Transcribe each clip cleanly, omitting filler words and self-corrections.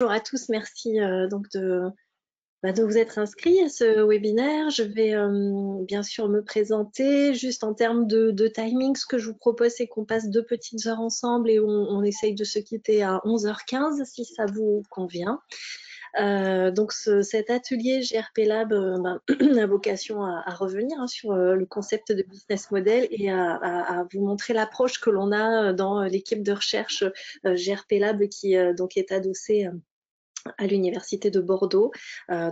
Bonjour à tous, merci donc de vous être inscrits à ce webinaire. Je vais bien sûr me présenter. Juste en termes de timing, ce que je vous propose, c'est qu'on passe 2 petites heures ensemble et on essaye de se quitter à 11h15 si ça vous convient. Donc cet atelier GRP Lab a vocation à revenir sur le concept de business model et à vous montrer l'approche que l'on a dans l'équipe de recherche GRP Lab qui donc est adossée à l'Université de Bordeaux,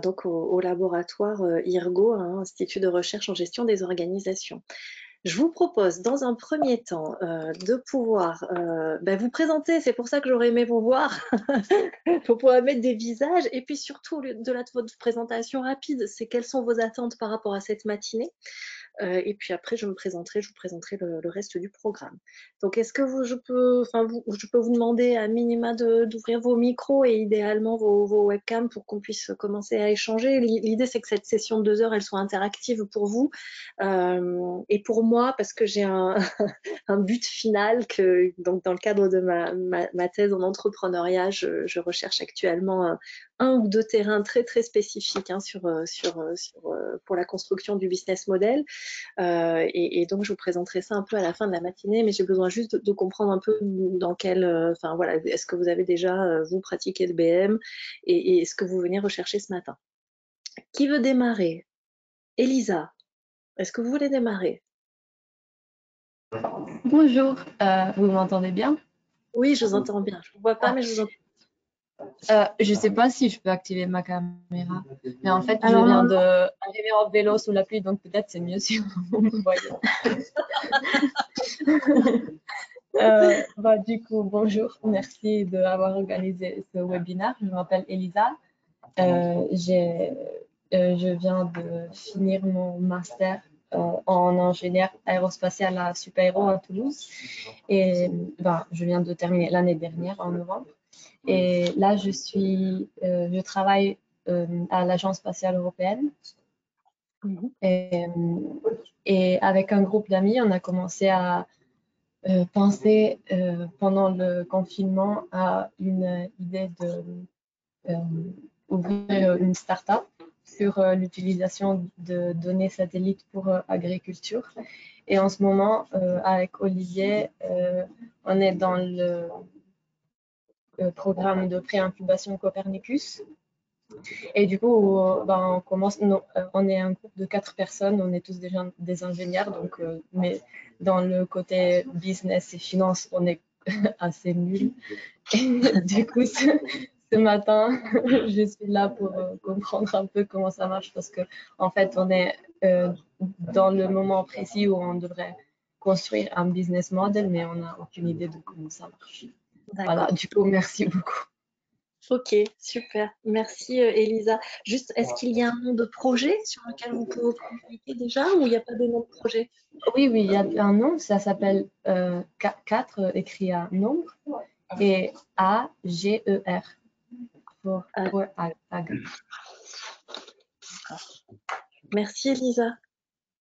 donc au laboratoire IRGO, Institut de recherche en gestion des organisations. Je vous propose dans un premier temps de pouvoir vous présenter, c'est pour ça que j'aurais aimé vous voir, pour pouvoir mettre des visages, et puis surtout de votre présentation rapide, c'est quelles sont vos attentes par rapport à cette matinée. Et puis après, je vous présenterai le reste du programme. Donc, est-ce que je peux vous demander à minima d'ouvrir vos micros et idéalement vos webcams pour qu'on puisse commencer à échanger. L'idée, c'est que cette session de 2 heures, elle soit interactive pour vous et pour moi, parce que j'ai un, un but final que, donc, dans le cadre de ma thèse en entrepreneuriat, je recherche actuellement un ou deux terrains très très spécifiques pour la construction du business model. Et donc, je vous présenterai ça un peu à la fin de la matinée, mais j'ai besoin juste de comprendre un peu dans quel, est-ce que vous avez déjà, vous, pratiqué le BM et est-ce que vous venez rechercher ce matin? Qui veut démarrer? Elisa, est-ce que vous voulez démarrer? Bonjour, vous m'entendez bien? Oui, je vous entends bien. Je ne vous vois pas, mais je vous entends. Je ne sais pas si je peux activer ma caméra, mais en fait, Alors, je viens non, d'arriver en vélo sous la pluie, donc peut-être c'est mieux si vous me voyez. Du coup, bonjour, merci d'avoir organisé ce webinaire. Je m'appelle Elisa. Je viens de finir mon master en ingénieur aérospatial à Super-Héros à Toulouse. Et je viens de terminer l'année dernière, en novembre. Et là, je travaille à l'Agence spatiale européenne. Et avec un groupe d'amis, on a commencé à penser pendant le confinement à une idée d'ouvrir une start-up sur l'utilisation de données satellites pour agriculture. Et en ce moment, avec Olivier, on est dans le programme de pré-incubation Copernicus. Et du coup, on est un groupe de 4 personnes, on est tous déjà des ingénieurs, donc, mais dans le côté business et finance, on est assez nuls. Du coup, ce matin, je suis là pour comprendre un peu comment ça marche parce que en fait, on est dans le moment précis où on devrait construire un business model, mais on n'a aucune idée de comment ça marche. Voilà, du coup, merci beaucoup. Ok, super. Merci Elisa. Juste, est-ce qu'il y a un nom de projet sur lequel vous pouvez communiquer déjà ou il n'y a pas de nom de projet? Oui, il y a un nom, ça s'appelle 4 écrit à nombre et A-G-E-R pour Agri. Merci Elisa.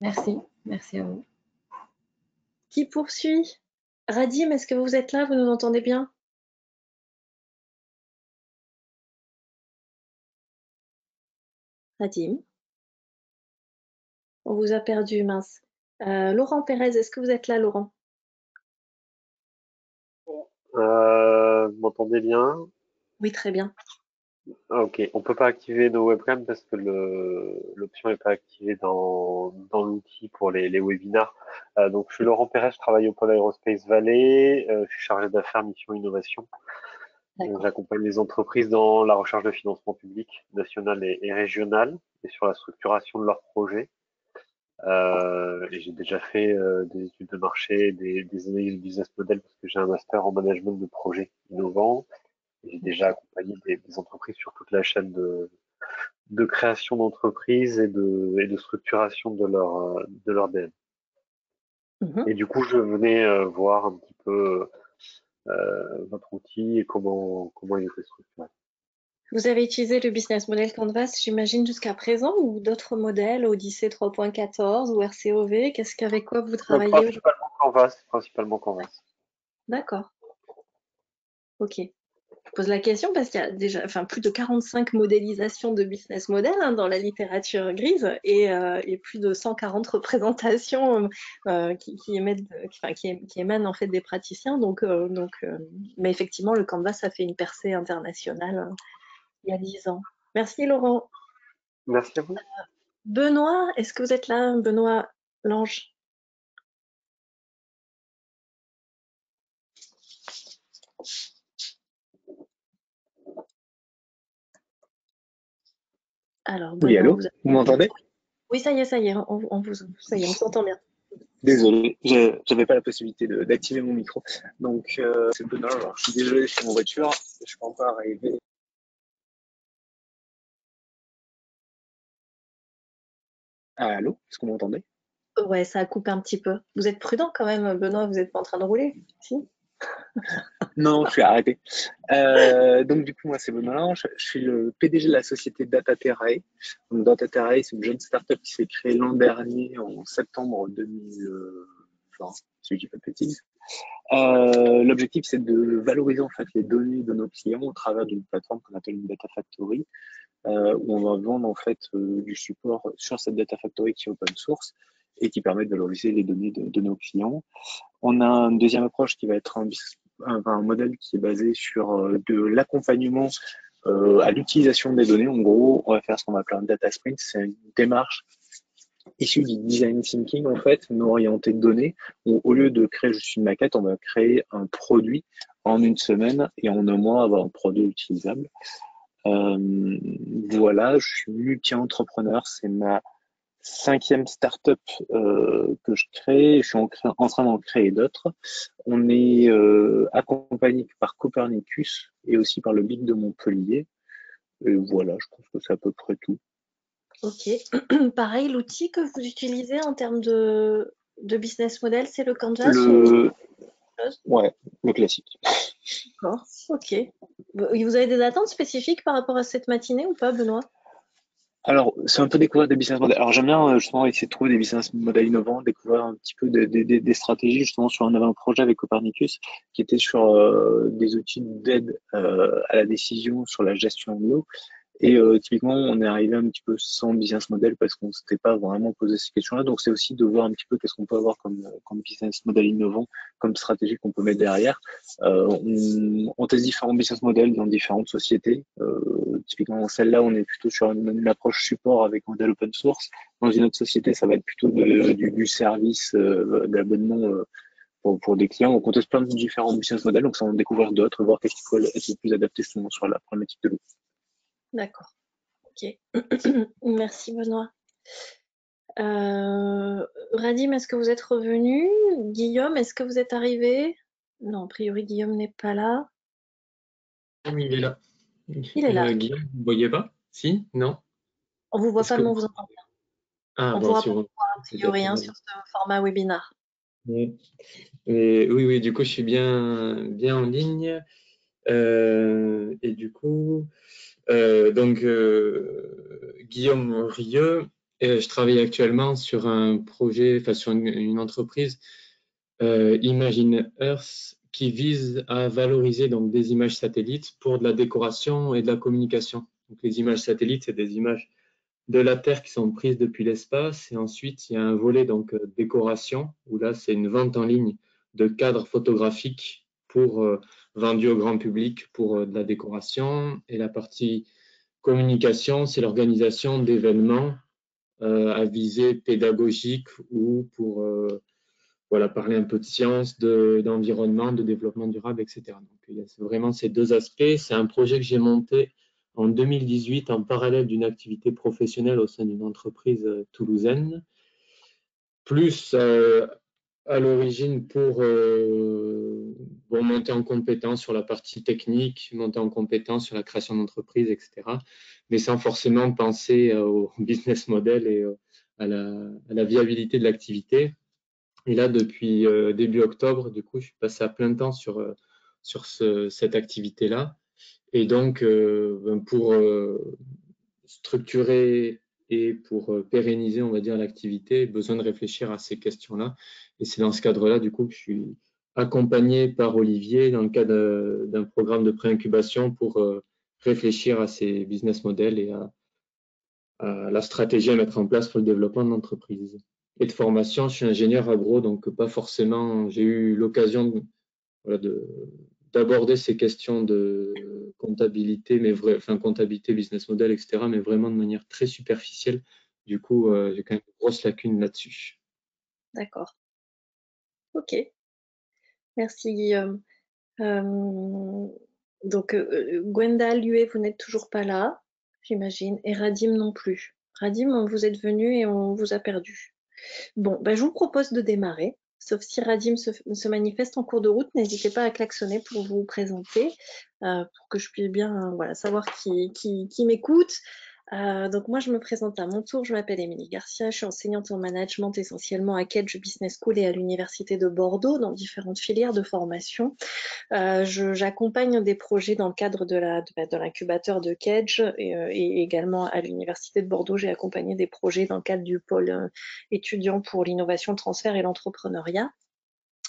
Merci à vous. Qui poursuit? Radim, est-ce que vous êtes là? Vous nous entendez bien? Radim? On vous a perdu, mince. Laurent Pérez, est-ce que vous êtes là, Laurent? Vous m'entendez bien? Oui, très bien. Ah, ok, on peut pas activer nos webcams parce que l'option n'est pas activée dans l'outil pour les webinars. Donc, je suis Laurent Pérez, je travaille au Pôle Aerospace Valley. Je suis chargé d'affaires mission innovation. J'accompagne les entreprises dans la recherche de financement public national et régional et sur la structuration de leurs projets. Et j'ai déjà fait des études de marché, des analyses de business model parce que j'ai un master en management de projets innovants. J'ai déjà accompagné des entreprises sur toute la chaîne de création d'entreprises et de structuration de leur DM. Et du coup, je venais voir un petit peu votre outil et comment il était structuré. Vous avez utilisé le business model Canvas, j'imagine, jusqu'à présent, ou d'autres modèles, Odyssey 3.14 ou RCOV? Avec quoi vous travaillez aujourd'hui? Principalement Canvas. D'accord. Ok. pose la question parce qu'il y a déjà plus de 45 modélisations de business model dans la littérature grise et plus de 140 représentations qui émanent en fait des praticiens. Mais effectivement, le Canvas a fait une percée internationale il y a 10 ans. Merci Laurent. Merci à vous. Benoît, est-ce que vous êtes là, Benoît Lange? Alors, Oui, Benoît, allô, vous m'entendez? Oui, ça y est, ça y est, on s'entend bien. Désolé, j'avais pas la possibilité d'activer mon micro. Donc, c'est Benoît. Alors, je suis désolé, je suis en voiture. Je peux pas arriver. Ah, allô, est-ce que vous m'entendez? Ouais, ça a coupé un petit peu. Vous êtes prudent quand même, Benoît, vous n'êtes pas en train de rouler, si? Non, je suis arrêté. Donc, du coup, moi, c'est Benoît. Je suis le PDG de la société DataTerrae. Donc, DataTerrae, c'est une jeune startup qui s'est créée l'an dernier, en septembre 2020, si je dis pas de bêtises. L'objectif, c'est de valoriser en fait les données de nos clients au travers d'une plateforme qu'on appelle une Data Factory, où on va vendre en fait du support sur cette Data Factory qui est open source et qui permet de valoriser les données de nos clients. On a une deuxième approche qui va être un modèle qui est basé sur de l'accompagnement à l'utilisation des données. En gros, on va faire ce qu'on va appeler un data sprint. C'est une démarche issue du design thinking, en fait, non orienté de données, où au lieu de créer juste une maquette, on va créer un produit en une semaine et en un mois avoir un produit utilisable. Voilà, je suis multi-entrepreneur, c'est ma 5e startup que je crée. Je suis en train d'en créer d'autres. On est accompagné par Copernicus et aussi par le BIC de Montpellier. Et voilà, je pense que c'est à peu près tout. Ok. Pareil, l'outil que vous utilisez en termes de business model, c'est le Canvas ou Ouais, le classique. D'accord, ok. Vous avez des attentes spécifiques par rapport à cette matinée ou pas, Benoît? Alors, c'est un peu découvrir des business models. Alors, j'aime bien justement essayer de trouver des business models innovants, découvrir un petit peu des stratégies. Justement, on avait un projet avec Copernicus qui était sur des outils d'aide à la décision sur la gestion de l'eau. Et typiquement, on est arrivé un petit peu sans business model parce qu'on s'était pas vraiment posé ces questions-là. Donc, c'est aussi de voir un petit peu qu'est-ce qu'on peut avoir comme business model innovant, comme stratégie qu'on peut mettre derrière. On teste différents business models dans différentes sociétés. Typiquement, celle-là, on est plutôt sur une approche support avec un modèle open source. Dans une autre société, ça va être plutôt du service d'abonnement pour des clients. Donc, on teste plein de différents business models. Donc, ça en découvrir d'autres, voir qu'est-ce qui peut être le plus adapté justement sur la problématique de l'eau. D'accord, ok. Merci, Benoît. Radim, est-ce que vous êtes revenu? Guillaume, est-ce que vous êtes arrivé? Non, a priori, Guillaume n'est pas là. Il est là. Il est là. Guillaume, vous ne voyez pas? Si? Non? On vous voit Est-ce pas, que mais on vous entend bien. Ah, On bon, pourra si pas vous... vous voir, a priori, sur ce format webinar. Oui. Oui, du coup, je suis bien en ligne. Et du coup, Guillaume Rieux, je travaille actuellement sur un projet, enfin sur une entreprise, Imagine Earth, qui vise à valoriser donc des images satellites pour de la décoration et de la communication. Donc, les images satellites, c'est des images de la Terre qui sont prises depuis l'espace. Et ensuite, il y a un volet donc décoration, où là, c'est une vente en ligne de cadres photographiques pour vendus au grand public pour de la décoration. Et la partie communication, c'est l'organisation d'événements à visée pédagogique ou pour voilà, parler un peu de science, d'environnement, de développement durable, etc. Donc, il y a vraiment ces deux aspects. C'est un projet que j'ai monté en 2018 en parallèle d'une activité professionnelle au sein d'une entreprise toulousaine, plus à l'origine pour monter en compétence sur la partie technique, monter en compétence sur la création d'entreprise, etc. Mais sans forcément penser au business model et à la viabilité de l'activité. Et là, depuis début octobre, du coup, je suis passé à plein temps sur cette activité-là. Et donc, pour structurer et pour pérenniser, on va dire, l'activité, besoin de réfléchir à ces questions-là. Et c'est dans ce cadre-là, du coup, que je suis accompagné par Olivier dans le cadre d'un programme de pré-incubation pour réfléchir à ces business models et à la stratégie à mettre en place pour le développement de l'entreprise. Et de formation, je suis ingénieur agro, donc pas forcément, j'ai eu l'occasion d'aborder ces questions de comptabilité, comptabilité, business model, etc., mais vraiment de manière très superficielle. Du coup, j'ai quand même une grosse lacune là-dessus. D'accord. Ok. Merci Guillaume. Donc, Gwenda, Lué, vous n'êtes toujours pas là, j'imagine, et Radim non plus. Radim, vous êtes venu et on vous a perdu. Bon, je vous propose de démarrer. Sauf si Radim se manifeste en cours de route, n'hésitez pas à klaxonner pour vous présenter, pour que je puisse bien savoir qui m'écoute. Donc moi, je me présente à mon tour. Je m'appelle Émilie Garcia. Je suis enseignante en management essentiellement à Kedge Business School et à l'Université de Bordeaux dans différentes filières de formation. J'accompagne des projets dans le cadre de l'incubateur de Kedge et également à l'Université de Bordeaux. J'ai accompagné des projets dans le cadre du pôle étudiant pour l'innovation, le transfert et l'entrepreneuriat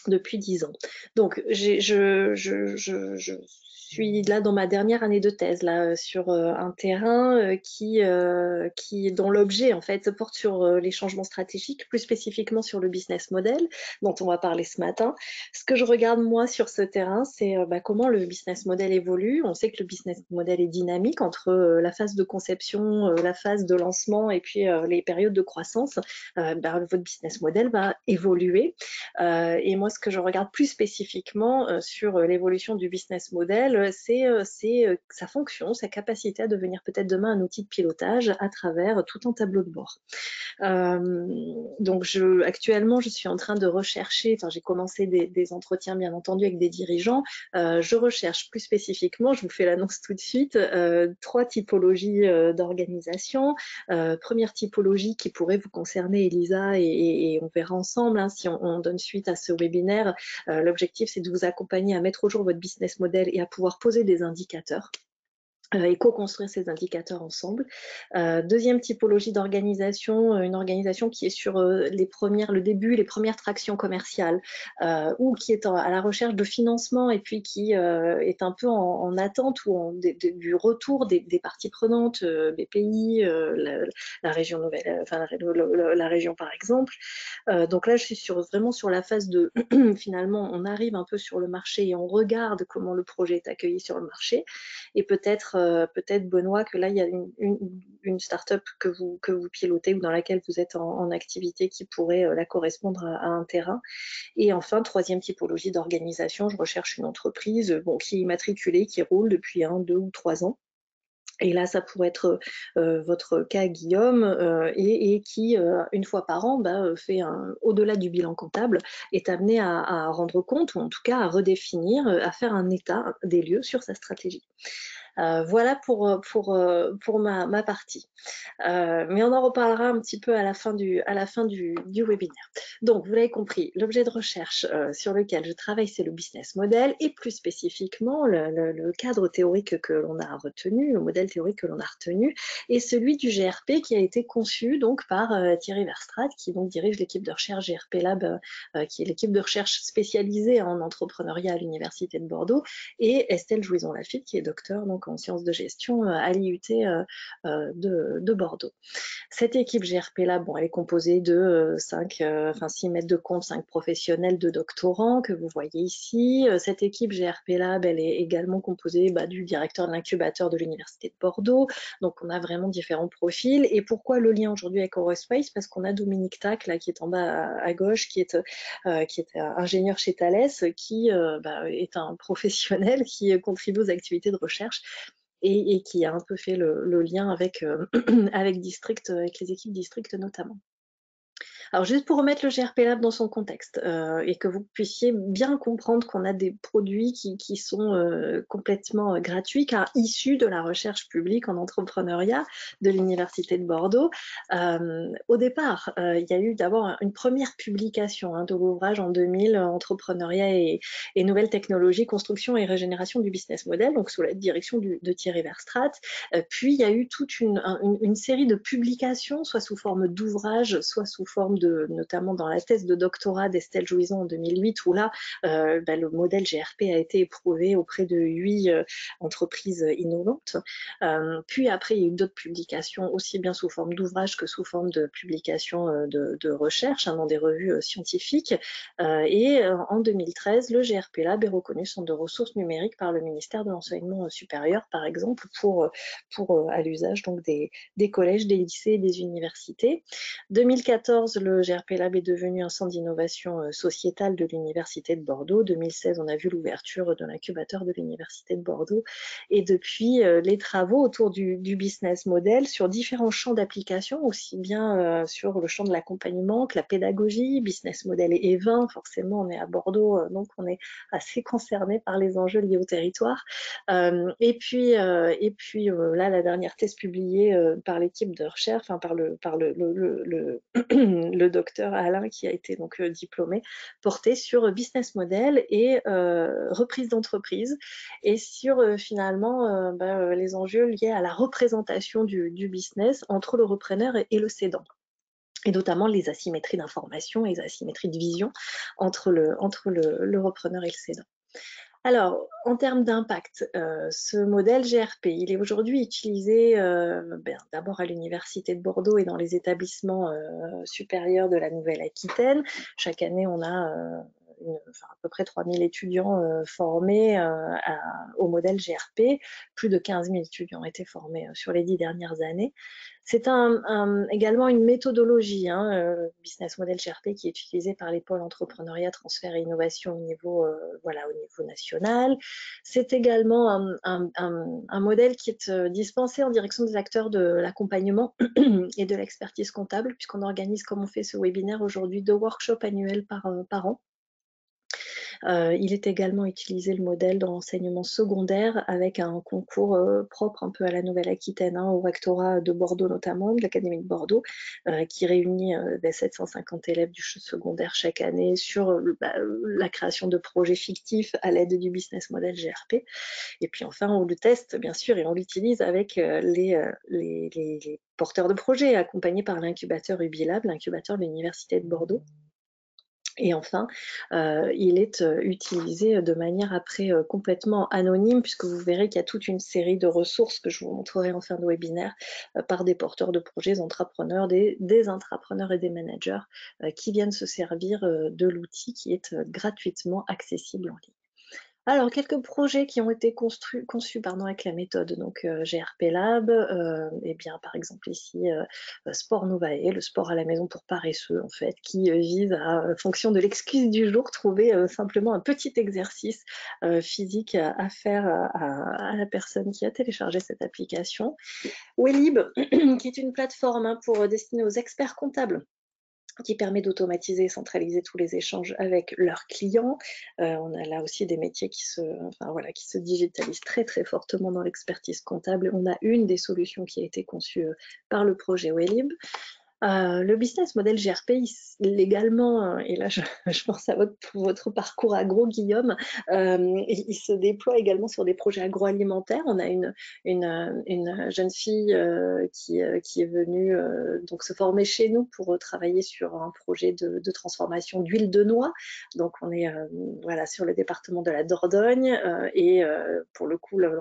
depuis 10 ans. Donc, je suis là dans ma dernière année de thèse là sur un terrain dont l'objet en fait porte sur les changements stratégiques, plus spécifiquement sur le business model dont on va parler ce matin. Ce que je regarde moi sur ce terrain, c'est comment le business model évolue. On sait que le business model est dynamique entre la phase de conception, la phase de lancement et puis les périodes de croissance. Votre business model va évoluer. Et moi, ce que je regarde plus spécifiquement sur l'évolution du business model, c'est sa fonction, sa capacité à devenir peut-être demain un outil de pilotage à travers tout un tableau de bord. Donc, actuellement, je suis en train de rechercher, j'ai commencé des entretiens, bien entendu, avec des dirigeants. Je recherche plus spécifiquement, je vous fais l'annonce tout de suite, 3 typologies d'organisation. Première typologie qui pourrait vous concerner, Elisa, et on verra ensemble si on donne suite à ce webinaire. L'objectif, c'est de vous accompagner à mettre au jour votre business model et à pouvoir poser des indicateurs et co-construire ces indicateurs ensemble. Deuxième typologie d'organisation, une organisation qui est sur le début, les premières tractions commerciales, ou qui est à la recherche de financement et puis qui est un peu en attente ou du retour des parties prenantes, BPI, la région nouvelle, la région par exemple. Donc là, je suis vraiment sur la phase de finalement, on arrive un peu sur le marché et on regarde comment le projet est accueilli sur le marché. Et peut-être Benoît, que là, il y a une start-up que vous pilotez ou dans laquelle vous êtes en activité qui pourrait la correspondre à un terrain. Et enfin, troisième typologie d'organisation, je recherche une entreprise qui est immatriculée, qui roule depuis 1, 2 ou 3 ans. Et là, ça pourrait être votre cas, Guillaume, et qui, une fois par an, fait au-delà du bilan comptable, est amené à rendre compte, ou en tout cas à redéfinir, à faire un état des lieux sur sa stratégie. Voilà pour ma partie. Mais on en reparlera un petit peu à la fin du webinaire. Donc, vous l'avez compris, l'objet de recherche sur lequel je travaille, c'est le business model et plus spécifiquement le cadre théorique que l'on a retenu, le modèle théorique que l'on a retenu, et celui du GRP qui a été conçu donc par Thierry Verstraete, qui donc dirige l'équipe de recherche GRP Lab, qui est l'équipe de recherche spécialisée en entrepreneuriat à l'Université de Bordeaux, et Estelle Jouison-Lafitte, qui est docteur donc en sciences de gestion à l'IUT de Bordeaux. Cette équipe GRP Lab, elle est composée de 6 maîtres de compte, 5 professionnels, 2 doctorants que vous voyez ici. Cette équipe GRP Lab, elle est également composée du directeur de l'incubateur de l'Université de Bordeaux. Donc, on a vraiment différents profils. Et pourquoi le lien aujourd'hui avec Eurospace? Parce qu'on a Dominique Tac, là, qui est en bas à gauche, qui est ingénieur chez Thales, qui est un professionnel qui contribue aux activités de recherche et qui a un peu fait le lien avec District, avec les équipes District notamment. Alors, juste pour remettre le GRP Lab dans son contexte et que vous puissiez bien comprendre qu'on a des produits qui sont complètement gratuits car issus de la recherche publique en entrepreneuriat de l'Université de Bordeaux. Au départ, il y a eu d'abord une première publication de l'ouvrage en 2000, Entrepreneuriat et nouvelles technologies, construction et régénération du business model, donc sous la direction de Thierry Verstraete. Puis, il y a eu toute une série de publications, soit sous forme d'ouvrages, soit sous forme exemple notamment dans la thèse de doctorat d'Estelle Jouison en 2008, où là, le modèle GRP a été éprouvé auprès de 8 entreprises innovantes. Puis après, il y a eu d'autres publications, aussi bien sous forme d'ouvrages que sous forme de publications de recherche dans des revues scientifiques. Et en 2013, le GRP Lab est reconnu centre de ressources numériques par le ministère de l'Enseignement supérieur, par exemple, pour à l'usage donc des collèges, des lycées et des universités. 2014, le GRP Lab est devenu un centre d'innovation sociétale de l'Université de Bordeaux. 2016, on a vu l'ouverture de l'incubateur de l'Université de Bordeaux. Et depuis, les travaux autour du business model sur différents champs d'application, aussi bien sur le champ de l'accompagnement que la pédagogie, business model et vin. Forcément, on est à Bordeaux, donc on est assez concerné par les enjeux liés au territoire. Et puis là, la dernière thèse publiée par l'équipe de recherche, enfin par le docteur Alain qui a été donc diplômé, portait sur business model et reprise d'entreprise, et sur finalement les enjeux liés à la représentation du business entre le repreneur et le cédant, et notamment les asymétries d'information et les asymétries de vision entre le repreneur et le cédant. Alors, en termes d'impact, ce modèle GRP, il est aujourd'hui utilisé d'abord à l'Université de Bordeaux et dans les établissements supérieurs de la Nouvelle-Aquitaine. Chaque année, on a à peu près 3000 étudiants formés au modèle GRP. Plus de 15 000 étudiants ont été formés sur les 10 dernières années. C'est également une méthodologie, business model GRP, qui est utilisée par les pôles entrepreneuriat, transfert et innovation au niveau national. C'est également un modèle qui est dispensé en direction des acteurs de l'accompagnement et de l'expertise comptable, puisqu'on organise, comme on fait ce webinaire aujourd'hui, 2 workshops annuels par an. Il est également utilisé le modèle dans l'enseignement secondaire avec un concours propre un peu à la Nouvelle-Aquitaine, au rectorat de Bordeaux notamment, de l'Académie de Bordeaux, qui réunit 750 élèves du secondaire chaque année sur la création de projets fictifs à l'aide du business model GRP. Et puis enfin, on le teste bien sûr et on l'utilise avec les porteurs de projets accompagnés par l'incubateur UbiLab, l'incubateur de l'Université de Bordeaux. Et enfin, il est utilisé de manière après complètement anonyme, puisque vous verrez qu'il y a toute une série de ressources que je vous montrerai en fin de webinaire par des porteurs de projets, entrepreneurs, des intrapreneurs et des managers qui viennent se servir de l'outil qui est gratuitement accessible en ligne. Alors, quelques projets qui ont été conçus avec la méthode donc GRP Lab, et bien par exemple ici Sport Novae, le sport à la maison pour paresseux en fait, qui vise à, fonction de l'excuse du jour, trouver simplement un petit exercice physique à faire à la personne qui a téléchargé cette application. Welib, qui est une plateforme pour destinée aux experts comptables, qui permet d'automatiser et centraliser tous les échanges avec leurs clients. On a là aussi des métiers qui se digitalisent très très fortement dans l'expertise comptable. On a une des solutions qui a été conçue par le projet Welib. Le business model GRP, légalement, et là je pense à votre parcours agro, Guillaume, il se déploie également sur des projets agroalimentaires. On a une jeune fille qui est venue donc se former chez nous pour travailler sur un projet de transformation d'huile de noix. Donc on est sur le département de la Dordogne et pour le coup la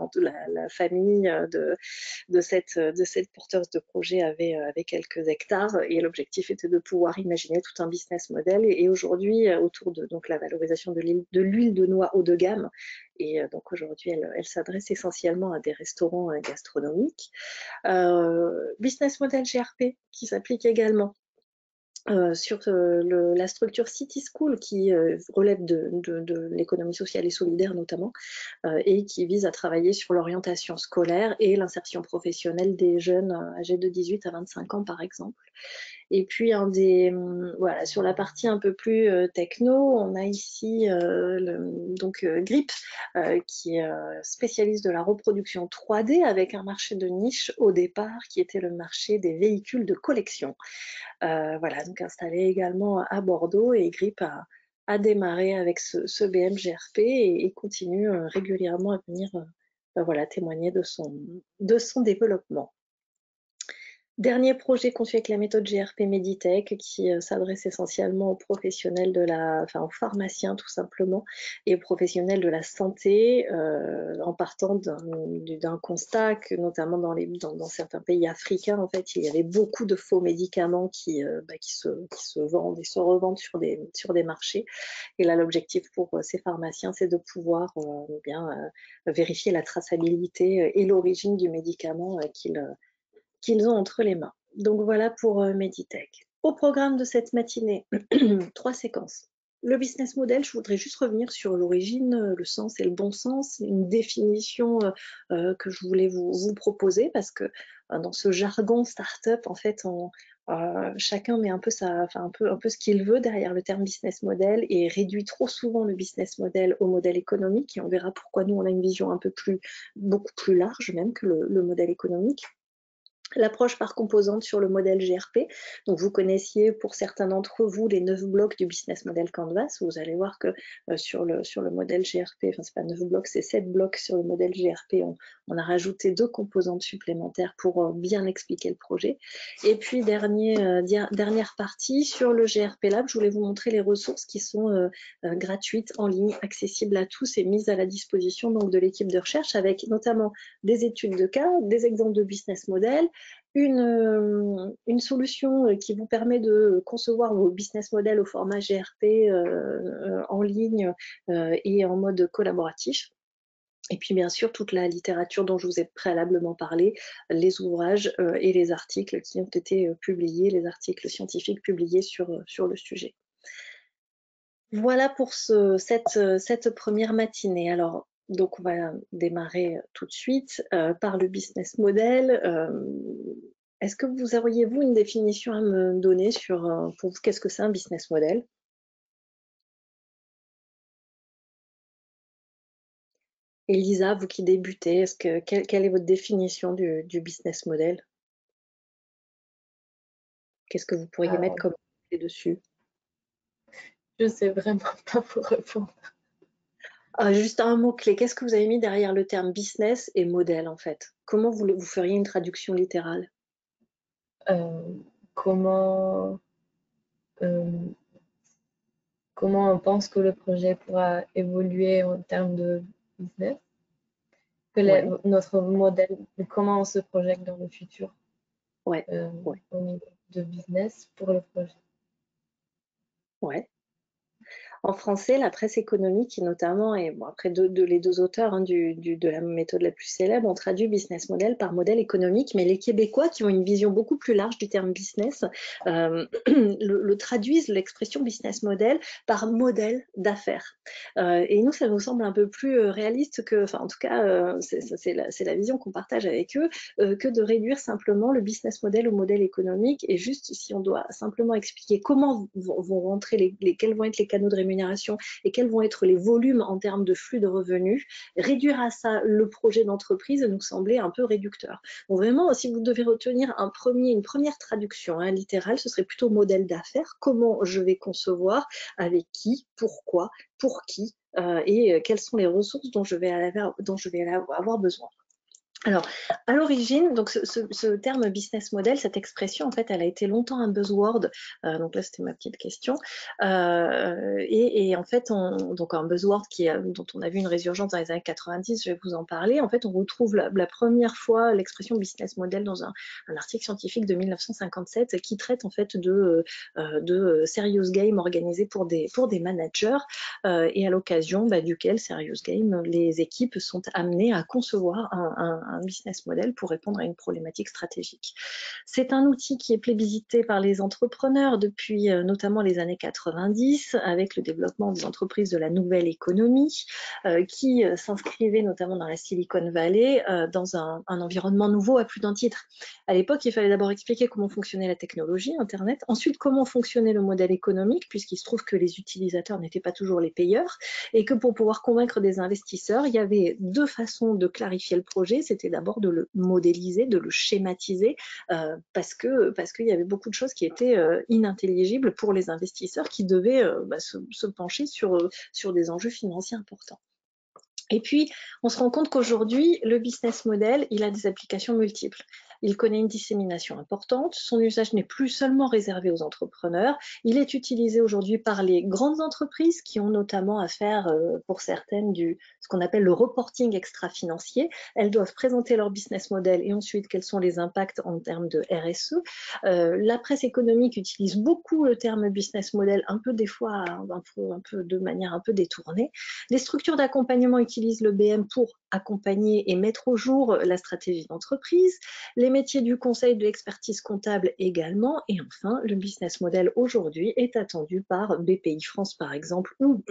famille de cette porteuse de projet avait quelques hectares, et l'objectif était de pouvoir imaginer tout un business model, et aujourd'hui autour de donc la valorisation de l'huile de noix haut de gamme, et donc aujourd'hui elle s'adresse essentiellement à des restaurants gastronomiques. Business model GRP qui s'applique également sur la structure City School, qui relève de l'économie sociale et solidaire notamment, et qui vise à travailler sur l'orientation scolaire et l'insertion professionnelle des jeunes âgés de 18 à 25 ans par exemple. Et puis sur la partie un peu plus techno, on a ici Grip, qui est spécialiste de la reproduction 3D avec un marché de niche au départ qui était le marché des véhicules de collection. Donc installé également à Bordeaux, et Grip a démarré avec ce BMGRP et continue régulièrement à venir témoigner de son développement. Dernier projet conçu avec la méthode GRP Meditech qui s'adresse essentiellement aux professionnels aux pharmaciens tout simplement et aux professionnels de la santé en partant d'un constat que notamment dans certains pays africains en fait il y avait beaucoup de faux médicaments qui se vendent et se revendent sur des marchés et là l'objectif pour ces pharmaciens c'est de pouvoir vérifier la traçabilité et l'origine du médicament qu'ils ont entre les mains. Donc voilà pour Meditech. Au programme de cette matinée, 3 séquences. Le business model, je voudrais juste revenir sur l'origine, le sens et le bon sens, une définition que je voulais vous proposer parce que dans ce jargon startup, en fait, chacun met un peu ce qu'il veut derrière le terme business model et réduit trop souvent le business model au modèle économique. Et on verra pourquoi nous on a une vision beaucoup plus large même que le modèle économique. L'approche par composante sur le modèle GRP. Donc, vous connaissiez pour certains d'entre vous les 9 blocs du business model Canvas. Vous allez voir que sur le modèle GRP, enfin, c'est pas 9 blocs, c'est 7 blocs sur le modèle GRP. On a rajouté 2 composantes supplémentaires pour bien expliquer le projet. Et puis, dernière partie, sur le GRP Lab, je voulais vous montrer les ressources qui sont gratuites, en ligne, accessibles à tous et mises à la disposition donc, de l'équipe de recherche avec notamment des études de cas, des exemples de business model, une solution qui vous permet de concevoir vos business models au format GRP en ligne et en mode collaboratif. Et puis bien sûr toute la littérature dont je vous ai préalablement parlé, les ouvrages et les articles qui ont été publiés, les articles scientifiques publiés sur le sujet. Voilà pour cette première matinée. Alors, donc on va démarrer tout de suite par le business model. Est-ce que vous auriez-vous une définition à me donner sur, pour vous, qu'est-ce que c'est un business model? Elisa, vous qui débutez, quelle est votre définition du business model? Qu'est-ce que vous pourriez mettre comme dessus? Je sais vraiment pas vous répondre. Juste un mot-clé, qu'est-ce que vous avez mis derrière le terme business et modèle en fait? Comment vous feriez une traduction littérale? Comment on pense que le projet pourra évoluer en termes de business, notre modèle, comment on se projette dans le futur au niveau de business pour le projet. Ouais. En français, la presse économique, notamment, et bon, après les 2 auteurs de la méthode la plus célèbre, ont traduit business model par modèle économique, mais les Québécois, qui ont une vision beaucoup plus large du terme business, le traduisent l'expression business model par modèle d'affaires. Et nous, ça nous semble un peu plus réaliste que, enfin, en tout cas, c'est la vision qu'on partage avec eux, que de réduire simplement le business model au modèle économique. Et juste, si on doit simplement expliquer comment vont rentrer quels vont être les canaux de rémunération et quels vont être les volumes en termes de flux de revenus, réduire à ça le projet d'entreprise nous semblait un peu réducteur. Donc vraiment, si vous devez retenir une première traduction littérale, ce serait plutôt modèle d'affaires, comment je vais concevoir, avec qui, pourquoi, pour qui, et quelles sont les ressources dont je vais avoir besoin. Alors, à l'origine, donc ce terme business model, cette expression, en fait, elle a été longtemps un buzzword. Donc là, c'était ma petite question. Et en fait, donc un buzzword dont on a vu une résurgence dans les années 90, je vais vous en parler. En fait, on retrouve la première fois l'expression business model dans un article scientifique de 1957 qui traite en fait de serious game organisés pour des managers et à l'occasion duquel serious game, les équipes sont amenées à concevoir un business model pour répondre à une problématique stratégique. C'est un outil qui est plébiscité par les entrepreneurs depuis notamment les années 90 avec le développement des entreprises de la nouvelle économie qui s'inscrivaient notamment dans la Silicon Valley dans un environnement nouveau à plus d'un titre. À l'époque, il fallait d'abord expliquer comment fonctionnait la technologie, Internet, ensuite comment fonctionnait le modèle économique puisqu'il se trouve que les utilisateurs n'étaient pas toujours les payeurs et que pour pouvoir convaincre des investisseurs, il y avait 2 façons de clarifier le projet. C'était d'abord de le modéliser, de le schématiser, parce qu'il y avait beaucoup de choses qui étaient inintelligibles pour les investisseurs qui devaient se pencher sur des enjeux financiers importants. Et puis, on se rend compte qu'aujourd'hui, le business model, il a des applications multiples. il connaît une dissémination importante, son usage n'est plus seulement réservé aux entrepreneurs, il est utilisé aujourd'hui par les grandes entreprises qui ont notamment à faire, pour certaines, ce qu'on appelle le reporting extra-financier. Elles doivent présenter leur business model et ensuite quels sont les impacts en termes de RSE. La presse économique utilise beaucoup le terme business model, un peu des fois un peu de manière un peu détournée. Les structures d'accompagnement utilisent le BM pour accompagner et mettre au jour la stratégie d'entreprise. Les métiers du conseil, de l'expertise comptable également. Et enfin, le business model aujourd'hui est attendu par BPI France par exemple ou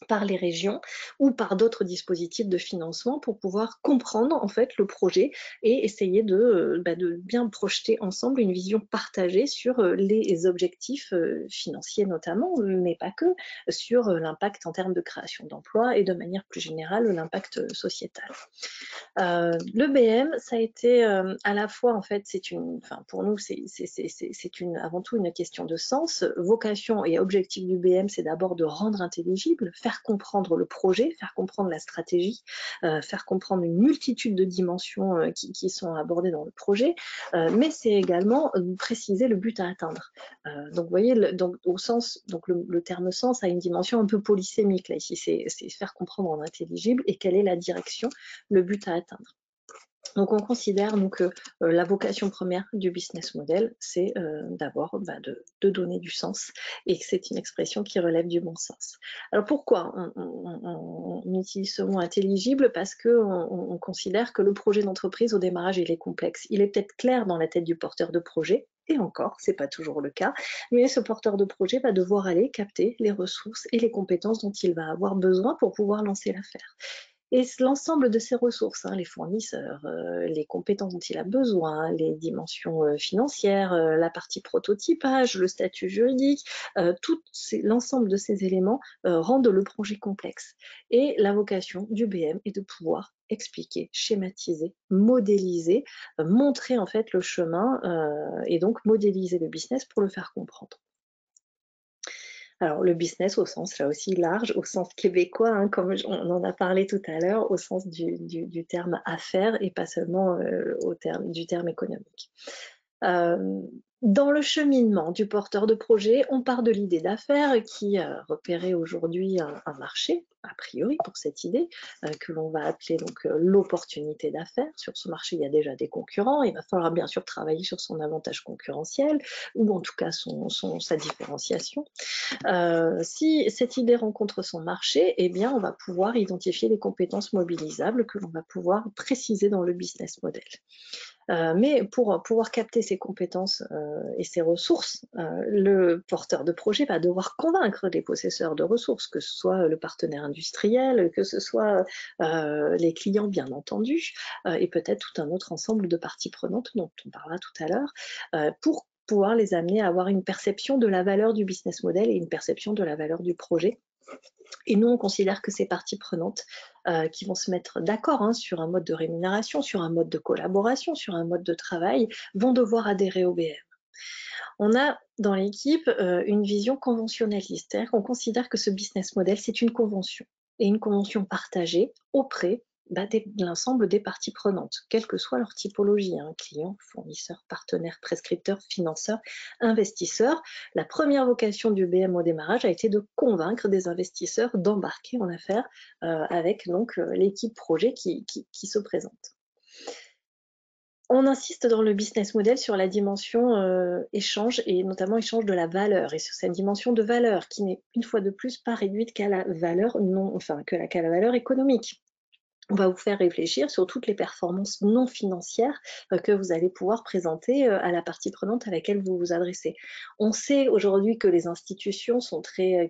par les régions ou par d'autres dispositifs de financement pour pouvoir comprendre en fait le projet et essayer de bien projeter ensemble une vision partagée sur les objectifs financiers notamment, mais pas que, sur l'impact en termes de création d'emplois et de manière plus générale l'impact sociétal. Le BM, ça a été à la fois en fait, pour nous c'est avant tout une question de sens. Vocation et objectif du BM, c'est d'abord de rendre intelligible, faire comprendre le projet, faire comprendre la stratégie, faire comprendre une multitude de dimensions qui sont abordées dans le projet, mais c'est également préciser le but à atteindre. Donc vous voyez, le terme sens a une dimension un peu polysémique là ici, c'est faire comprendre en intelligible et quelle est la direction, le but à atteindre. Donc on considère que la vocation première du business model, c'est d'abord de donner du sens et que c'est une expression qui relève du bon sens. Alors pourquoi on utilise ce mot intelligible? Parce qu'on considère que le projet d'entreprise au démarrage il est complexe. Il est peut-être clair dans la tête du porteur de projet, et encore, c'est pas toujours le cas, mais ce porteur de projet va devoir aller capter les ressources et les compétences dont il va avoir besoin pour pouvoir lancer l'affaire. Et l'ensemble de ces ressources, les fournisseurs, les compétences dont il a besoin, les dimensions financières, la partie prototypage, le statut juridique, l'ensemble de ces éléments rendent le projet complexe. Et la vocation du BM est de pouvoir expliquer, schématiser, modéliser, montrer en fait le chemin et donc modéliser le business pour le faire comprendre. Alors le business au sens là aussi large, au sens québécois, comme on en a parlé tout à l'heure, au sens du terme affaires et pas seulement du terme économique. Dans le cheminement du porteur de projet, on part de l'idée d'affaires qui a repéré aujourd'hui un marché, a priori pour cette idée, que l'on va appeler donc l'opportunité d'affaires. Sur ce marché, il y a déjà des concurrents, il va falloir bien sûr travailler sur son avantage concurrentiel ou en tout cas sa différenciation. Si cette idée rencontre son marché, eh bien, on va pouvoir identifier les compétences mobilisables que l'on va pouvoir préciser dans le business model. Mais pour pouvoir capter ces compétences et ces ressources, le porteur de projet va devoir convaincre les possesseurs de ressources, que ce soit le partenaire industriel, que ce soit les clients bien entendu, et peut-être tout un autre ensemble de parties prenantes dont on parlera tout à l'heure, pour pouvoir les amener à avoir une perception de la valeur du business model et une perception de la valeur du projet. Et nous, on considère que ces parties prenantes qui vont se mettre d'accord sur un mode de rémunération, sur un mode de collaboration, sur un mode de travail, vont devoir adhérer au BM. On a dans l'équipe une vision conventionnaliste, c'est-à-dire qu'on considère que ce business model, c'est une convention, et une convention partagée auprès de l'ensemble des parties prenantes, quelle que soit leur typologie, client, fournisseur, partenaire, prescripteur, financeur, investisseur. La première vocation du BM au démarrage a été de convaincre des investisseurs d'embarquer en affaires avec donc l'équipe projet qui se présente. On insiste dans le business model sur la dimension échange et notamment échange de la valeur et sur cette dimension de valeur qui n'est une fois de plus pas réduite qu'à la valeur qu'à la valeur économique. On va vous faire réfléchir sur toutes les performances non financières que vous allez pouvoir présenter à la partie prenante à laquelle vous vous adressez. On sait aujourd'hui que les institutions sont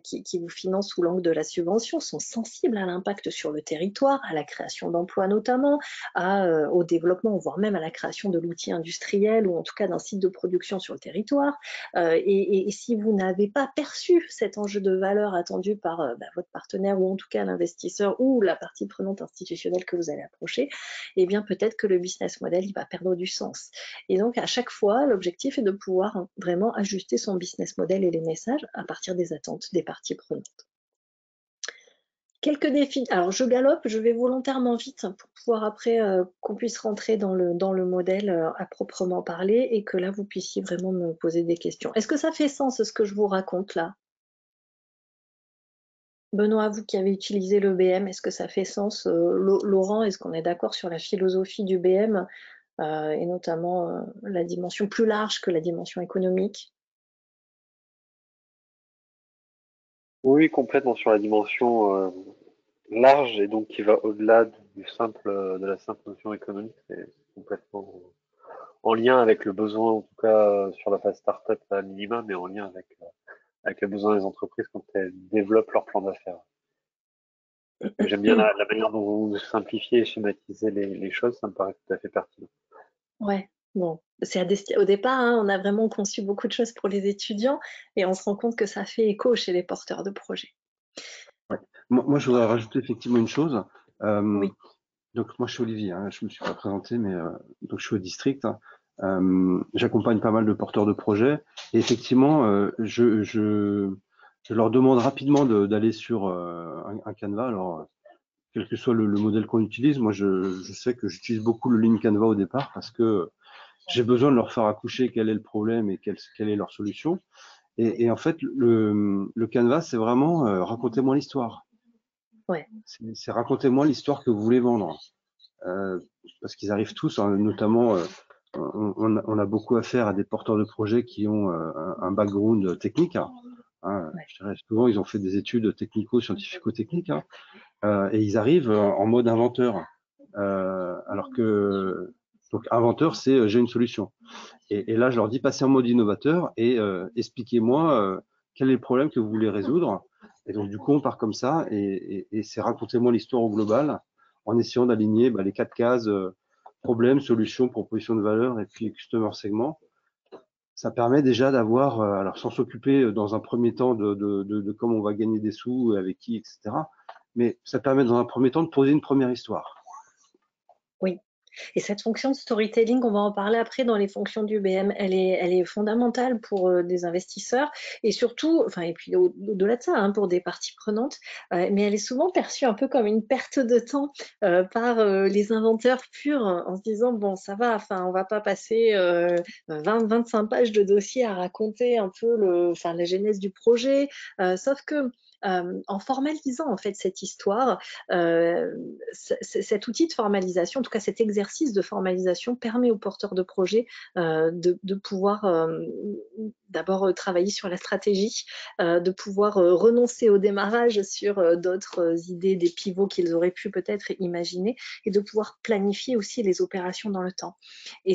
qui vous financent sous l'angle de la subvention sont sensibles à l'impact sur le territoire, à la création d'emplois notamment, au développement, voire même à la création de l'outil industriel ou en tout cas d'un site de production sur le territoire. Et si vous n'avez pas perçu cet enjeu de valeur attendu par votre partenaire ou en tout cas l'investisseur ou la partie prenante institutionnelle que vous allez approcher, eh bien peut-être que le business model il va perdre du sens. Et donc à chaque fois, l'objectif est de pouvoir vraiment ajuster son business model et les messages à partir des attentes des parties prenantes. Quelques défis. Alors, je galope, je vais volontairement vite pour pouvoir après qu'on puisse rentrer dans le modèle à proprement parler et que là, vous puissiez vraiment me poser des questions. Est-ce que ça fait sens ce que je vous raconte là? Benoît, vous qui avez utilisé le BM, est-ce que ça fait sens? Laurent, est-ce qu'on est d'accord sur la philosophie du BM et notamment la dimension plus large que la dimension économique? Oui, complètement sur la dimension large et donc qui va au-delà de la simple notion économique. C'est complètement en lien avec le besoin, en tout cas sur la phase startup à minima, mais en lien avec les besoins des entreprises quand elles développent leur plan d'affaires. J'aime bien la manière dont vous simplifiez et schématisez les choses, ça me paraît tout à fait pertinent. Ouais, bon, au départ, hein, on a vraiment conçu beaucoup de choses pour les étudiants et on se rend compte que ça fait écho chez les porteurs de projets. Moi, je voudrais rajouter effectivement une chose. Oui. Donc, moi, je suis Olivier, hein, je me suis pas présenté, mais donc je suis au district. J'accompagne pas mal de porteurs de projets et effectivement, je leur demande rapidement d'aller sur un Canva. Alors, quel que soit le modèle qu'on utilise, moi, je sais que j'utilise beaucoup le Lean Canva au départ parce que j'ai besoin de leur faire accoucher quel est le problème et quelle est leur solution. Et en fait, le Canva, c'est vraiment racontez-moi l'histoire. Ouais. C'est racontez-moi l'histoire que vous voulez vendre. Parce qu'ils arrivent tous, hein, notamment, on a beaucoup affaire à des porteurs de projets qui ont un background technique. Hein, Ouais. je dirais souvent, ils ont fait des études technico-scientifico-techniques et ils arrivent en mode inventeur. Alors que donc inventeur, c'est j'ai une solution. Et là, je leur dis passez en mode innovateur et expliquez-moi quel est le problème que vous voulez résoudre. Et donc, du coup, on part comme ça et c'est racontez-moi l'histoire au global en essayant d'aligner les 4 cases problème, solution, proposition de valeur et puis customer segment. Ça permet déjà d'avoir, alors sans s'occuper dans un premier temps de comment on va gagner des sous, avec qui, etc. Mais ça permet dans un premier temps de poser une première histoire. Oui. Et cette fonction de storytelling, on va en parler après dans les fonctions du BM, elle est fondamentale pour des investisseurs et surtout, enfin, et puis au-delà de ça, hein, pour des parties prenantes, mais elle est souvent perçue un peu comme une perte de temps par les inventeurs purs en se disant, bon, ça va, enfin, on va pas passer 25 pages de dossier à raconter un peu la genèse du projet, sauf que en formalisant en fait cette histoire, cet outil de formalisation, en tout cas cet exercice de formalisation permet aux porteurs de projet de pouvoir d'abord travailler sur la stratégie, de pouvoir renoncer au démarrage sur d'autres idées, des pivots qu'ils auraient pu peut-être imaginer et de pouvoir planifier aussi les opérations dans le temps. Et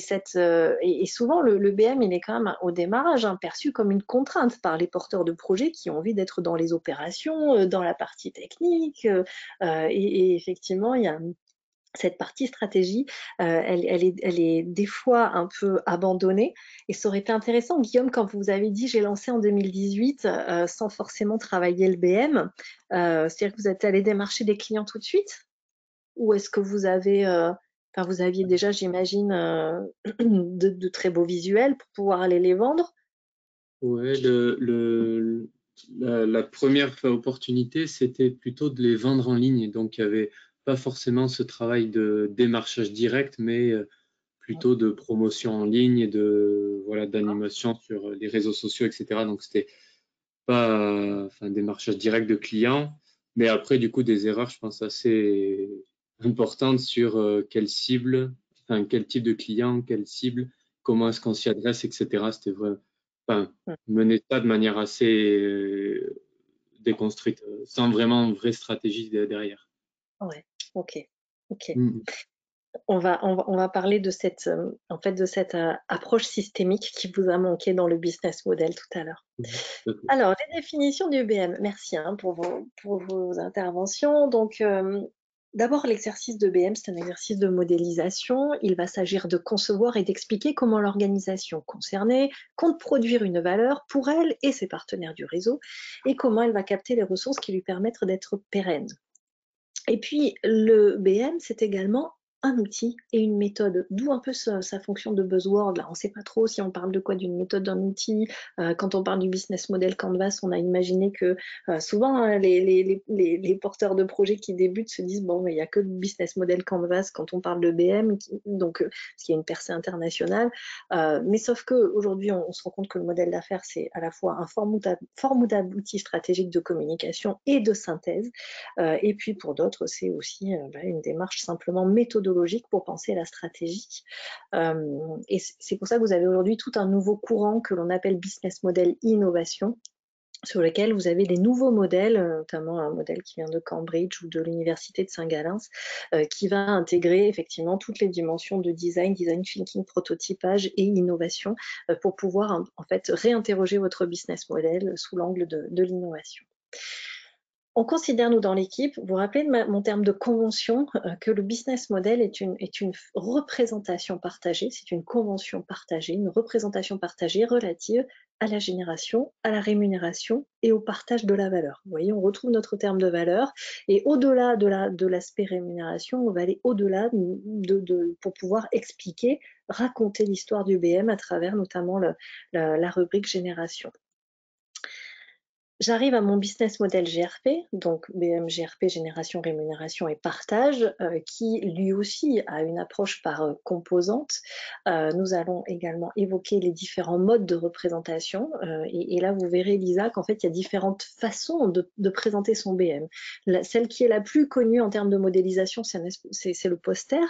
souvent le BM, il est quand même au démarrage perçu comme une contrainte par les porteurs de projets qui ont envie d'être dans les opérations, dans la partie technique, et effectivement, il y a cette partie stratégie, elle est des fois un peu abandonnée et ça aurait été intéressant, Guillaume, quand vous avez dit: «J'ai lancé en 2018 sans forcément travailler le BM», c'est-à-dire que vous êtes allé démarcher des clients tout de suite? Ou est-ce que vous avez, vous aviez déjà, j'imagine, de très beaux visuels pour pouvoir aller les vendre? Ouais, la première opportunité, c'était plutôt de les vendre en ligne. Donc, il n'y avait pas forcément ce travail de démarchage direct, mais plutôt de promotion en ligne et d'animation sur les réseaux sociaux, etc. Donc, c'était pas un démarchage direct de clients. Mais après, du coup, des erreurs, je pense, assez importantes sur quelle cible, quel type de client, quelle cible, comment est-ce qu'on s'y adresse, etc. C'était vrai. Mener ça de manière assez déconstruite, sans vraiment une vraie stratégie derrière. Ouais, ok. Mm. On va parler de cette, approche systémique qui vous a manqué dans le business model tout à l'heure. Alors, les définitions du BM. Merci pour vos interventions. Donc, d'abord, l'exercice de BM, c'est un exercice de modélisation. Il va s'agir de concevoir et d'expliquer comment l'organisation concernée compte produire une valeur pour elle et ses partenaires du réseau et comment elle va capter les ressources qui lui permettent d'être pérenne. Et puis, le BM, c'est également un outil et une méthode, d'où un peu sa fonction de buzzword. Là, on ne sait pas trop si on parle de quoi, d'une méthode, d'un outil. Quand on parle du business model Canvas, on a imaginé que souvent les porteurs de projets qui débutent se disent bon, il n'y a que le business model Canvas quand on parle de BM, donc parce qu'il y a une percée internationale. Mais sauf que aujourd'hui, on se rend compte que le modèle d'affaires, c'est à la fois un formidable outil stratégique de communication et de synthèse. Et puis pour d'autres, c'est aussi une démarche simplement méthodologique pour penser la stratégie. Et c'est pour ça que vous avez aujourd'hui tout un nouveau courant que l'on appelle business model innovation, sur lequel vous avez des nouveaux modèles, notamment un modèle qui vient de Cambridge ou de l'université de Saint-Gallens, qui va intégrer effectivement toutes les dimensions de design thinking, prototypage et innovation, pour pouvoir en fait réinterroger votre business model sous l'angle de l'innovation. On considère, nous, dans l'équipe, vous vous rappelez de mon terme de convention, que le business model est une représentation partagée, c'est une convention partagée, une représentation partagée relative à la génération, à la rémunération et au partage de la valeur. Vous voyez, on retrouve notre terme de valeur, et au-delà de l'aspect rémunération, on va aller au-delà pour pouvoir expliquer, raconter l'histoire du BM à travers notamment la rubrique génération. J'arrive à mon business model GRP, donc BM GRP, génération, rémunération et partage, qui lui aussi a une approche par composante. Nous allons également évoquer les différents modes de représentation, et là vous verrez, Lisa, qu'en fait il y a différentes façons de présenter son BM. Celle qui est la plus connue en termes de modélisation, c'est le poster,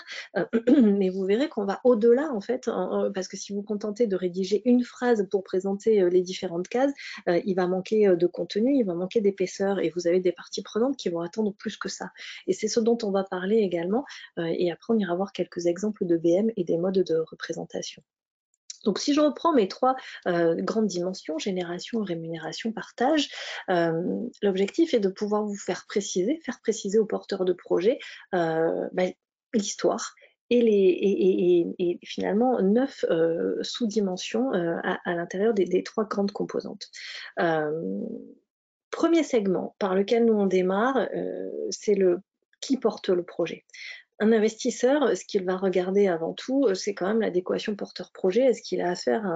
mais vous verrez qu'on va au-delà en fait, parce que si vous contentez de rédiger une phrase pour présenter les différentes cases, il va manquer de contenu, il va manquer d'épaisseur, et vous avez des parties prenantes qui vont attendre plus que ça. Et c'est ce dont on va parler également, et après on ira voir quelques exemples de BM et des modes de représentation. Donc si je reprends mes trois grandes dimensions, génération, rémunération, partage, l'objectif est de pouvoir vous faire préciser aux porteurs de projet l'histoire et finalement 9 sous-dimensions à l'intérieur des 3 grandes composantes. Premier segment par lequel nous on démarre, c'est le qui porte le projet. Un investisseur, ce qu'il va regarder avant tout, c'est quand même l'adéquation porteur-projet. Est-ce qu'il a affaire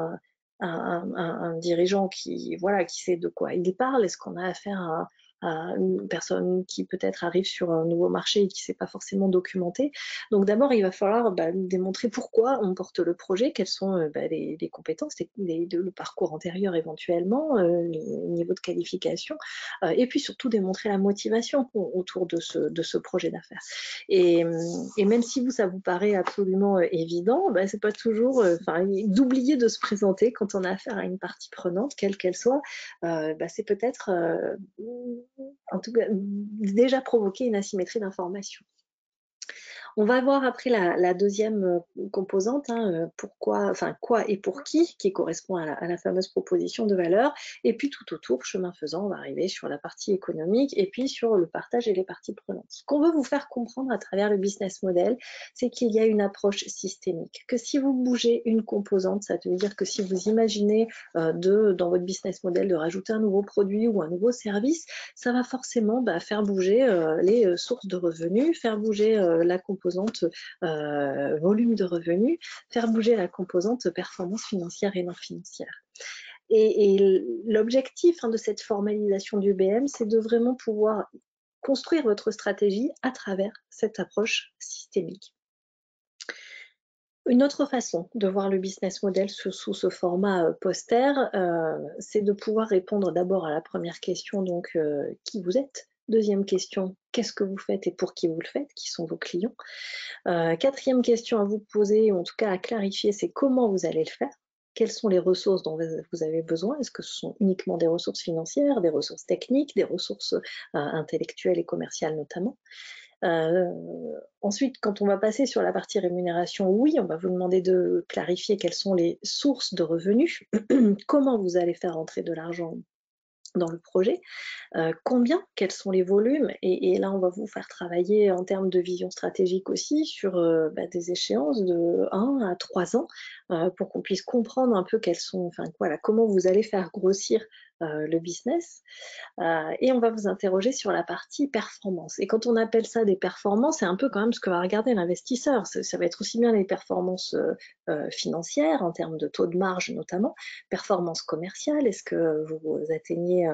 à un dirigeant qui sait de quoi il parle? Est-ce qu'on a affaire à une personne qui peut-être arrive sur un nouveau marché et qui ne s'est pas forcément documentée? Donc d'abord, il va falloir démontrer pourquoi on porte le projet, quelles sont les compétences, le parcours antérieur éventuellement, les niveaux de qualification, et puis surtout démontrer la motivation autour de ce projet d'affaires. Et même si ça vous paraît absolument évident, c'est pas toujours, d'oublier de se présenter quand on a affaire à une partie prenante, quelle qu'elle soit, c'est peut-être en tout cas déjà provoquer une asymétrie d'information. On va voir après la deuxième composante, pourquoi, quoi et pour qui correspond à la fameuse proposition de valeur. Et puis tout autour, chemin faisant, on va arriver sur la partie économique et puis sur le partage et les parties prenantes. Ce qu'on veut vous faire comprendre à travers le business model, c'est qu'il y a une approche systémique. Que si vous bougez une composante, ça veut dire que si vous imaginez dans votre business model de rajouter un nouveau produit ou un nouveau service, ça va forcément faire bouger les sources de revenus, faire bouger la composante volume de revenus, faire bouger la composante performance financière et non financière. Et l'objectif de cette formalisation du BM, c'est de vraiment pouvoir construire votre stratégie à travers cette approche systémique. Une autre façon de voir le business model sous ce format poster, c'est de pouvoir répondre d'abord à la première question, donc qui vous êtes. Deuxième question, qu'est-ce que vous faites et pour qui vous le faites, qui sont vos clients. Quatrième question à vous poser, ou en tout cas à clarifier, c'est comment vous allez le faire. Quelles sont les ressources dont vous avez besoin? Est-ce que ce sont uniquement des ressources financières, des ressources techniques, des ressources intellectuelles et commerciales notamment? Ensuite, quand on va passer sur la partie rémunération, oui, on va vous demander de clarifier quelles sont les sources de revenus, comment vous allez faire entrer de l'argent dans le projet, combien, quels sont les volumes, et là on va vous faire travailler en termes de vision stratégique aussi sur des échéances de 1 à 3 ans pour qu'on puisse comprendre un peu quelles sont, comment vous allez faire grossir le business. Et on va vous interroger sur la partie performance. Et quand on appelle ça des performances, c'est un peu quand même ce que va regarder l'investisseur. Ça va être aussi bien les performances financières, en termes de taux de marge notamment, performance commerciale, est-ce que vous atteignez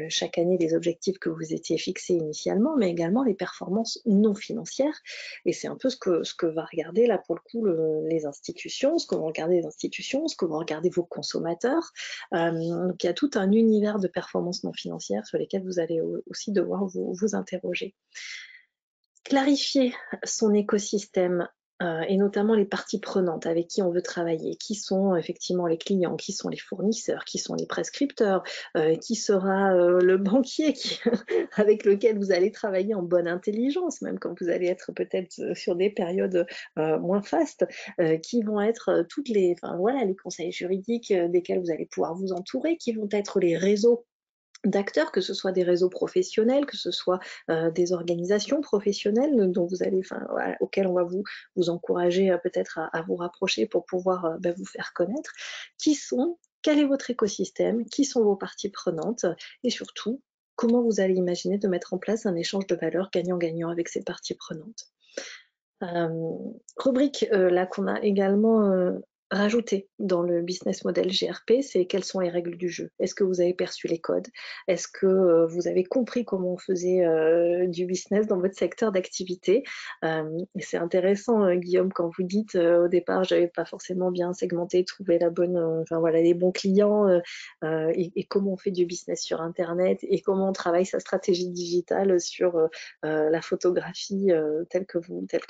chaque année les objectifs que vous étiez fixés initialement, mais également les performances non financières. Et c'est un peu ce que va regarder là pour le coup les institutions, ce que vont regarder les institutions, ce que vont regarder vos consommateurs. Donc il y a tout un univers de performances non financières sur lesquelles vous allez aussi devoir vous interroger. Clarifier son écosystème et notamment les parties prenantes avec qui on veut travailler, qui sont effectivement les clients, qui sont les fournisseurs, qui sont les prescripteurs, qui sera le banquier avec lequel vous allez travailler en bonne intelligence, même quand vous allez être peut-être sur des périodes moins fastes, qui vont être toutes les, enfin voilà, les conseils juridiques desquels vous allez pouvoir vous entourer, qui vont être les réseaux d'acteurs, que ce soit des réseaux professionnels, que ce soit des organisations professionnelles dont vous allez, enfin, voilà, auxquelles on va vous encourager peut-être à vous rapprocher pour pouvoir vous faire connaître. Quel est votre écosystème, qui sont vos parties prenantes et surtout, comment vous allez imaginer de mettre en place un échange de valeurs gagnant-gagnant avec ces parties prenantes. Rubrique là qu'on a également rajouté dans le business model GRP, c'est quelles sont les règles du jeu. Est-ce que vous avez perçu les codes? Est-ce que vous avez compris comment on faisait du business dans votre secteur d'activité? Et c'est intéressant, Guillaume, quand vous dites au départ, j'avais pas forcément bien segmenté, trouvé la bonne, enfin voilà, les bons clients et comment on fait du business sur Internet et comment on travaille sa stratégie digitale sur la photographie telle que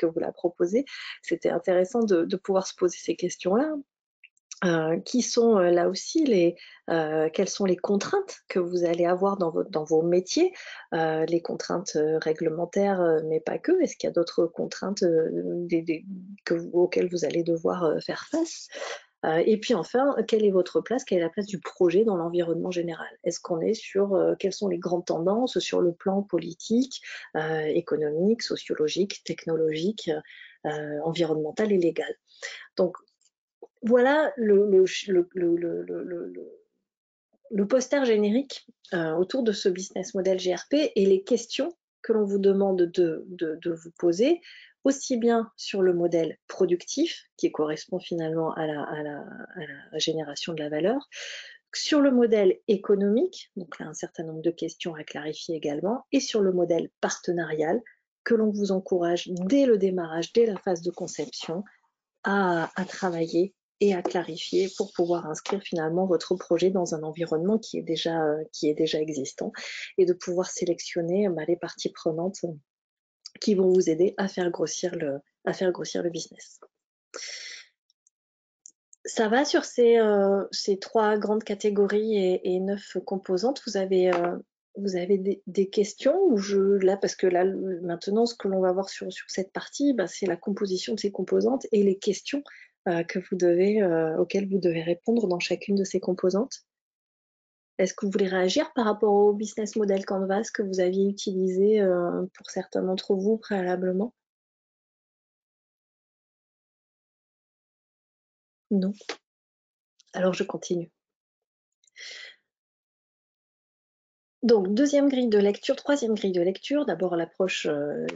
vous la proposez. C'était intéressant de pouvoir se poser ces questions-là. Qui sont là aussi quelles sont les contraintes que vous allez avoir dans vos métiers, les contraintes réglementaires, mais pas que. Est-ce qu'il y a d'autres contraintes auxquelles vous allez devoir faire face? Et puis enfin, quelle est votre place, quelle est la place du projet dans l'environnement général? Est-ce qu'on est sur quelles sont les grandes tendances sur le plan politique, économique, sociologique, technologique, environnemental et légal? Donc voilà le poster générique autour de ce business model GRP et les questions que l'on vous demande de vous poser, aussi bien sur le modèle productif, qui correspond finalement à la génération de la valeur, sur le modèle économique, donc là un certain nombre de questions à clarifier également, et sur le modèle partenarial, que l'on vous encourage dès le démarrage, dès la phase de conception, à travailler et à clarifier pour pouvoir inscrire finalement votre projet dans un environnement qui est déjà existant et de pouvoir sélectionner les parties prenantes qui vont vous aider à faire grossir le business. Ça va sur ces 3 grandes catégories et 9 composantes. Vous avez des questions ou là, parce que là, maintenant, ce que l'on va voir sur cette partie, c'est la composition de ces composantes et les questions auxquelles vous devez répondre dans chacune de ces composantes. Est-ce que vous voulez réagir par rapport au business model Canvas que vous aviez utilisé pour certains d'entre vous préalablement? Non. Alors, je continue. Donc, troisième grille de lecture, d'abord l'approche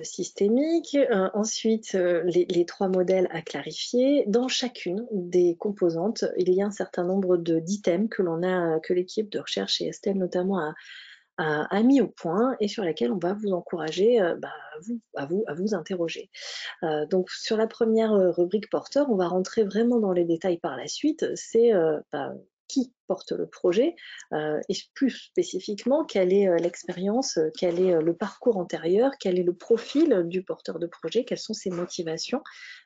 systémique, ensuite les 3 modèles à clarifier. Dans chacune des composantes, il y a un certain nombre d'items que l'équipe de recherche chez Estelle notamment a mis au point et sur lesquels on va vous encourager à vous interroger. Donc sur la première rubrique porteur, on va rentrer vraiment dans les détails par la suite, c'est qui porte le projet et plus spécifiquement quelle est l'expérience, quel est le parcours antérieur, quel est le profil du porteur de projet, quelles sont ses motivations,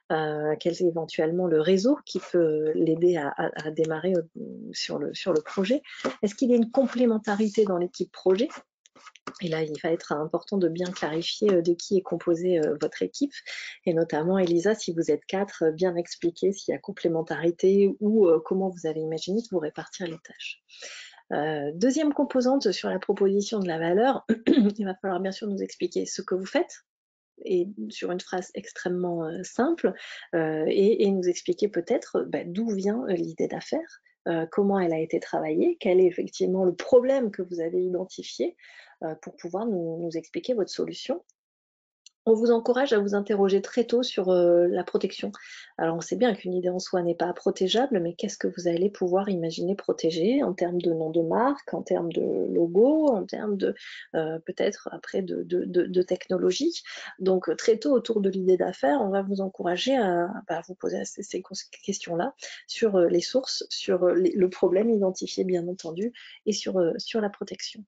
quel est éventuellement le réseau qui peut l'aider à démarrer sur le projet. Est-ce qu'il y a une complémentarité dans l'équipe projet? Et là, il va être important de bien clarifier de qui est composée votre équipe. Et notamment, Elisa, si vous êtes 4, bien expliquer s'il y a complémentarité ou comment vous avez imaginé de vous répartir les tâches. Deuxième composante sur la proposition de la valeur, il va falloir bien sûr nous expliquer ce que vous faites, et sur une phrase extrêmement simple, et nous expliquer peut-être d'où vient l'idée d'affaires, comment elle a été travaillée, quel est effectivement le problème que vous avez identifié pour pouvoir nous expliquer votre solution. On vous encourage à vous interroger très tôt sur la protection. Alors, on sait bien qu'une idée en soi n'est pas protégeable, mais qu'est-ce que vous allez pouvoir imaginer protéger en termes de nom de marque, en termes de logo, en termes de peut-être après de technologie. Donc, très tôt autour de l'idée d'affaires, on va vous encourager à vous poser ces questions-là sur les sources, sur le problème identifié, bien entendu, et sur la protection.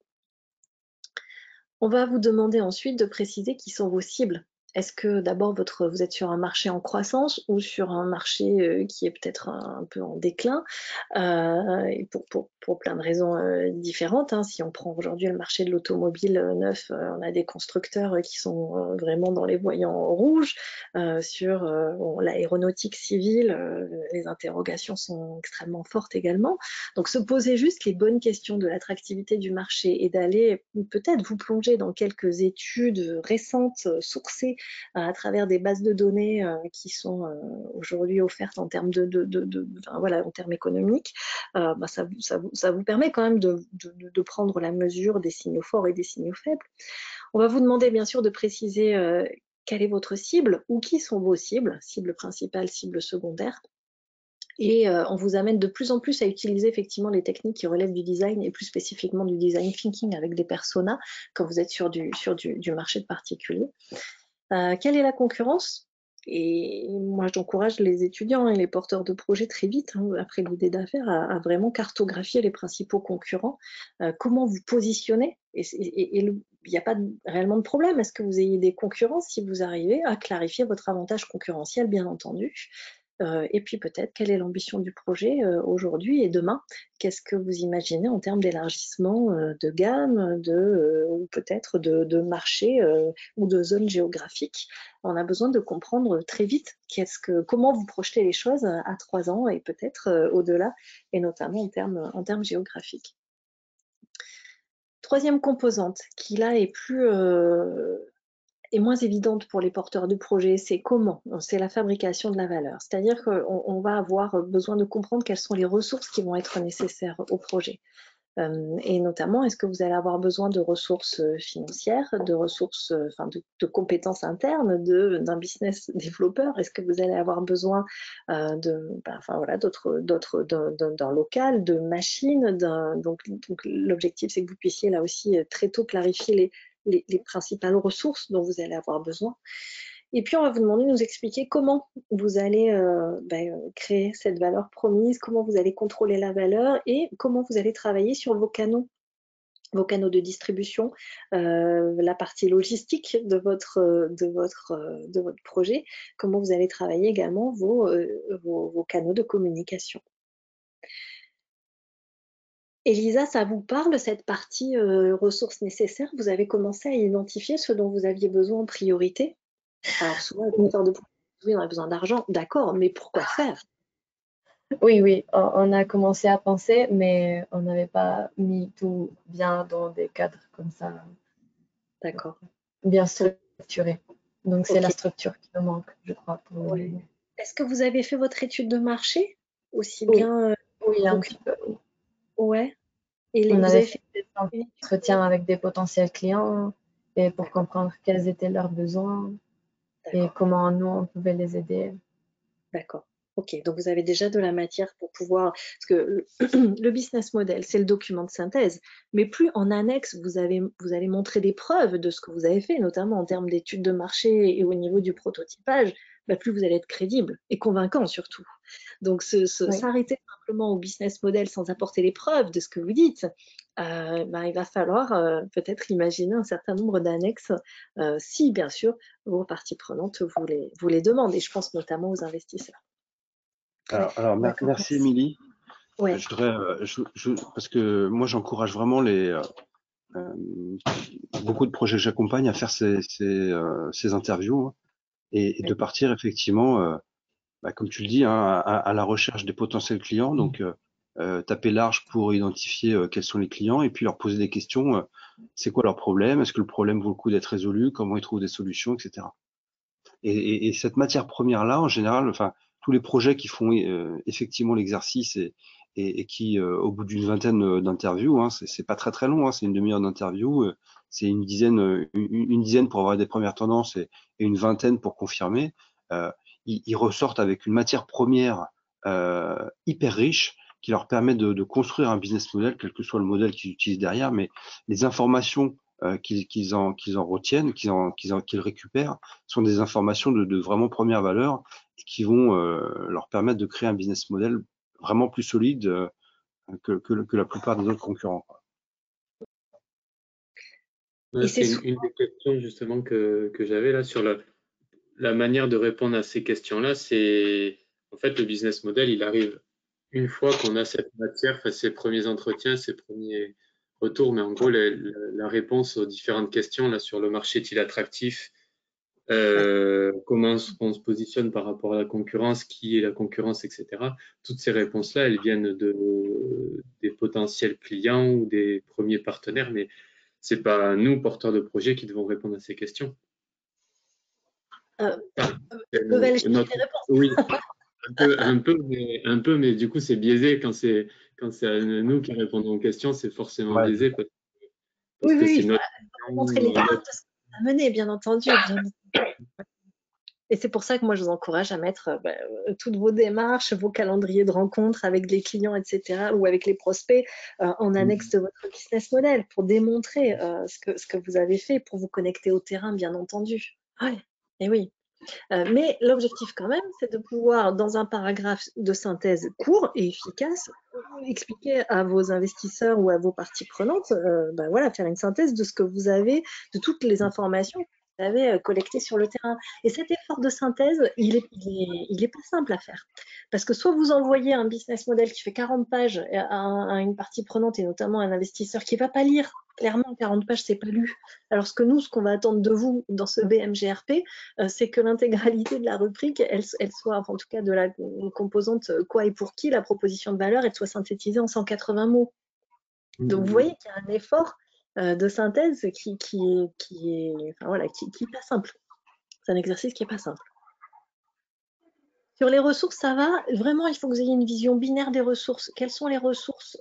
On va vous demander ensuite de préciser qui sont vos cibles. Est-ce que d'abord vous êtes sur un marché en croissance ou sur un marché qui est peut-être un peu en déclin et pour plein de raisons différentes. Hein. Si on prend aujourd'hui le marché de l'automobile neuf, on a des constructeurs qui sont vraiment dans les voyants rouges. Sur l'aéronautique civile, les interrogations sont extrêmement fortes également. Donc se poser juste les bonnes questions de l'attractivité du marché et d'aller peut-être vous plonger dans quelques études récentes, sourcées à travers des bases de données qui sont aujourd'hui offertes en termes en termes économiques, ça vous permet quand même de prendre la mesure des signaux forts et des signaux faibles. On va vous demander bien sûr de préciser quelle est votre cible ou qui sont vos cibles, cible principale, cible secondaire. Et on vous amène de plus en plus à utiliser effectivement les techniques qui relèvent du design et plus spécifiquement du design thinking avec des personas quand vous êtes sur du marché de particulier. Quelle est la concurrence? Et moi, j'encourage les étudiants et les porteurs de projets très vite, hein, après l'idée d'affaires, à vraiment cartographier les principaux concurrents, comment vous positionnez. Il n'y a pas réellement de problème à ce que vous ayez des concurrents si vous arrivez à clarifier votre avantage concurrentiel, bien entendu. Et puis peut-être, quelle est l'ambition du projet aujourd'hui et demain? Qu'est-ce que vous imaginez en termes d'élargissement de gamme, ou peut-être de marché ou de zone géographique? On a besoin de comprendre très vite comment vous projetez les choses à 3 ans et peut-être au-delà, et notamment en termes géographiques. Troisième composante, qui là est moins évidente pour les porteurs de projets, c'est comment? C'est la fabrication de la valeur. C'est-à-dire qu'on va avoir besoin de comprendre quelles sont les ressources qui vont être nécessaires au projet. Et notamment, est-ce que vous allez avoir besoin de ressources financières, de ressources, de compétences internes, d'un business développeur? Est-ce que vous allez avoir besoin d'un local, de machines? Donc l'objectif, c'est que vous puissiez là aussi très tôt clarifier les principales ressources dont vous allez avoir besoin. Et puis, on va vous demander de nous expliquer comment vous allez créer cette valeur promise, comment vous allez contrôler la valeur et comment vous allez travailler sur vos canaux de distribution, la partie logistique de votre projet, comment vous allez travailler également vos canaux de communication. Elisa, ça vous parle, cette partie ressources nécessaires? Vous avez commencé à identifier ce dont vous aviez besoin en priorité? Alors souvent, les porteurs de projets, oui, on a besoin d'argent, d'accord, mais pourquoi faire? Oui, on a commencé à penser, mais on n'avait pas mis tout bien dans des cadres comme ça. D'accord. Bien structuré. Donc c'est Ok. la structure qui nous manque, je crois. Ouais. Est-ce que vous avez fait votre étude de marché aussi Oui. bien Oui, un petit peu. Ouais. Et On vous avait avez fait fait des entretiens avec des potentiels clients et pour comprendre quels étaient leurs besoins et comment nous, on pouvait les aider. D'accord. Ok, donc vous avez déjà de la matière pour pouvoir… Parce que le business model, c'est le document de synthèse, mais plus en annexe, vous allez montrer des preuves de ce que vous avez fait, notamment en termes d'études de marché et au niveau du prototypage, plus vous allez être crédible et convaincant surtout. Donc s'arrêter simplement au business model sans apporter les preuves de ce que vous dites, il va falloir peut-être imaginer un certain nombre d'annexes si bien sûr vos parties prenantes vous les demandent, et je pense notamment aux investisseurs. Alors merci Émilie. Ouais. Je voudrais, parce que moi j'encourage vraiment beaucoup de projets que j'accompagne à faire ces interviews, hein, et de partir effectivement, comme tu le dis, hein, à la recherche des potentiels clients. Donc taper large pour identifier quels sont les clients et puis leur poser des questions. C'est quoi leur problème? Est-ce que le problème vaut le coup d'être résolu? Comment ils trouvent des solutions, etc. Et cette matière première là, en général, tous les projets qui font effectivement l'exercice et et qui, au bout d'une vingtaine d'interviews, hein, c'est pas très très long, hein, c'est une demi-heure d'interview, c'est une dizaine pour avoir des premières tendances et une vingtaine pour confirmer. Ils ressortent avec une matière première hyper riche qui leur permet de construire un business model, quel que soit le modèle qu'ils utilisent derrière, mais les informations qu'ils en retiennent, qu'ils récupèrent, sont des informations de vraiment première valeur et qui vont leur permettre de créer un business model vraiment plus solide que la plupart des autres concurrents. Ouais, c'est une des questions justement que j'avais là sur la manière de répondre à ces questions-là. C'est en fait le business model, il arrive une fois qu'on a cette matière, enfin, ces premiers entretiens, ces premiers retours, mais en gros, la réponse aux différentes questions là sur le marché est-il attractif, comment on se positionne par rapport à la concurrence, qui est la concurrence, etc. Toutes ces réponses-là, elles viennent des potentiels clients ou des premiers partenaires, mais c'est pas nous, porteurs de projets, qui devons répondre à ces questions. Oui, un peu, mais du coup, c'est biaisé quand c'est nous qui répondons aux questions, c'est forcément biaisé parce que c'est notre. Montrer les étapes de ce qu'on a mené, bien entendu. Et c'est pour ça que moi, je vous encourage à mettre toutes vos démarches, vos calendriers de rencontres avec les clients, etc., ou avec les prospects en annexe de votre business model pour démontrer ce que vous avez fait, pour vous connecter au terrain, bien entendu. Ouais. Et oui. Mais l'objectif quand même, c'est de pouvoir, dans un paragraphe de synthèse court et efficace, expliquer à vos investisseurs ou à vos parties prenantes, voilà, faire une synthèse de ce que vous avez, de toutes les informations que vous avez collectées sur le terrain. Et cet effort de synthèse, il est pas simple à faire. Parce que soit vous envoyez un business model qui fait 40 pages à une partie prenante, et notamment un investisseur qui ne va pas lire. Clairement, 40 pages, c'est pas lu. Alors ce qu'on va attendre de vous dans ce BMGRP, c'est que l'intégralité de la rubrique, elle soit, enfin, en tout cas de la composante quoi et pour qui, la proposition de valeur, elle soit synthétisée en 180 mots. Donc vous voyez qu'il y a un effort de synthèse qui est pas simple. C'est un exercice qui n'est pas simple. Sur les ressources, ça va. Vraiment, il faut que vous ayez une vision binaire des ressources. Quelles sont les ressources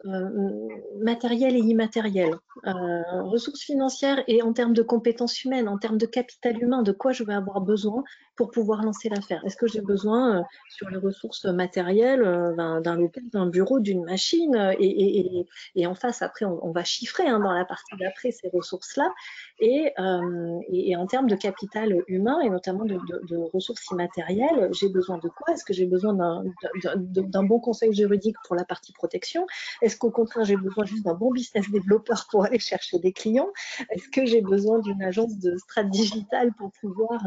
matérielles et immatérielles, ressources financières et en termes de compétences humaines, en termes de capital humain, de quoi je vais avoir besoin pour pouvoir lancer l'affaire. Est-ce que j'ai besoin, sur les ressources matérielles, d'un local, d'un bureau, d'une machine et en face, après, on va chiffrer dans la partie d'après ces ressources-là. Et en termes de capital humain et notamment de ressources immatérielles, j'ai besoin de quoi? Est-ce que j'ai besoin d'un bon conseil juridique pour la partie protection? Est-ce qu'au contraire, j'ai besoin juste d'un bon business développeur pour aller chercher des clients? Est-ce que j'ai besoin d'une agence de strat digitale pour pouvoir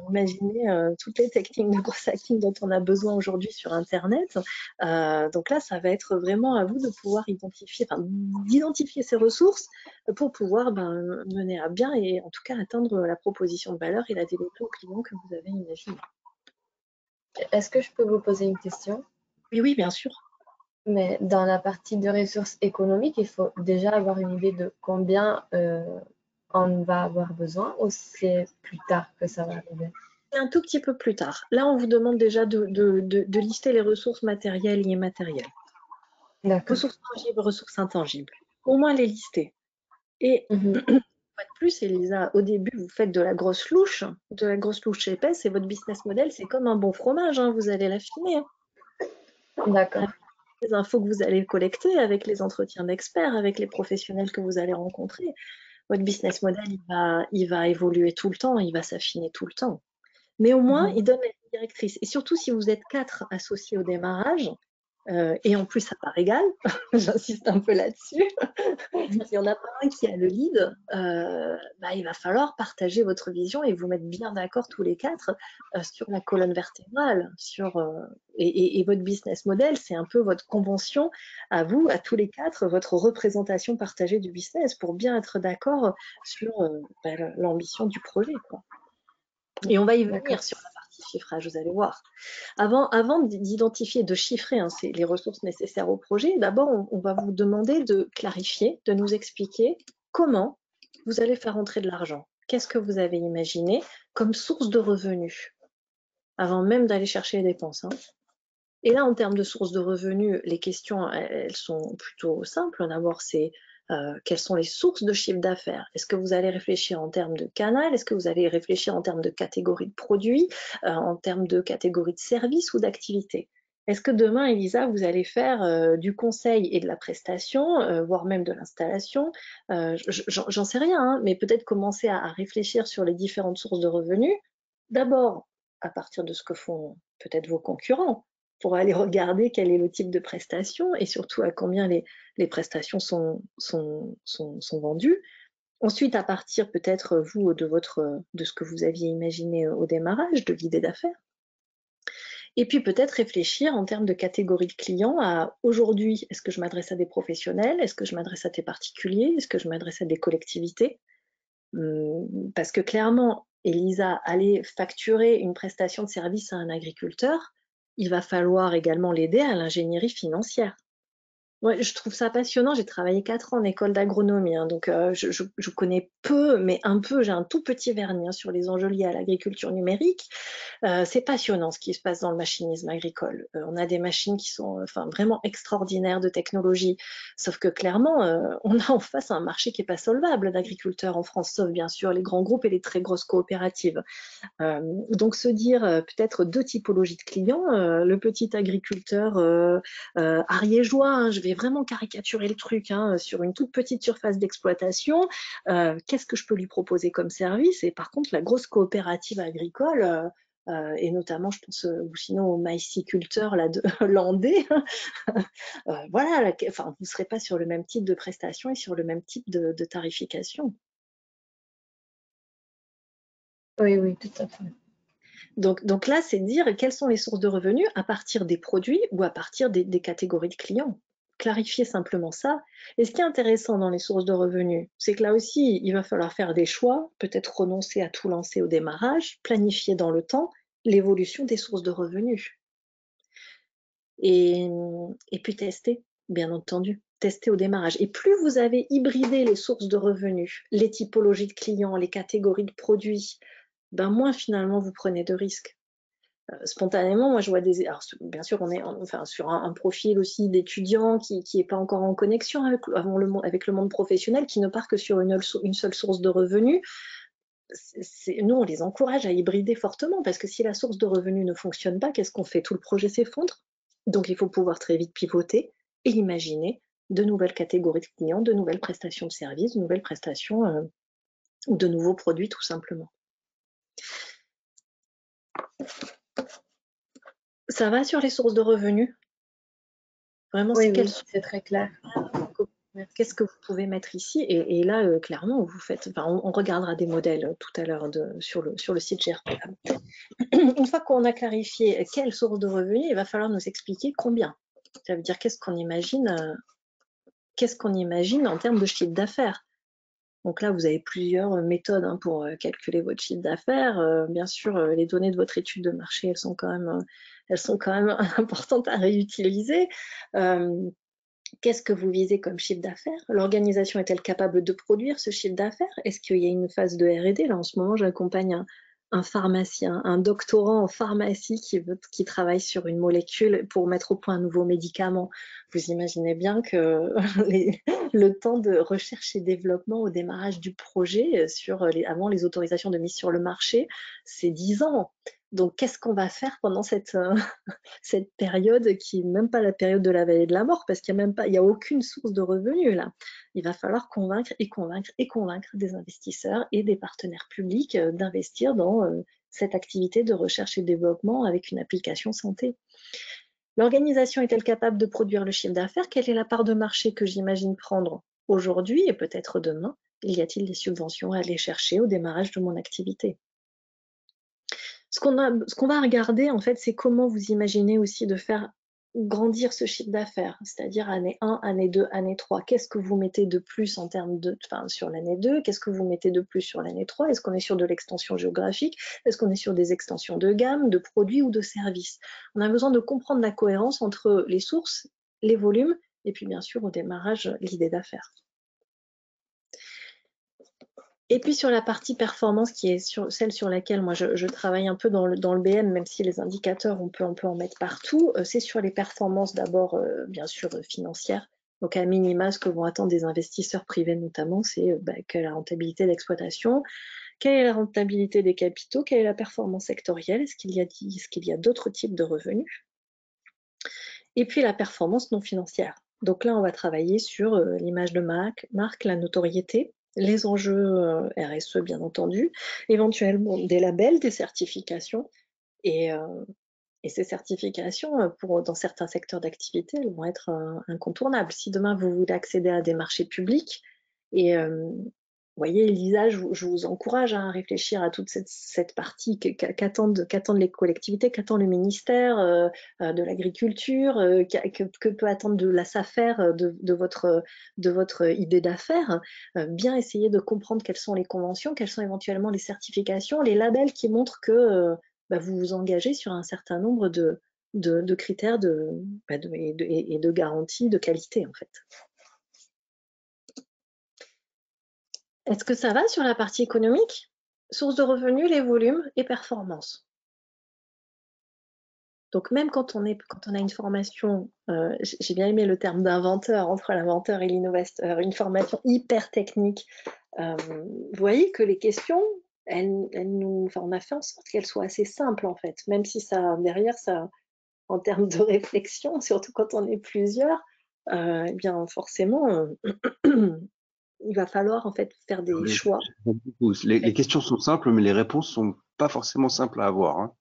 imaginer toutes les techniques de gros hacking dont on a besoin aujourd'hui sur Internet? Donc là, ça va être vraiment à vous de pouvoir d'identifier ces ressources pour pouvoir mener à bien et en tout cas atteindre la proposition de valeur et la développer aux clients que vous avez imaginé. Est-ce que je peux vous poser une question? Oui, bien sûr. Mais dans la partie de ressources économiques, il faut déjà avoir une idée de combien on va avoir besoin, ou c'est plus tard que ça va arriver? Un tout petit peu plus tard. Là, on vous demande déjà de lister les ressources matérielles et immatérielles. Ressources tangibles, ressources intangibles. Au moins les lister. Et pas de plus, Elisa, au début, vous faites de la grosse louche épaisse, et votre business model, c'est comme un bon fromage, vous allez l'affiner. D'accord. Les infos que vous allez collecter avec les entretiens d'experts, avec les professionnels que vous allez rencontrer, votre business model, il va évoluer tout le temps, il va s'affiner tout le temps. Mais au moins, il donne la ligne directrice. Et surtout, si vous êtes 4 associés au démarrage, et en plus à part égale, j'insiste un peu là-dessus, s'il n'y en a pas un qui a le lead, il va falloir partager votre vision et vous mettre bien d'accord tous les 4 sur la colonne vertébrale, et votre business model, c'est un peu votre convention à vous, à tous les 4, votre représentation partagée du business pour bien être d'accord sur l'ambition du projet, quoi. Et on va y venir sur la partie chiffrage, vous allez voir. Avant d'identifier, de chiffrer les ressources nécessaires au projet, d'abord, on va vous demander de clarifier, de nous expliquer comment vous allez faire entrer de l'argent. Qu'est-ce que vous avez imaginé comme source de revenus, avant même d'aller chercher les dépenses. Et là, en termes de sources de revenus, les questions, elles sont plutôt simples. D'abord, c'est quelles sont les sources de chiffre d'affaires? Est-ce que vous allez réfléchir en termes de canal? Est-ce que vous allez réfléchir en termes de catégorie de produits, en termes de catégorie de services ou d'activités? Est-ce que demain, Elisa, vous allez faire du conseil et de la prestation, voire même de l'installation? J'en sais rien, hein, mais peut-être commencer à réfléchir sur les différentes sources de revenus. D'abord, à partir de ce que font peut-être vos concurrents, pour aller regarder quel est le type de prestation et surtout à combien les prestations sont vendues. Ensuite, à partir peut-être vous de ce que vous aviez imaginé au démarrage, de l'idée d'affaires. Et puis peut-être réfléchir en termes de catégorie de clients à aujourd'hui, est-ce que je m'adresse à des professionnels? Est-ce que je m'adresse à des particuliers? Est-ce que je m'adresse à des collectivités? Parce que clairement, Elisa, aller facturer une prestation de service à un agriculteur, il va falloir également l'aider à l'ingénierie financière. Ouais, je trouve ça passionnant. J'ai travaillé 4 ans en école d'agronomie, hein, donc je connais peu, mais un peu, j'ai un tout petit vernis hein, sur les enjeux liés à l'agriculture numérique. C'est passionnant ce qui se passe dans le machinisme agricole. On a des machines qui sont vraiment extraordinaires de technologie, sauf que clairement, on a en face un marché qui n'est pas solvable d'agriculteurs en France, sauf bien sûr les grands groupes et les très grosses coopératives. Donc se dire peut-être 2 typologies de clients, le petit agriculteur ariégeois, hein, je vais vraiment caricaturer le truc hein, sur une toute petite surface d'exploitation, qu'est-ce que je peux lui proposer comme service? Et par contre la grosse coopérative agricole, et notamment je pense ou sinon aux maïsiculteurs là, landais, voilà, vous ne serez pas sur le même type de prestation et sur le même type de tarification. Oui, oui, tout à fait. Donc là, c'est dire quelles sont les sources de revenus à partir des produits ou à partir des catégories de clients. Clarifier simplement ça. Et ce qui est intéressant dans les sources de revenus, c'est que là aussi, il va falloir faire des choix, peut-être renoncer à tout lancer au démarrage, planifier dans le temps l'évolution des sources de revenus. Et puis tester, bien entendu, tester au démarrage. Et plus vous avez hybridé les sources de revenus, les typologies de clients, les catégories de produits, ben moins finalement vous prenez de risques. Spontanément, moi je vois des... Alors, bien sûr, on est sur un profil aussi d'étudiant qui n'est pas encore en connexion avec le monde professionnel, qui ne part que sur une seule source de revenus. Nous, on les encourage à hybrider fortement, parce que si la source de revenus ne fonctionne pas, qu'est-ce qu'on fait? Tout le projet s'effondre. Donc il faut pouvoir très vite pivoter et imaginer de nouvelles catégories de clients, de nouvelles prestations de services, de nouvelles prestations ou de nouveaux produits tout simplement. Ça va sur les sources de revenus? Vraiment, oui, oui, c'est très clair. Qu'est-ce que vous pouvez mettre ici? Et là, clairement, vous faites. On regardera des modèles tout à l'heure sur le site GRP. Une fois qu'on a clarifié quelle source de revenus, il va falloir nous expliquer combien. Ça veut dire qu'est-ce qu'on imagine en termes de chiffre d'affaires. Donc là, vous avez plusieurs méthodes hein, pour calculer votre chiffre d'affaires. Bien sûr, les données de votre étude de marché, elles sont quand même importantes à réutiliser. Qu'est-ce que vous visez comme chiffre d'affaires? L'organisation est-elle capable de produire ce chiffre d'affaires? Est-ce qu'il y a une phase de R&D? Là, en ce moment, j'accompagne un pharmacien, un doctorant en pharmacie qui travaille sur une molécule pour mettre au point un nouveau médicament. Vous imaginez bien que le temps de recherche et développement au démarrage du projet avant les autorisations de mise sur le marché, c'est 10 ans. Donc, qu'est-ce qu'on va faire pendant cette période qui n'est même pas la période de la vallée de la mort, parce qu'il n'y a aucune source de revenus là. Il va falloir convaincre des investisseurs et des partenaires publics d'investir dans cette activité de recherche et développement avec une application santé. L'organisation est-elle capable de produire le chiffre d'affaires? Quelle est la part de marché que j'imagine prendre aujourd'hui et peut-être demain? Y a-t-il des subventions à aller chercher au démarrage de mon activité? Ce qu'on va regarder, en fait, c'est comment vous imaginez aussi de faire grandir ce chiffre d'affaires, c'est-à-dire année 1, année 2, année 3. Qu'est-ce que vous mettez de plus sur l'année 2? Qu'est-ce que vous mettez de plus sur l'année 3? Est-ce qu'on est sur de l'extension géographique? Est-ce qu'on est sur des extensions de gamme, de produits ou de services? On a besoin de comprendre la cohérence entre les sources, les volumes, et puis bien sûr au démarrage, l'idée d'affaires. Et puis sur la partie performance, qui est celle sur laquelle moi je travaille un peu dans le BM, même si les indicateurs, on peut en mettre partout, c'est sur les performances d'abord, bien sûr, financières. Donc à minima, ce que vont attendre des investisseurs privés notamment, c'est quelle est la rentabilité d'exploitation, quelle est la rentabilité des capitaux, quelle est la performance sectorielle, est-ce qu'il y a d'autres types de revenus, et puis la performance non financière. Donc là, on va travailler sur l'image de marque, la notoriété, les enjeux RSE bien entendu, éventuellement des labels, des certifications, et ces certifications, dans certains secteurs d'activité, elles vont être incontournables. Si demain vous voulez accéder à des marchés publics, et vous voyez, Elisa, je vous encourage à réfléchir à toute cette partie qu'attendent les collectivités, qu'attend le ministère de l'Agriculture, que peut attendre de la SAFER, de votre idée d'affaires. Bien essayer de comprendre quelles sont les conventions, quelles sont éventuellement les certifications, les labels qui montrent que vous vous engagez sur un certain nombre de critères et de garanties de qualité, en fait. Est-ce que ça va sur la partie économique? Source de revenus, les volumes et performance. Donc même quand on a une formation, j'ai bien aimé le terme d'inventeur, entre l'inventeur et l'innovateur, une formation hyper technique, vous voyez que les questions, on a fait en sorte qu'elles soient assez simples en fait, même si derrière, en termes de réflexion, surtout quand on est plusieurs, eh bien forcément, il va falloir en fait faire des choix. Les questions sont simples, mais les réponses sont pas forcément simples à avoir. Hein.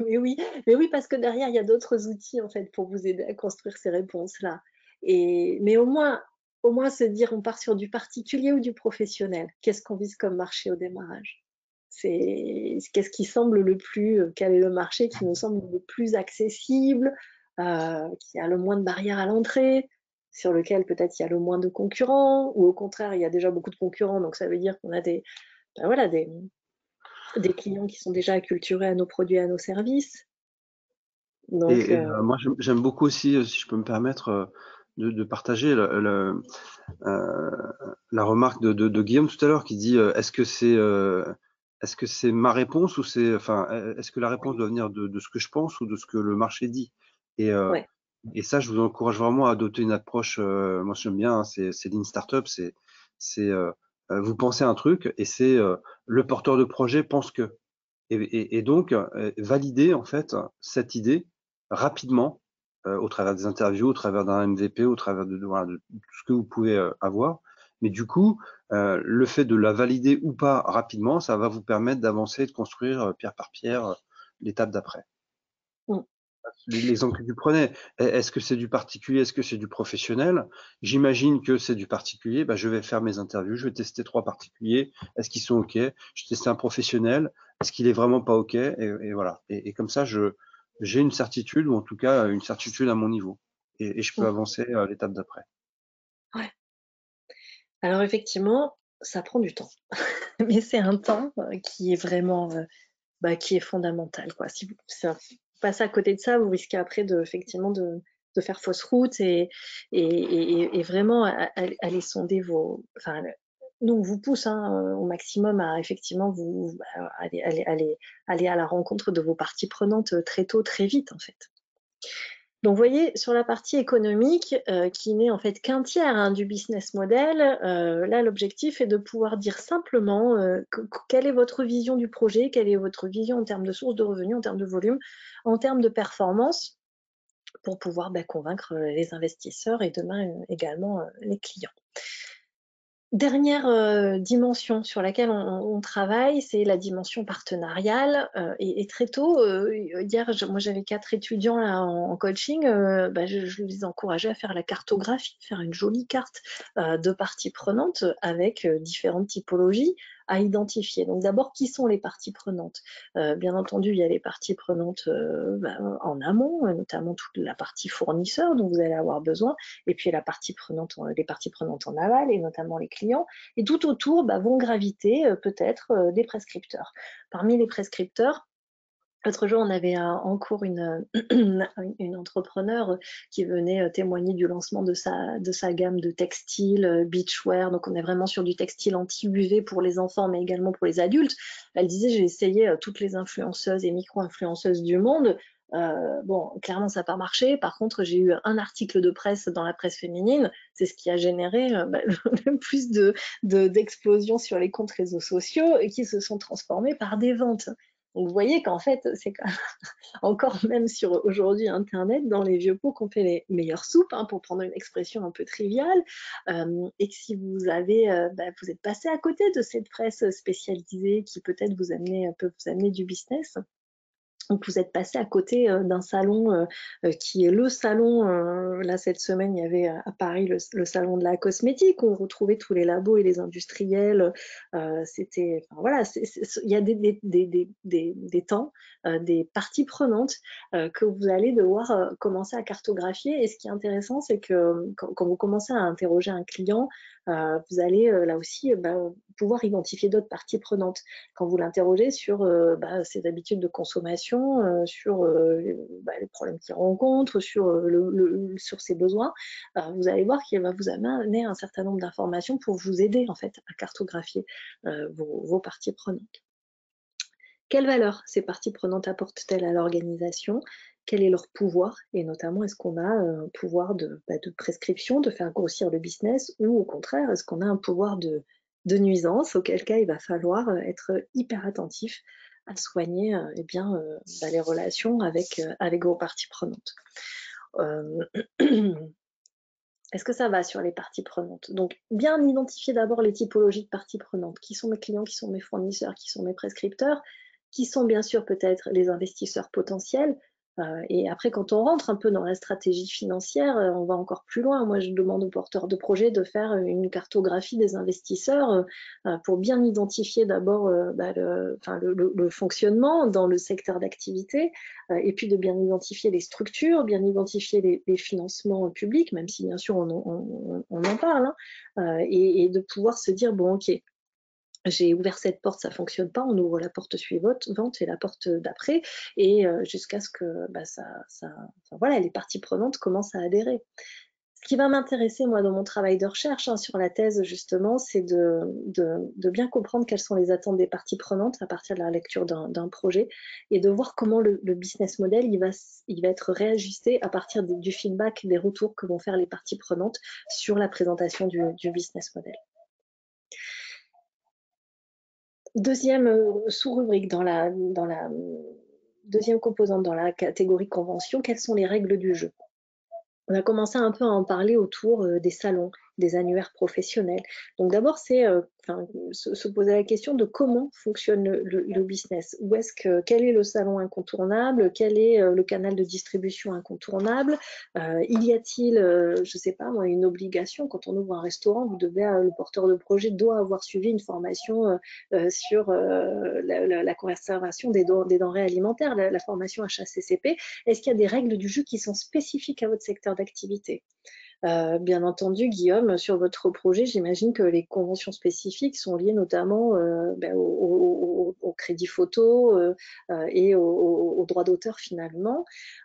Mais oui, parce que derrière, il y a d'autres outils en fait pour vous aider à construire ces réponses-là. Mais au moins se dire, on part sur du particulier ou du professionnel. Qu'est-ce qu'on vise comme marché au démarrage? Qu'est-ce qui semble quel est le marché qui nous semble le plus accessible, qui a le moins de barrières à l'entrée, sur lequel peut-être il y a le moins de concurrents, ou au contraire, il y a déjà beaucoup de concurrents, donc ça veut dire qu'on a des clients qui sont déjà acculturés à nos produits et à nos services. Donc, moi, j'aime beaucoup aussi, si je peux me permettre, de partager la remarque de Guillaume tout à l'heure qui dit est-ce que c'est ma réponse ou est-ce que la réponse doit venir de ce que je pense ou de ce que le marché dit? ouais. Et ça, je vous encourage vraiment à adopter une approche. Moi, j'aime bien, hein, c'est Lean Startup. Vous pensez un truc et c'est le porteur de projet pense que. Et donc, valider en fait cette idée rapidement au travers des interviews, au travers d'un MVP, au travers de tout ce que vous pouvez avoir. Mais du coup, le fait de la valider ou pas rapidement, ça va vous permettre d'avancer et de construire pierre par pierre l'étape d'après. Mm. L'exemple que tu prenais, est-ce que c'est du particulier, est-ce que c'est du professionnel? J'imagine que c'est du particulier. Je vais faire mes interviews, je vais tester 3 particuliers. Est-ce qu'ils sont OK? Je teste un professionnel. Est-ce qu'il est vraiment pas OK? Et voilà. Et comme ça, j'ai une certitude, ou en tout cas une certitude à mon niveau. Et je peux avancer à l'étape d'après. Ouais. Alors effectivement, ça prend du temps, mais c'est un temps qui est vraiment qui est fondamental, quoi. Si vous passez à côté de ça, vous risquez après effectivement de faire fausse route et vraiment aller sonder nous on vous pousse au maximum à effectivement aller à la rencontre de vos parties prenantes très tôt, très vite en fait. Donc, vous voyez, sur la partie économique, qui n'est en fait qu'un tiers du business model, là, l'objectif est de pouvoir dire simplement quelle est votre vision du projet, quelle est votre vision en termes de sources de revenus, en termes de volume, en termes de performance, pour pouvoir convaincre les investisseurs et demain également les clients. Dernière dimension sur laquelle on travaille, c'est la dimension partenariale. Et très tôt, hier, moi j'avais 4 étudiants là, en coaching, je les encourageais à faire la cartographie, faire une jolie carte de parties prenantes avec différentes typologies à identifier. Donc d'abord, qui sont les parties prenantes? Bien entendu, il y a les parties prenantes en amont, notamment toute la partie fournisseur dont vous allez avoir besoin, et puis les parties prenantes en aval, et notamment les clients. Et tout autour vont graviter peut-être des prescripteurs. Parmi les prescripteurs, L'autre jour, on avait en cours une entrepreneure qui venait témoigner du lancement de sa gamme de textiles, beachwear. Donc, on est vraiment sur du textile anti-UV pour les enfants, mais également pour les adultes. Elle disait, j'ai essayé toutes les influenceuses et micro-influenceuses du monde. Bon, clairement, ça n'a pas marché. Par contre, j'ai eu un article de presse dans la presse féminine. C'est ce qui a généré le plus d'explosions sur les comptes réseaux sociaux et qui se sont transformés par des ventes. Donc, vous voyez qu'en fait, c'est encore même sur aujourd'hui Internet, dans les vieux pots qu'on fait les meilleures soupes, hein, pour prendre une expression un peu triviale, et que si vous vous êtes passé à côté de cette presse spécialisée qui peut-être peut vous amener du business. Donc, vous êtes passé à côté d'un salon qui est le salon, là cette semaine, il y avait à Paris le salon de la cosmétique, où on retrouvait tous les labos et les industriels. C'était, enfin, voilà, il y a des temps, des parties prenantes que vous allez devoir commencer à cartographier. Et ce qui est intéressant, c'est que quand vous commencez à interroger un client, vous allez là aussi pouvoir identifier d'autres parties prenantes. Quand vous l'interrogez sur ses habitudes de consommation, sur les problèmes qu'il rencontre, sur ses besoins, vous allez voir qu'il va vous amener un certain nombre d'informations pour vous aider en fait à cartographier vos parties prenantes. Quelle valeur ces parties prenantes apportent-elles à l'organisation? Quel est leur pouvoir? Et notamment, est-ce qu'on a un pouvoir de prescription, de faire grossir le business, ou au contraire, est-ce qu'on a un pouvoir de nuisance, auquel cas il va falloir être hyper attentif à soigner les relations avec vos parties prenantes. Est-ce que ça va sur les parties prenantes? Donc, bien identifier d'abord les typologies de parties prenantes. Qui sont mes clients, qui sont mes fournisseurs, qui sont mes prescripteurs, qui sont bien sûr peut-être les investisseurs potentiels. Et après, quand on rentre un peu dans la stratégie financière, on va encore plus loin. Moi, je demande aux porteurs de projets de faire une cartographie des investisseurs pour bien identifier d'abord le fonctionnement dans le secteur d'activité, et puis de bien identifier les structures, bien identifier les financements publics, même si bien sûr on en parle, hein, et de pouvoir se dire, bon, ok, j'ai ouvert cette porte, ça fonctionne pas, on ouvre la porte suivante et la porte d'après, et jusqu'à ce que les parties prenantes commencent à adhérer. Ce qui va m'intéresser, moi, dans mon travail de recherche, hein, sur la thèse, justement, c'est de bien comprendre quelles sont les attentes des parties prenantes à partir de la lecture d'un projet, et de voir comment le business model il va être réajusté à partir du feedback, des retours que vont faire les parties prenantes sur la présentation du business model. Deuxième sous-rubrique dans la deuxième composante dans la catégorie convention, quelles sont les règles du jeu? On a commencé un peu à en parler autour des salons, des annuaires professionnels. Donc d'abord, c'est se poser la question de comment fonctionne le business. Quel est le salon incontournable? Quel est le canal de distribution incontournable? Y a-t-il, je ne sais pas moi, une obligation? Quand on ouvre un restaurant, le porteur de projet doit avoir suivi une formation sur la conservation des denrées alimentaires, la formation HACCP. Est-ce qu'il y a des règles du jeu qui sont spécifiques à votre secteur d'activité? Bien entendu, Guillaume, sur votre projet, j'imagine que les conventions spécifiques sont liées notamment au crédit photo et au droit d'auteur finalement.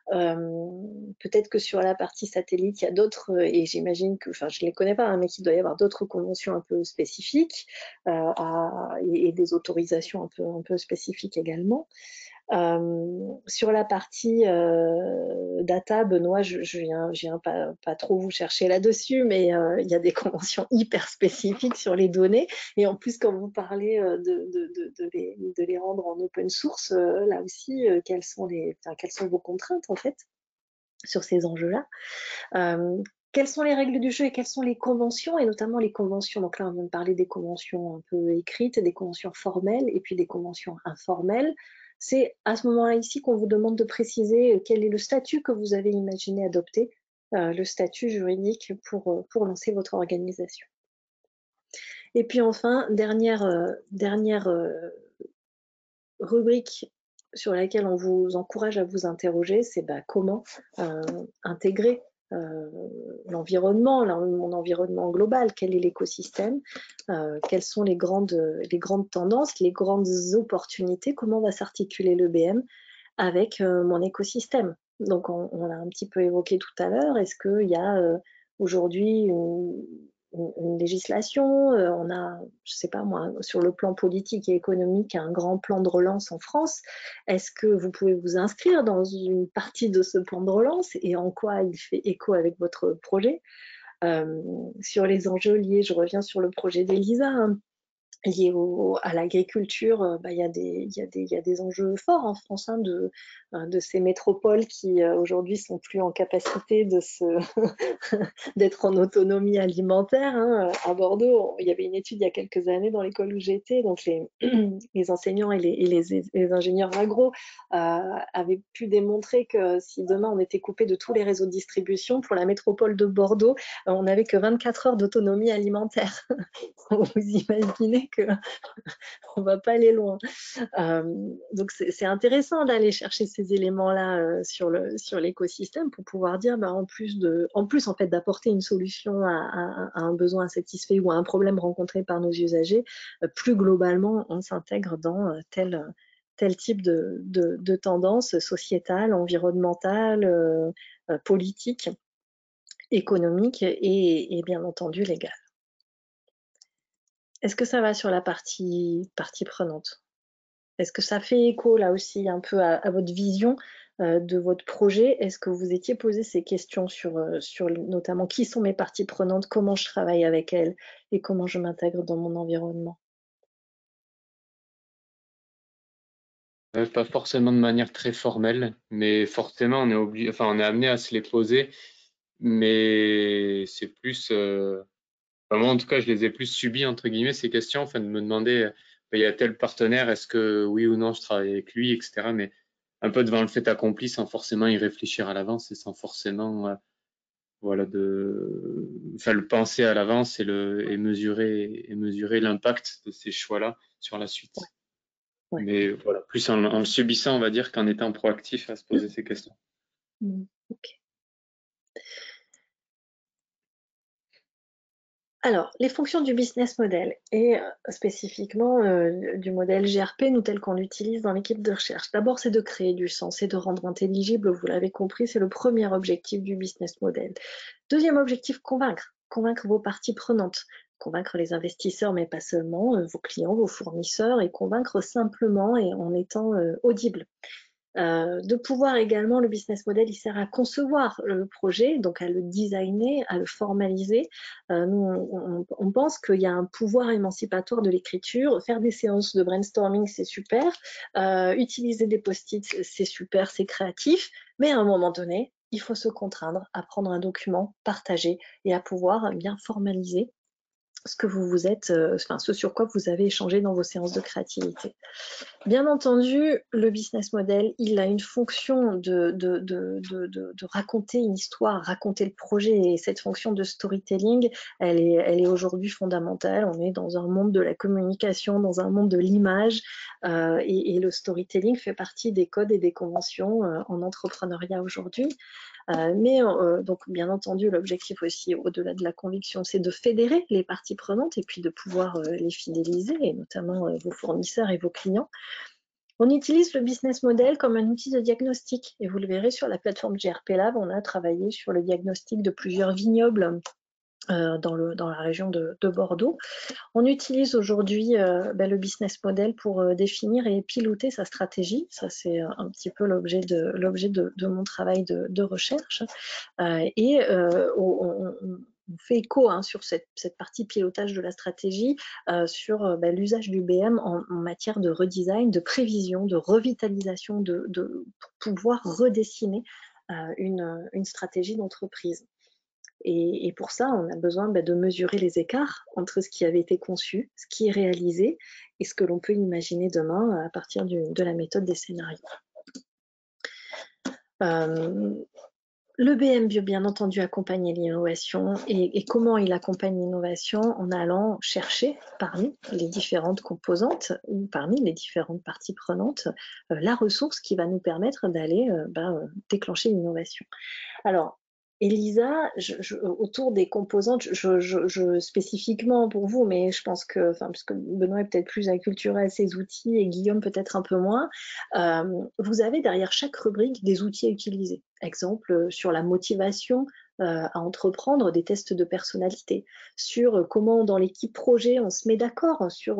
Peut-être que sur la partie satellite, il y a d'autres, et j'imagine que, enfin je ne les connais pas, hein, mais qu'il doit y avoir d'autres conventions un peu spécifiques et des autorisations un peu spécifiques également. Sur la partie data, Benoît, je viens pas trop vous chercher là-dessus, mais il y a des conventions hyper spécifiques sur les données. Et en plus, quand vous parlez de les rendre en open source, là aussi, quelles sont vos contraintes en fait sur ces enjeux-là? Quelles sont les règles du jeu et quelles sont les conventions, et notamment les conventions? Donc là, on vient de parler des conventions un peu écrites, des conventions formelles et puis des conventions informelles. C'est à ce moment-là ici qu'on vous demande de préciser quel est le statut que vous avez imaginé adopter, le statut juridique pour lancer votre organisation. Et puis enfin, dernière rubrique sur laquelle on vous encourage à vous interroger, c'est comment intégrer l'environnement, mon environnement global, quel est l'écosystème, quelles sont les grandes tendances, les grandes opportunités, comment va s'articuler l'EBM, avec mon écosystème. Donc, on l'a un petit peu évoqué tout à l'heure. Est-ce qu'il y a aujourd'hui une législation, on a, je sais pas moi, sur le plan politique et économique, un grand plan de relance en France. Est-ce que vous pouvez vous inscrire dans une partie de ce plan de relance et en quoi il fait écho avec votre projet? Sur les enjeux liés, je reviens sur le projet d'Elisa, hein, liés à l'agriculture, il y a des enjeux forts en France, hein, de ces métropoles qui aujourd'hui sont plus en capacité d'être en autonomie alimentaire, hein. À Bordeaux, il y avait une étude il y a quelques années dans l'école où j'étais, donc les enseignants et les ingénieurs agro avaient pu démontrer que si demain on était coupé de tous les réseaux de distribution, pour la métropole de Bordeaux, on n'avait que 24 heures d'autonomie alimentaire. Vous imaginez qu'on ne va pas aller loin. Donc, c'est intéressant d'aller chercher ces éléments-là sur l'écosystème pour pouvoir dire, en plus en fait, d'apporter une solution à un besoin insatisfait ou à un problème rencontré par nos usagers, plus globalement, on s'intègre dans tel type de tendance sociétale, environnementale, politique, économique et bien entendu légale. Est-ce que ça va sur la partie prenante? Est-ce que ça fait écho là aussi un peu à votre vision de votre projet? Est-ce que vous étiez posé ces questions sur notamment qui sont mes parties prenantes, comment je travaille avec elles et comment je m'intègre dans mon environnement? Pas forcément de manière très formelle, mais forcément on est amené à se les poser, mais c'est plus moi, en tout cas, je les ai plus subies, entre guillemets, ces questions, enfin, de me demander, il y a tel partenaire, est-ce que oui ou non je travaille avec lui, etc. Mais un peu devant le fait accompli, sans forcément y réfléchir à l'avance et sans forcément, voilà, le penser à l'avance et mesurer l'impact de ces choix-là sur la suite. Ouais. Mais voilà, plus en le subissant, on va dire, qu'en étant proactif à se poser ces questions. Ok. Alors, les fonctions du business model et spécifiquement du modèle GRP, nous tel qu'on l'utilise dans l'équipe de recherche. D'abord, c'est de créer du sens et de rendre intelligible, vous l'avez compris, c'est le premier objectif du business model. Deuxième objectif, convaincre vos parties prenantes, convaincre les investisseurs, mais pas seulement, vos clients, vos fournisseurs, et convaincre simplement et en étant audible. De pouvoir également, le business model, il sert à concevoir le projet, donc à le designer, à le formaliser. Nous, on pense qu'il y a un pouvoir émancipatoire de l'écriture. Faire des séances de brainstorming, c'est super. Utiliser des post-it, c'est super, c'est créatif. Mais à un moment donné, il faut se contraindre à prendre un document, partager et à pouvoir bien formaliser ce que vous vous êtes, ce sur quoi vous avez échangé dans vos séances de créativité. Bien entendu, le business model, il a une fonction de raconter une histoire, raconter le projet, et cette fonction de storytelling, elle est aujourd'hui fondamentale. On est dans un monde de la communication, dans un monde de l'image, et le storytelling fait partie des codes et des conventions en entrepreneuriat aujourd'hui. Donc, bien entendu, l'objectif aussi, au-delà de la conviction, c'est de fédérer les parties prenantes et puis de pouvoir les fidéliser, et notamment vos fournisseurs et vos clients. On utilise le business model comme un outil de diagnostic, et vous le verrez sur la plateforme GRP Lab, on a travaillé sur le diagnostic de plusieurs vignobles dans la région de Bordeaux. On utilise aujourd'hui le business model pour définir et piloter sa stratégie. Ça, c'est un petit peu l'objet de mon travail de recherche. On fait écho sur cette partie pilotage de la stratégie sur l'usage du BM en matière de redesign, de prévision, de revitalisation, pour pouvoir redessiner une stratégie d'entreprise. Et pour ça, on a besoin de mesurer les écarts entre ce qui avait été conçu, ce qui est réalisé et ce que l'on peut imaginer demain à partir de la méthode des scénarios. Le BM veut bien entendu accompagner l'innovation, et comment il accompagne l'innovation? En allant chercher parmi les différentes composantes ou parmi les différentes parties prenantes la ressource qui va nous permettre d'aller déclencher l'innovation. Alors, Elisa, autour des composantes, spécifiquement pour vous, mais je pense que, puisque Benoît est peut-être plus acculturé à ces outils et Guillaume peut-être un peu moins, vous avez derrière chaque rubrique des outils à utiliser. Exemple, sur la motivation à entreprendre, des tests de personnalité, sur comment dans l'équipe projet on se met d'accord sur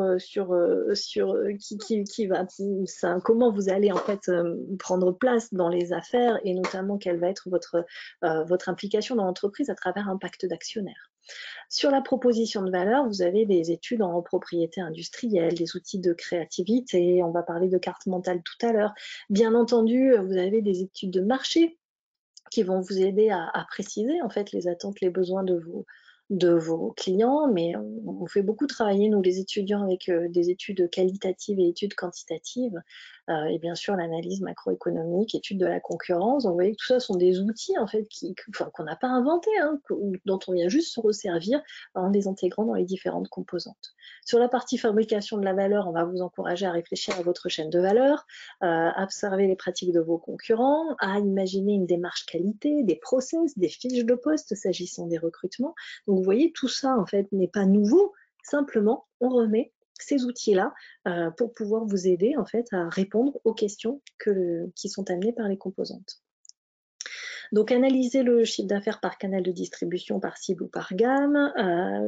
comment vous allez en fait prendre place dans les affaires et notamment quelle va être votre implication dans l'entreprise à travers un pacte d'actionnaires. Sur la proposition de valeur, vous avez des études en propriété industrielle, des outils de créativité, on va parler de carte mentale tout à l'heure. Bien entendu, vous avez des études de marché qui vont vous aider à préciser en fait les attentes, les besoins de vos clients, mais on fait beaucoup travailler, nous les étudiants, avec des études qualitatives et études quantitatives, et bien sûr l'analyse macroéconomique, études de la concurrence. Donc, vous voyez que tout ça sont des outils en fait qu'on n'a pas inventés, hein, dont on vient juste se resservir en les intégrant dans les différentes composantes. Sur la partie fabrication de la valeur, on va vous encourager à réfléchir à votre chaîne de valeur, à observer les pratiques de vos concurrents, à imaginer une démarche qualité, des process, des fiches de poste s'agissant des recrutements. Donc vous voyez, tout ça en fait n'est pas nouveau, simplement on remet ces outils-là pour pouvoir vous aider en fait à répondre aux questions qui sont amenées par les composantes. Donc, analyser le chiffre d'affaires par canal de distribution, par cible ou par gamme.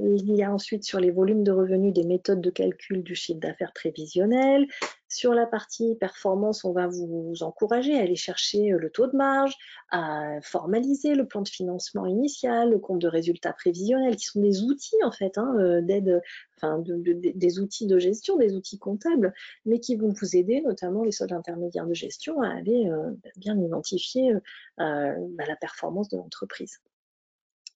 Il y a ensuite sur les volumes de revenus des méthodes de calcul du chiffre d'affaires prévisionnel. Sur la partie performance, on va vous encourager à aller chercher le taux de marge, à formaliser le plan de financement initial, le compte de résultats prévisionnels, qui sont des outils en fait d'aide, des outils de gestion, des outils comptables, mais qui vont vous aider, notamment les soldes intermédiaires de gestion, à aller bien identifier la performance de l'entreprise.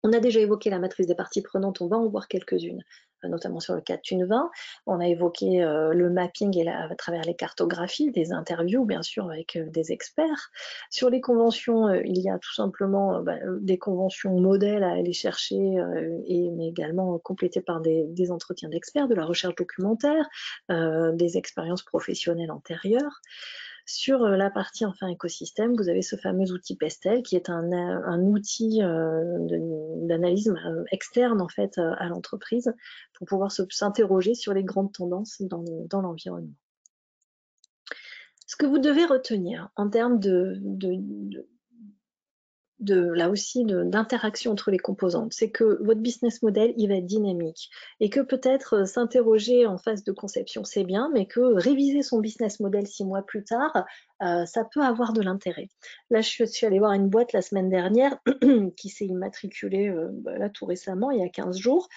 On a déjà évoqué la matrice des parties prenantes, on va en voir quelques-unes, notamment sur le cas de Thune20. On a évoqué le mapping à travers les cartographies, des interviews, bien sûr, avec des experts. Sur les conventions, il y a tout simplement des conventions modèles à aller chercher, mais également complétées par des entretiens d'experts, de la recherche documentaire, des expériences professionnelles antérieures. Sur la partie enfin écosystème, vous avez ce fameux outil Pestel qui est un outil d'analyse externe en fait à l'entreprise pour pouvoir s'interroger sur les grandes tendances dans l'environnement. Ce que vous devez retenir en termes là aussi d'interaction entre les composantes, c'est que votre business model il va être dynamique et que peut-être s'interroger en phase de conception c'est bien, mais que réviser son business model 6 mois plus tard, ça peut avoir de l'intérêt. Là, je suis allée voir une boîte la semaine dernière qui s'est immatriculée là tout récemment, il y a 15 jours,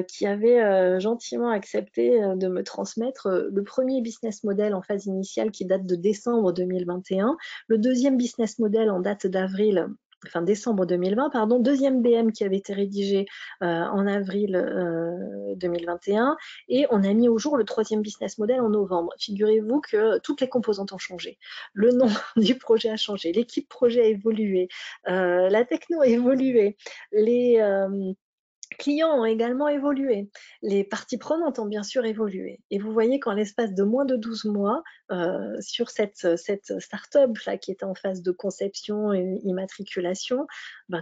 qui avait gentiment accepté de me transmettre le premier business model en phase initiale qui date de décembre 2021, le deuxième business model en date décembre 2020, pardon, deuxième BM qui avait été rédigé en avril 2021, et on a mis au jour le troisième business model en novembre. Figurez-vous que toutes les composantes ont changé. Le nom du projet a changé, l'équipe projet a évolué, la techno a évolué, les clients ont également évolué, les parties prenantes ont bien sûr évolué. Et vous voyez qu'en l'espace de moins de 12 mois, sur cette start-up là, qui était en phase de conception et immatriculation,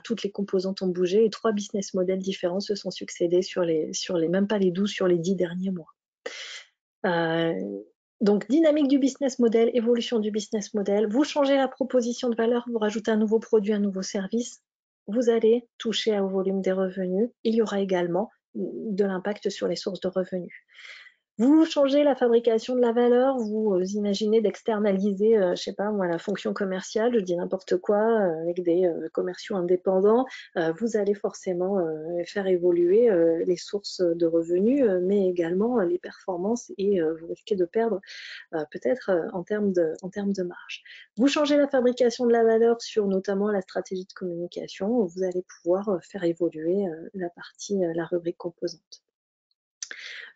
toutes les composantes ont bougé et 3 business models différents se sont succédés sur les même pas les 12, sur les 10 derniers mois. Donc, dynamique du business model, évolution du business model, vous changez la proposition de valeur, vous rajoutez un nouveau produit, un nouveau service, vous allez toucher au volume des revenus. Il y aura également de l'impact sur les sources de revenus. Vous changez la fabrication de la valeur, vous imaginez d'externaliser, je sais pas moi, la fonction commerciale, je dis n'importe quoi, avec des commerciaux indépendants, vous allez forcément faire évoluer les sources de revenus, mais également les performances, et vous risquez de perdre peut-être en termes de marge. Vous changez la fabrication de la valeur sur notamment la stratégie de communication, vous allez pouvoir faire évoluer la rubrique composante.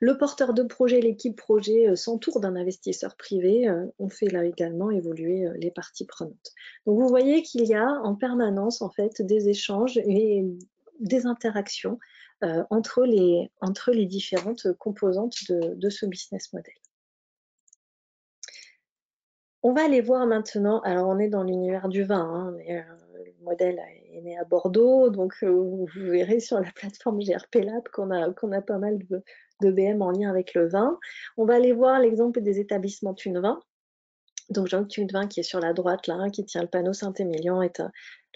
Le porteur de projet, l'équipe projet s'entoure d'un investisseur privé. On fait là également évoluer les parties prenantes. Donc vous voyez qu'il y a en permanence en fait des échanges et des interactions entre les différentes composantes de ce business model. On va aller voir maintenant, alors on est dans l'univers du vin, hein, le modèle est né à Bordeaux, donc vous verrez sur la plateforme GRP Lab qu'on a pas mal de BM en lien avec le vin. On va aller voir l'exemple des établissements Thunevin. Donc Jean Thunevin qui est sur la droite là, qui tient le panneau Saint-Émilion, est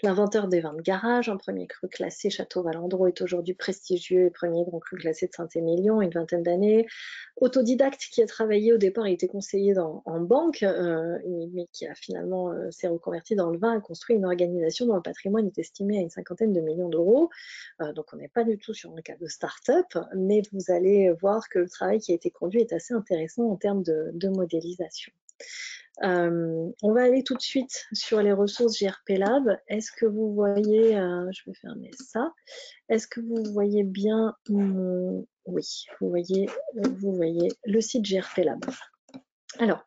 l'inventeur des vins de garage. Un premier cru classé Château Valandreau est aujourd'hui prestigieux et premier grand cru classé de Saint-Émilion, une vingtaine d'années. Autodidacte qui a travaillé au départ, il était conseiller en banque, mais qui a finalement s'est reconverti dans le vin et construit une organisation dont le patrimoine est estimé à une cinquantaine de millions d'euros. Donc on n'est pas du tout sur un cas de start-up, mais vous allez voir que le travail qui a été conduit est assez intéressant en termes de modélisation. On va aller tout de suite sur les ressources GRP Lab. Est-ce que vous voyez, je vais fermer ça, est-ce que vous voyez bien, oui, vous voyez le site GRP Lab. Alors,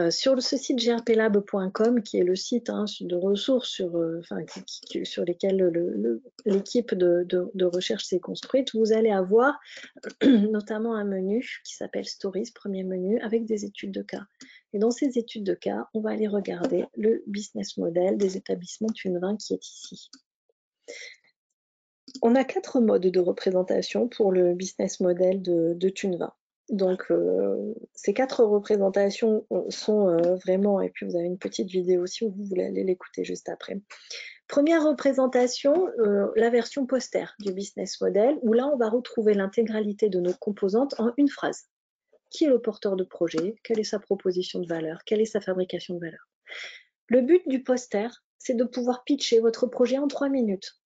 sur ce site grplab.com, qui est le site de ressources sur lesquelles l'équipe de recherche s'est construite, vous allez avoir notamment un menu qui s'appelle Stories, premier menu, avec des études de cas. Et dans ces études de cas, on va aller regarder le business model des établissements Thunevin qui est ici. On a 4 modes de représentation pour le business model de Thunevin. Donc, ces 4 représentations sont vraiment, et puis vous avez une petite vidéo si vous voulez aller l'écouter juste après. Première représentation, la version poster du business model, où là, on va retrouver l'intégralité de nos composantes en une phrase. Qui est le porteur de projet? Quelle est sa proposition de valeur? Quelle est sa fabrication de valeur? Le but du poster, c'est de pouvoir pitcher votre projet en 3 minutes.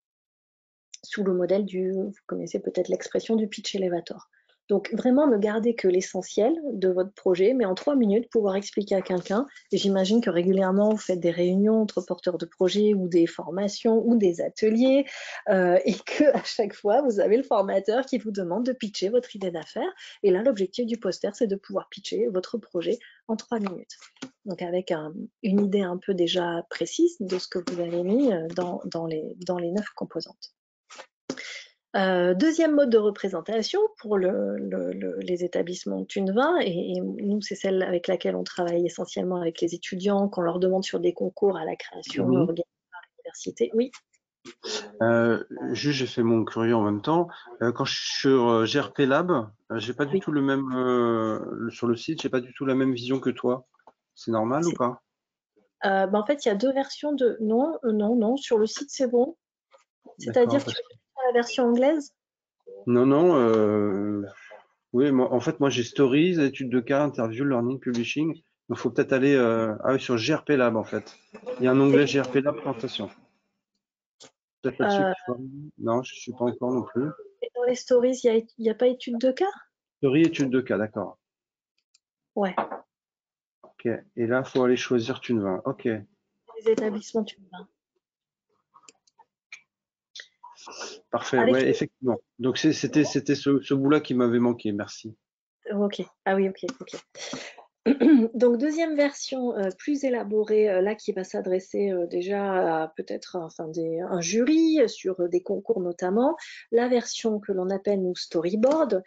Sous le modèle vous connaissez peut-être l'expression du pitch elevator. Donc vraiment ne gardez que l'essentiel de votre projet, mais en 3 minutes pouvoir expliquer à quelqu'un. Et j'imagine que régulièrement vous faites des réunions entre porteurs de projets ou des formations ou des ateliers, et que à chaque fois vous avez le formateur qui vous demande de pitcher votre idée d'affaires. Et là l'objectif du poster, c'est de pouvoir pitcher votre projet en 3 minutes. Donc avec une idée un peu déjà précise de ce que vous avez mis dans les 9 composantes. Deuxième mode de représentation pour les établissements Thunevin, et nous c'est celle avec laquelle on travaille essentiellement avec les étudiants qu'on leur demande sur des concours à la création organisée par l'université. Oui. Juste, j'ai fait mon courrier en même temps. Quand je suis sur GRP Lab, j'ai pas du tout le même sur le site, j'ai pas du tout la même vision que toi. C'est normal ou pas? En fait, il y a 2 versions de. Non, sur le site c'est bon. C'est-à-dire que tu as la version anglaise? Non. Oui, en fait, moi j'ai Stories, études de cas, interview, learning, publishing. Il faut peut-être aller sur GRP Lab en fait. Il y a un onglet GRP Lab présentation. Peut-être là-dessus. Non, je ne suis pas encore non plus. Et dans les stories, il n'y a pas études de cas? Story, études de cas, d'accord. Ouais. Ok. Et là, il faut aller choisir Thunevin. Ok. Les établissements Thunevin. Parfait, ouais, effectivement. Donc c'était ce bout-là qui m'avait manqué, merci. Ok, ah oui, ok. Donc deuxième version plus élaborée, là qui va s'adresser déjà à peut-être un jury sur des concours notamment, la version que l'on appelle nous storyboard,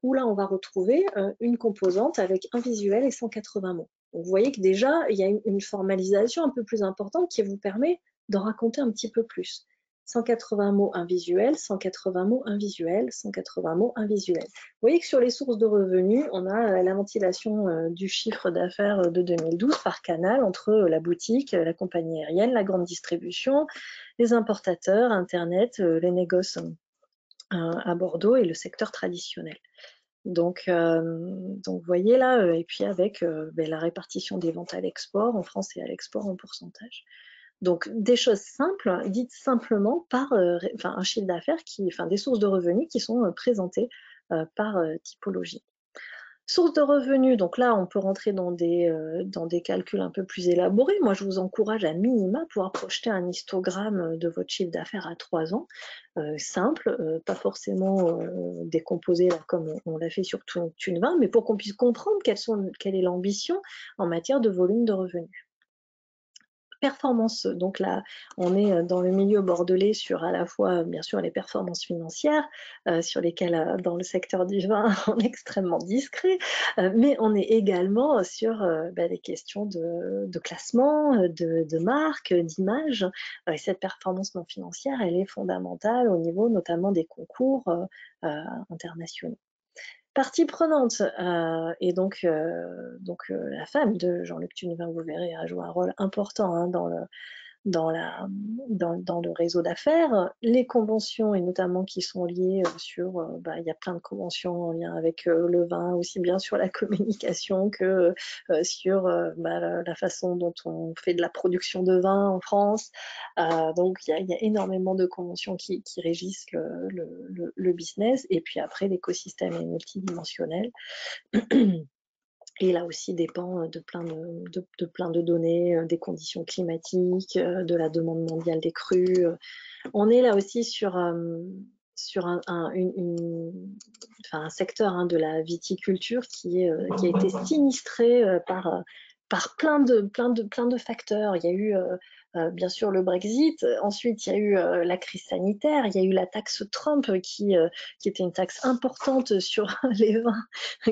où là on va retrouver une composante avec un visuel et 180 mots. Donc vous voyez que déjà il y a une formalisation un peu plus importante qui vous permet d'en raconter un petit peu plus. 180 mots, un visuel, 180 mots, un visuel, 180 mots, un visuel. Vous voyez que sur les sources de revenus, on a la ventilation du chiffre d'affaires de 2012 par canal entre la boutique, la compagnie aérienne, la grande distribution, les importateurs, Internet, les négoces à Bordeaux et le secteur traditionnel. Donc vous voyez là, et puis avec la répartition des ventes à l'export en France et à l'export en pourcentage. Donc des choses simples, dites simplement par un chiffre d'affaires, des sources de revenus qui sont présentées par typologie. Sources de revenus, donc là on peut rentrer dans des calculs un peu plus élaborés. Moi je vous encourage à minima pouvoir projeter un histogramme de votre chiffre d'affaires à 3 ans, simple, pas forcément décomposé là, comme on l'a fait sur Thunevin, mais pour qu'on puisse comprendre quelle est l'ambition en matière de volume de revenus. performance. Donc là, on est dans le milieu bordelais sur à la fois, bien sûr, les performances financières, sur lesquelles, dans le secteur du vin, on est extrêmement discret, mais on est également sur des questions de classement, de marque, d'image. Et cette performance non financière, elle est fondamentale au niveau notamment des concours internationaux. Partie prenante, et donc la femme de Jean-Luc Tunevin, vous verrez, a joué un rôle important hein, dans le réseau d'affaires. Les conventions, et notamment qui sont liées sur, il y a plein de conventions en lien avec le vin, aussi bien sur la communication que sur la façon dont on fait de la production de vin en France. Donc il y a énormément de conventions qui régissent le business, et puis après l'écosystème est multidimensionnel. Et là aussi dépend de plein de données, des conditions climatiques, de la demande mondiale des crus. On est là aussi sur un secteur hein, de la viticulture qui a été sinistré par plein de facteurs. Il y a eu bien sûr le Brexit, ensuite il y a eu la crise sanitaire, il y a eu la taxe Trump qui était une taxe importante sur les vins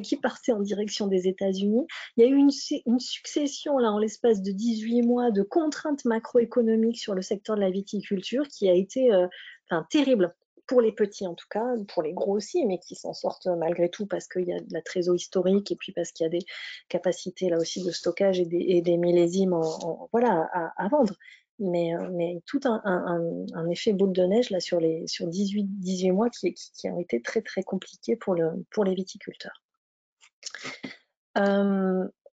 qui partait en direction des États-Unis. Il y a eu une succession là en l'espace de 18 mois de contraintes macroéconomiques sur le secteur de la viticulture qui a été terrible. Pour les petits en tout cas, pour les gros aussi, mais qui s'en sortent malgré tout parce qu'il y a de la trésor historique et puis parce qu'il y a des capacités là aussi de stockage et des millésimes à vendre. Mais tout un effet boule de neige là sur 18 mois qui ont été très très compliqués pour les viticulteurs.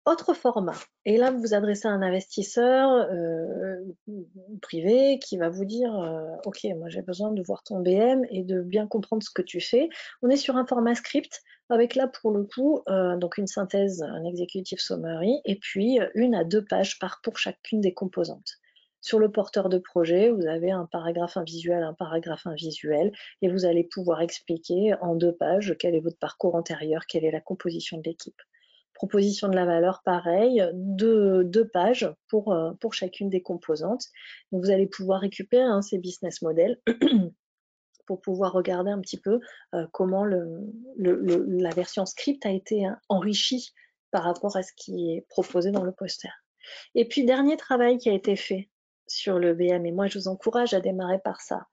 Autre format, et là vous vous adressez à un investisseur privé qui va vous dire ok, moi j'ai besoin de voir ton BM et de bien comprendre ce que tu fais. On est sur un format script avec là pour le coup donc une synthèse, un executive summary, et puis 1 à 2 pages pour chacune des composantes. Sur le porteur de projet, vous avez un paragraphe invisuel, un paragraphe invisuel, et vous allez pouvoir expliquer en 2 pages quel est votre parcours antérieur, quelle est la composition de l'équipe. Proposition de la valeur, pareil, 2 pages pour chacune des composantes. Donc vous allez pouvoir récupérer ces business models pour pouvoir regarder un petit peu comment la version script a été enrichie par rapport à ce qui est proposé dans le poster. Et puis, dernier travail qui a été fait sur le BM, et moi je vous encourage à démarrer par ça,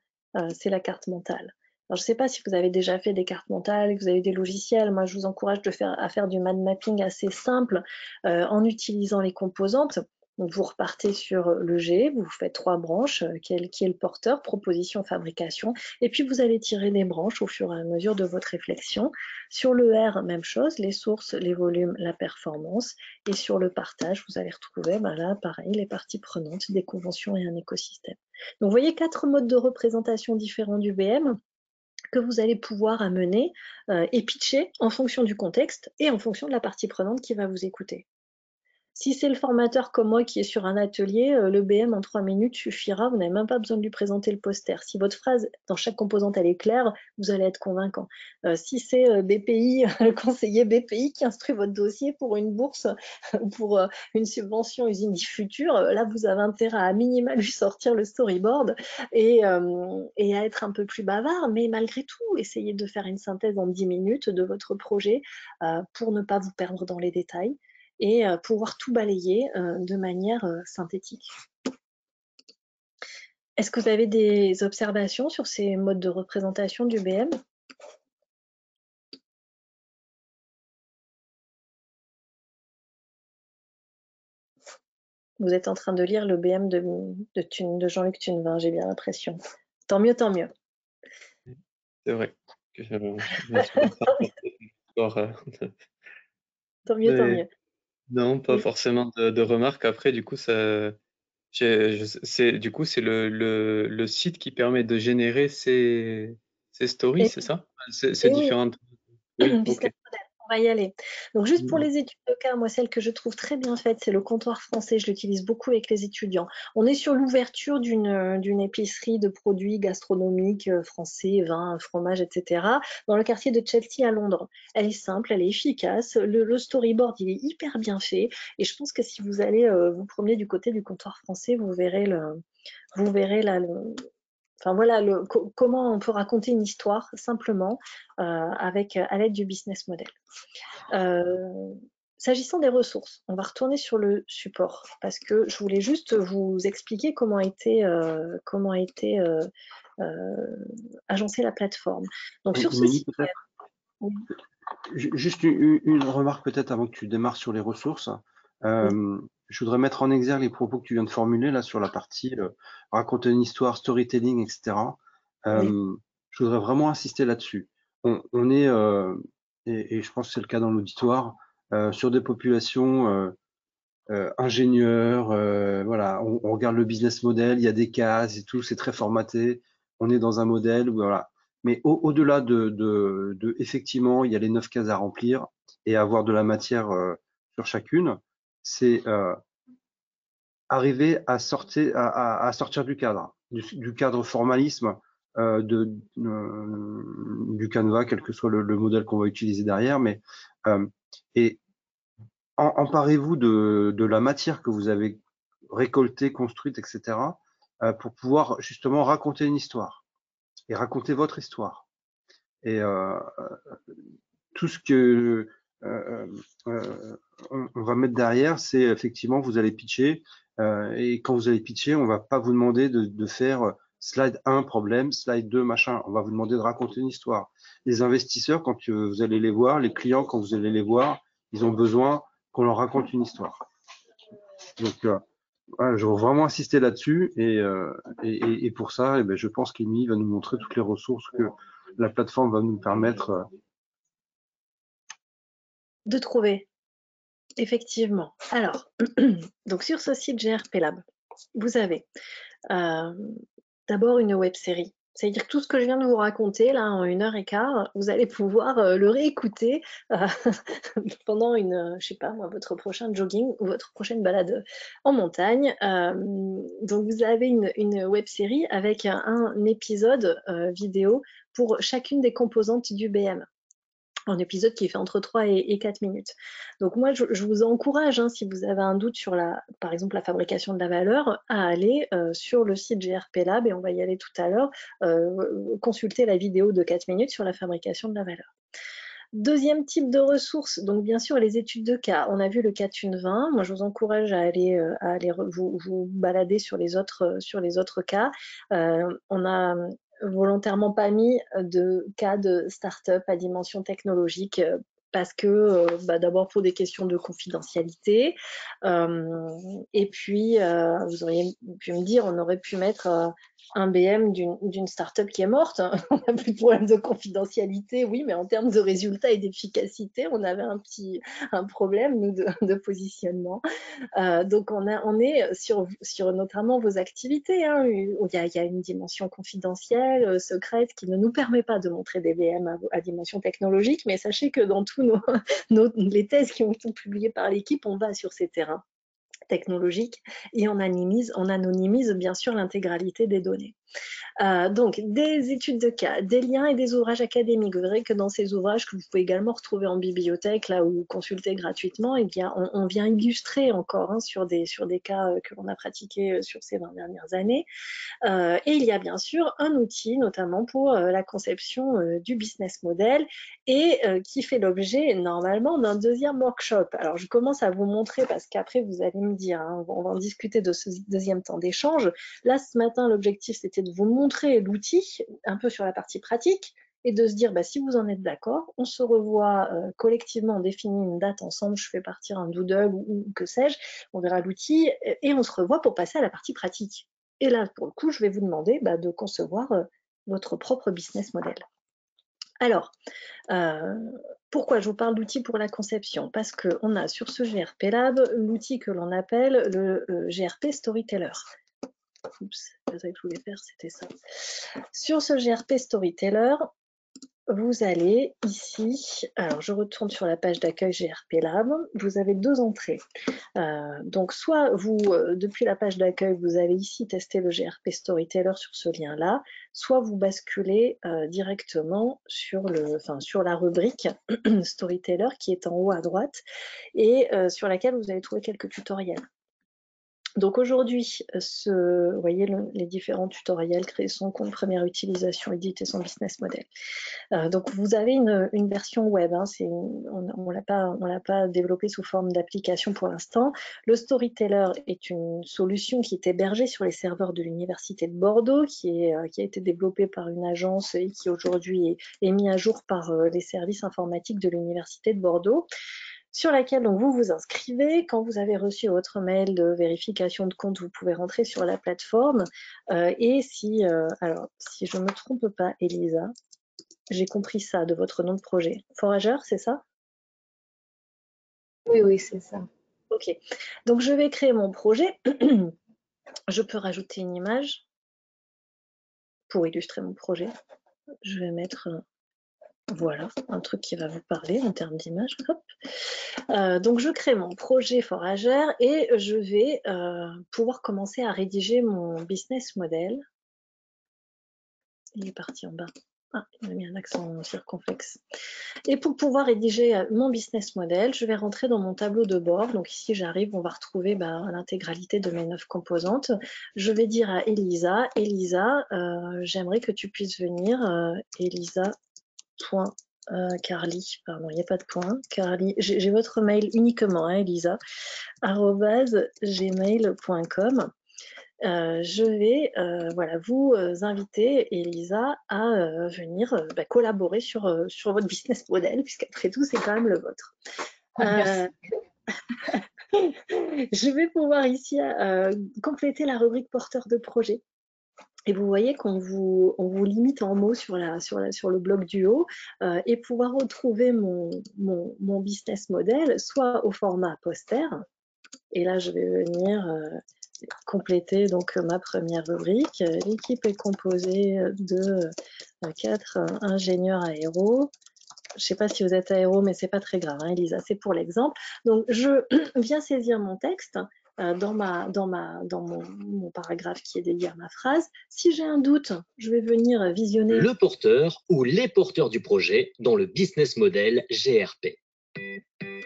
c'est la carte mentale. Alors, je ne sais pas si vous avez déjà fait des cartes mentales, que vous avez des logiciels. Moi, je vous encourage à faire du mind mapping assez simple en utilisant les composantes. Donc, vous repartez sur le G, vous faites 3 branches, qui est le porteur, proposition, fabrication, et puis vous allez tirer des branches au fur et à mesure de votre réflexion. Sur le R, même chose, les sources, les volumes, la performance, et sur le partage, vous allez retrouver, là, pareil, les parties prenantes, des conventions et un écosystème. Donc, vous voyez 4 modes de représentation différents du BM que vous allez pouvoir amener et pitcher en fonction du contexte et en fonction de la partie prenante qui va vous écouter. Si c'est le formateur comme moi qui est sur un atelier, le BM en 3 minutes suffira, vous n'avez même pas besoin de lui présenter le poster. Si votre phrase dans chaque composante elle est claire, vous allez être convaincant. Si c'est BPI, le conseiller BPI qui instruit votre dossier pour une bourse, pour une subvention usine du futur, là vous avez intérêt à minima lui sortir le storyboard et à être un peu plus bavard, mais malgré tout, essayez de faire une synthèse en 10 minutes de votre projet pour ne pas vous perdre dans les détails et pouvoir tout balayer de manière synthétique. Est-ce que vous avez des observations sur ces modes de représentation du BM? Vous êtes en train de lire le BM de Jean-Luc Tunevin, j'ai bien l'impression. Tant mieux, tant mieux. C'est vrai que je me suis en train de Tant mieux, tant mieux. Non, pas Oui. forcément de remarques. Après, du coup, c'est le site qui permet de générer ces stories, c'est ça? C'est oui. différentes. Oui, Business ok. model. va y aller. Donc, juste pour Mhm. les études de cas, moi, celle que je trouve très bien faite, c'est le comptoir français. Je l'utilise beaucoup avec les étudiants. On est sur l'ouverture d'une épicerie de produits gastronomiques français, vin, fromage, etc., dans le quartier de Chelsea à Londres. Elle est simple, elle est efficace. Le storyboard, il est hyper bien fait. Et je pense que si vous allez vous promener du côté du comptoir français, vous verrez là, enfin voilà, comment on peut raconter une histoire simplement à l'aide du business model. S'agissant des ressources, on va retourner sur le support parce que je voulais juste vous expliquer comment a été agencée la plateforme. Donc sur ce Émilie, site web, peut-être oui, juste une remarque peut-être avant que tu démarres sur les ressources. oui, Je voudrais mettre en exergue les propos que tu viens de formuler là sur la partie raconter une histoire, storytelling, etc. oui, Je voudrais vraiment insister là-dessus. On est, et je pense que c'est le cas dans l'auditoire, sur des populations ingénieurs, voilà, on regarde le business model, il y a des cases et tout, c'est très formaté, on est dans un modèle, voilà. Mais au-delà de effectivement, il y a les 9 cases à remplir et avoir de la matière sur chacune, c'est arriver à sortir du cadre, du cadre formalisme du Canva, quel que soit le modèle qu'on va utiliser derrière, mais et emparez-vous de la matière que vous avez récoltée, construite, etc., pour pouvoir justement raconter une histoire et raconter votre histoire. Et tout ce que on va mettre derrière, c'est effectivement, vous allez pitcher, et quand vous allez pitcher, on va pas vous demander de faire slide 1 problème, slide 2 machin. On va vous demander de raconter une histoire. Les investisseurs, quand vous allez les voir, les clients, quand vous allez les voir, ils ont besoin qu'on leur raconte une histoire. Donc, voilà, je veux vraiment insister là-dessus et pour ça, eh ben, je pense qu'Emily va nous montrer toutes les ressources que la plateforme va nous permettre. de trouver, effectivement. Alors, donc sur ce site GRP Lab, vous avez d'abord une web série. C'est-à-dire que tout ce que je viens de vous raconter là en 1h15, vous allez pouvoir le réécouter pendant je sais pas moi, votre prochain jogging ou votre prochaine balade en montagne. Donc vous avez une web série avec un épisode vidéo pour chacune des composantes du BM. Un épisode qui fait entre 3 et 4 minutes. Donc moi, je vous encourage, hein, si vous avez un doute sur par exemple, la fabrication de la valeur, à aller sur le site GRP Lab, et on va y aller tout à l'heure, consulter la vidéo de 4 minutes sur la fabrication de la valeur. Deuxième type de ressources, donc bien sûr les études de cas. On a vu le cas Thune 20. Moi, je vous encourage à aller vous balader sur les autres cas. On a volontairement pas mis de cas de start-up à dimension technologique parce que d'abord pour des questions de confidentialité et puis vous auriez pu me dire on aurait pu mettre un BM d'une start-up qui est morte. On n'a plus de problème de confidentialité, oui, mais en termes de résultats et d'efficacité, on avait un problème, nous, de positionnement. Donc, on est sur notamment vos activités, hein, où il y a une dimension confidentielle, secrète, qui ne nous permet pas de montrer des BM à dimension technologique, mais sachez que dans tous les thèses qui ont été publiées par l'équipe, on va sur ces terrains technologiques et on anonymise bien sûr l'intégralité des données. Donc, des études de cas, des liens et des ouvrages académiques. Vous verrez que dans ces ouvrages que vous pouvez également retrouver en bibliothèque, là où consulter gratuitement, eh bien, on vient illustrer encore sur des cas que l'on a pratiqués sur ces 20 dernières années. Et il y a bien sûr un outil, notamment pour la conception du business model et qui fait l'objet normalement d'un deuxième workshop. Alors, je commence à vous montrer parce qu'après, vous allez me dire, hein, on va en discuter de ce deuxième temps d'échange. Là, ce matin, l'objectif, c'était de vous montrer l'outil, un peu sur la partie pratique, et de se dire, si vous en êtes d'accord, on se revoit collectivement, on définit une date ensemble, je fais partir un doodle ou que sais-je, on verra l'outil, et on se revoit pour passer à la partie pratique. Et là, pour le coup, je vais vous demander de concevoir votre propre business model. Alors, pourquoi je vous parle d'outils pour la conception? Parce qu'on a sur ce GRP Lab l'outil que l'on appelle le GRP Storyteller. Oups, c'est ça que je voulais faire, c'était ça. Sur ce GRP Storyteller, vous allez ici, alors je retourne sur la page d'accueil GRP Lab, vous avez deux entrées. Donc soit vous, depuis la page d'accueil, vous avez ici testé le GRP Storyteller sur ce lien-là, soit vous basculez directement sur la rubrique Storyteller qui est en haut à droite et sur laquelle vous allez trouver quelques tutoriels. Donc aujourd'hui, vous voyez les différents tutoriels, créer son compte, première utilisation, éditer son business model. Donc vous avez une version web, hein, on l'a pas développé sous forme d'application pour l'instant. Le Storyteller est une solution qui est hébergée sur les serveurs de l'Université de Bordeaux, qui a été développée par une agence et qui aujourd'hui est mis à jour par les services informatiques de l'Université de Bordeaux, sur laquelle donc, vous vous inscrivez. Quand vous avez reçu votre mail de vérification de compte, vous pouvez rentrer sur la plateforme. Et alors, si je ne me trompe pas, Elisa, j'ai compris ça de votre nom de projet. Forager, c'est ça? Oui, c'est ça. Ok. Donc, je vais créer mon projet. Je peux rajouter une image pour illustrer mon projet. Je vais mettre... voilà, un truc qui va vous parler en termes d'image. Donc, je crée mon projet Forager et je vais pouvoir commencer à rédiger mon business model. Il est parti en bas. Ah, il a mis un accent circonflexe. Et pour pouvoir rédiger mon business model, je vais rentrer dans mon tableau de bord. Donc ici, j'arrive, on va retrouver l'intégralité de mes 9 composantes. Je vais dire à Elisa, j'aimerais que tu puisses venir, Elisa.carly, pardon, il n'y a pas de point, Carly, j'ai votre mail uniquement, hein, Elisa, @gmail.com. Je vais vous inviter, Elisa, à venir collaborer sur votre business model, puisqu'après tout, c'est quand même le vôtre. Je vais pouvoir ici compléter la rubrique porteur de projet. Et vous voyez qu'on on vous limite en mots sur le bloc du haut et pouvoir retrouver mon business model, soit au format poster. Et là, je vais venir compléter donc ma première rubrique. L'équipe est composée de 4 ingénieurs aéros. Je ne sais pas si vous êtes aéro, mais c'est pas très grave, hein, Elisa, c'est pour l'exemple. Donc, je viens saisir mon texte dans mon paragraphe qui est dédié à ma phrase. Si j'ai un doute, je vais venir visionner le porteur ou les porteurs du projet dans le business model GRP.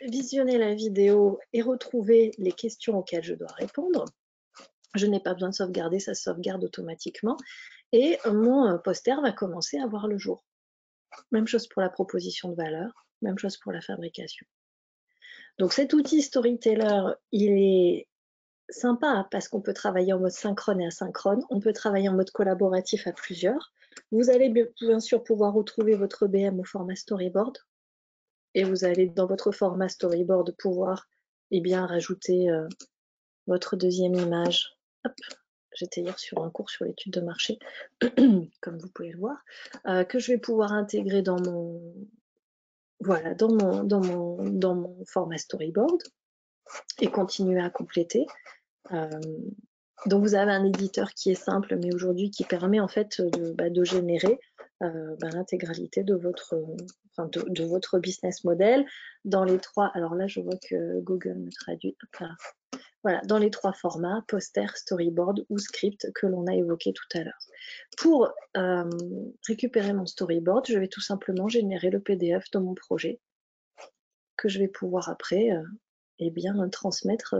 Visionner la vidéo et retrouver les questions auxquelles je dois répondre. Je n'ai pas besoin de sauvegarder, ça sauvegarde automatiquement. Et mon poster va commencer à voir le jour. Même chose pour la proposition de valeur, même chose pour la fabrication. Donc cet outil Storyteller, il est sympa parce qu'on peut travailler en mode synchrone et asynchrone. On peut travailler en mode collaboratif à plusieurs. Vous allez bien sûr pouvoir retrouver votre BM au format storyboard. Et vous allez dans votre format storyboard pouvoir rajouter votre deuxième image. Hop, j'étais hier sur un cours sur l'étude de marché, comme vous pouvez le voir, que je vais pouvoir intégrer dans mon format storyboard et continuer à compléter. Donc vous avez un éditeur qui est simple, mais aujourd'hui qui permet en fait de générer l'intégralité de votre business model dans les trois. Alors là, je vois que Google me traduit. Voilà, dans les trois formats, poster, storyboard ou script que l'on a évoqué tout à l'heure. Pour récupérer mon storyboard, je vais tout simplement générer le PDF de mon projet que je vais pouvoir après transmettre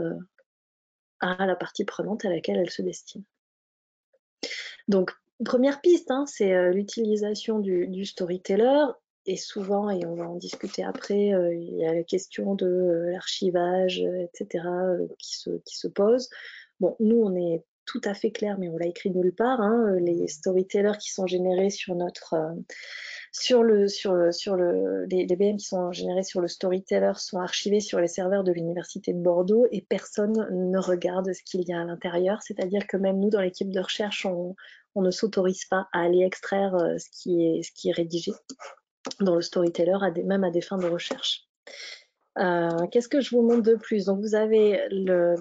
à la partie prenante à laquelle elle se destine. Donc, première piste, hein, c'est l'utilisation du storyteller. Et souvent, et on va en discuter après, il y a la question de l'archivage, etc., qui se pose. Bon, nous, on est tout à fait clair, mais on l'a écrit nulle part. Hein, les storytellers qui sont générés sur notre... les BM qui sont générés sur le Storyteller sont archivés sur les serveurs de l'Université de Bordeaux et personne ne regarde ce qu'il y a à l'intérieur. C'est-à-dire que même nous, dans l'équipe de recherche, on ne s'autorise pas à aller extraire ce qui est rédigé dans le Storyteller, même à des fins de recherche. Qu'est-ce que je vous montre de plus? Donc, vous avez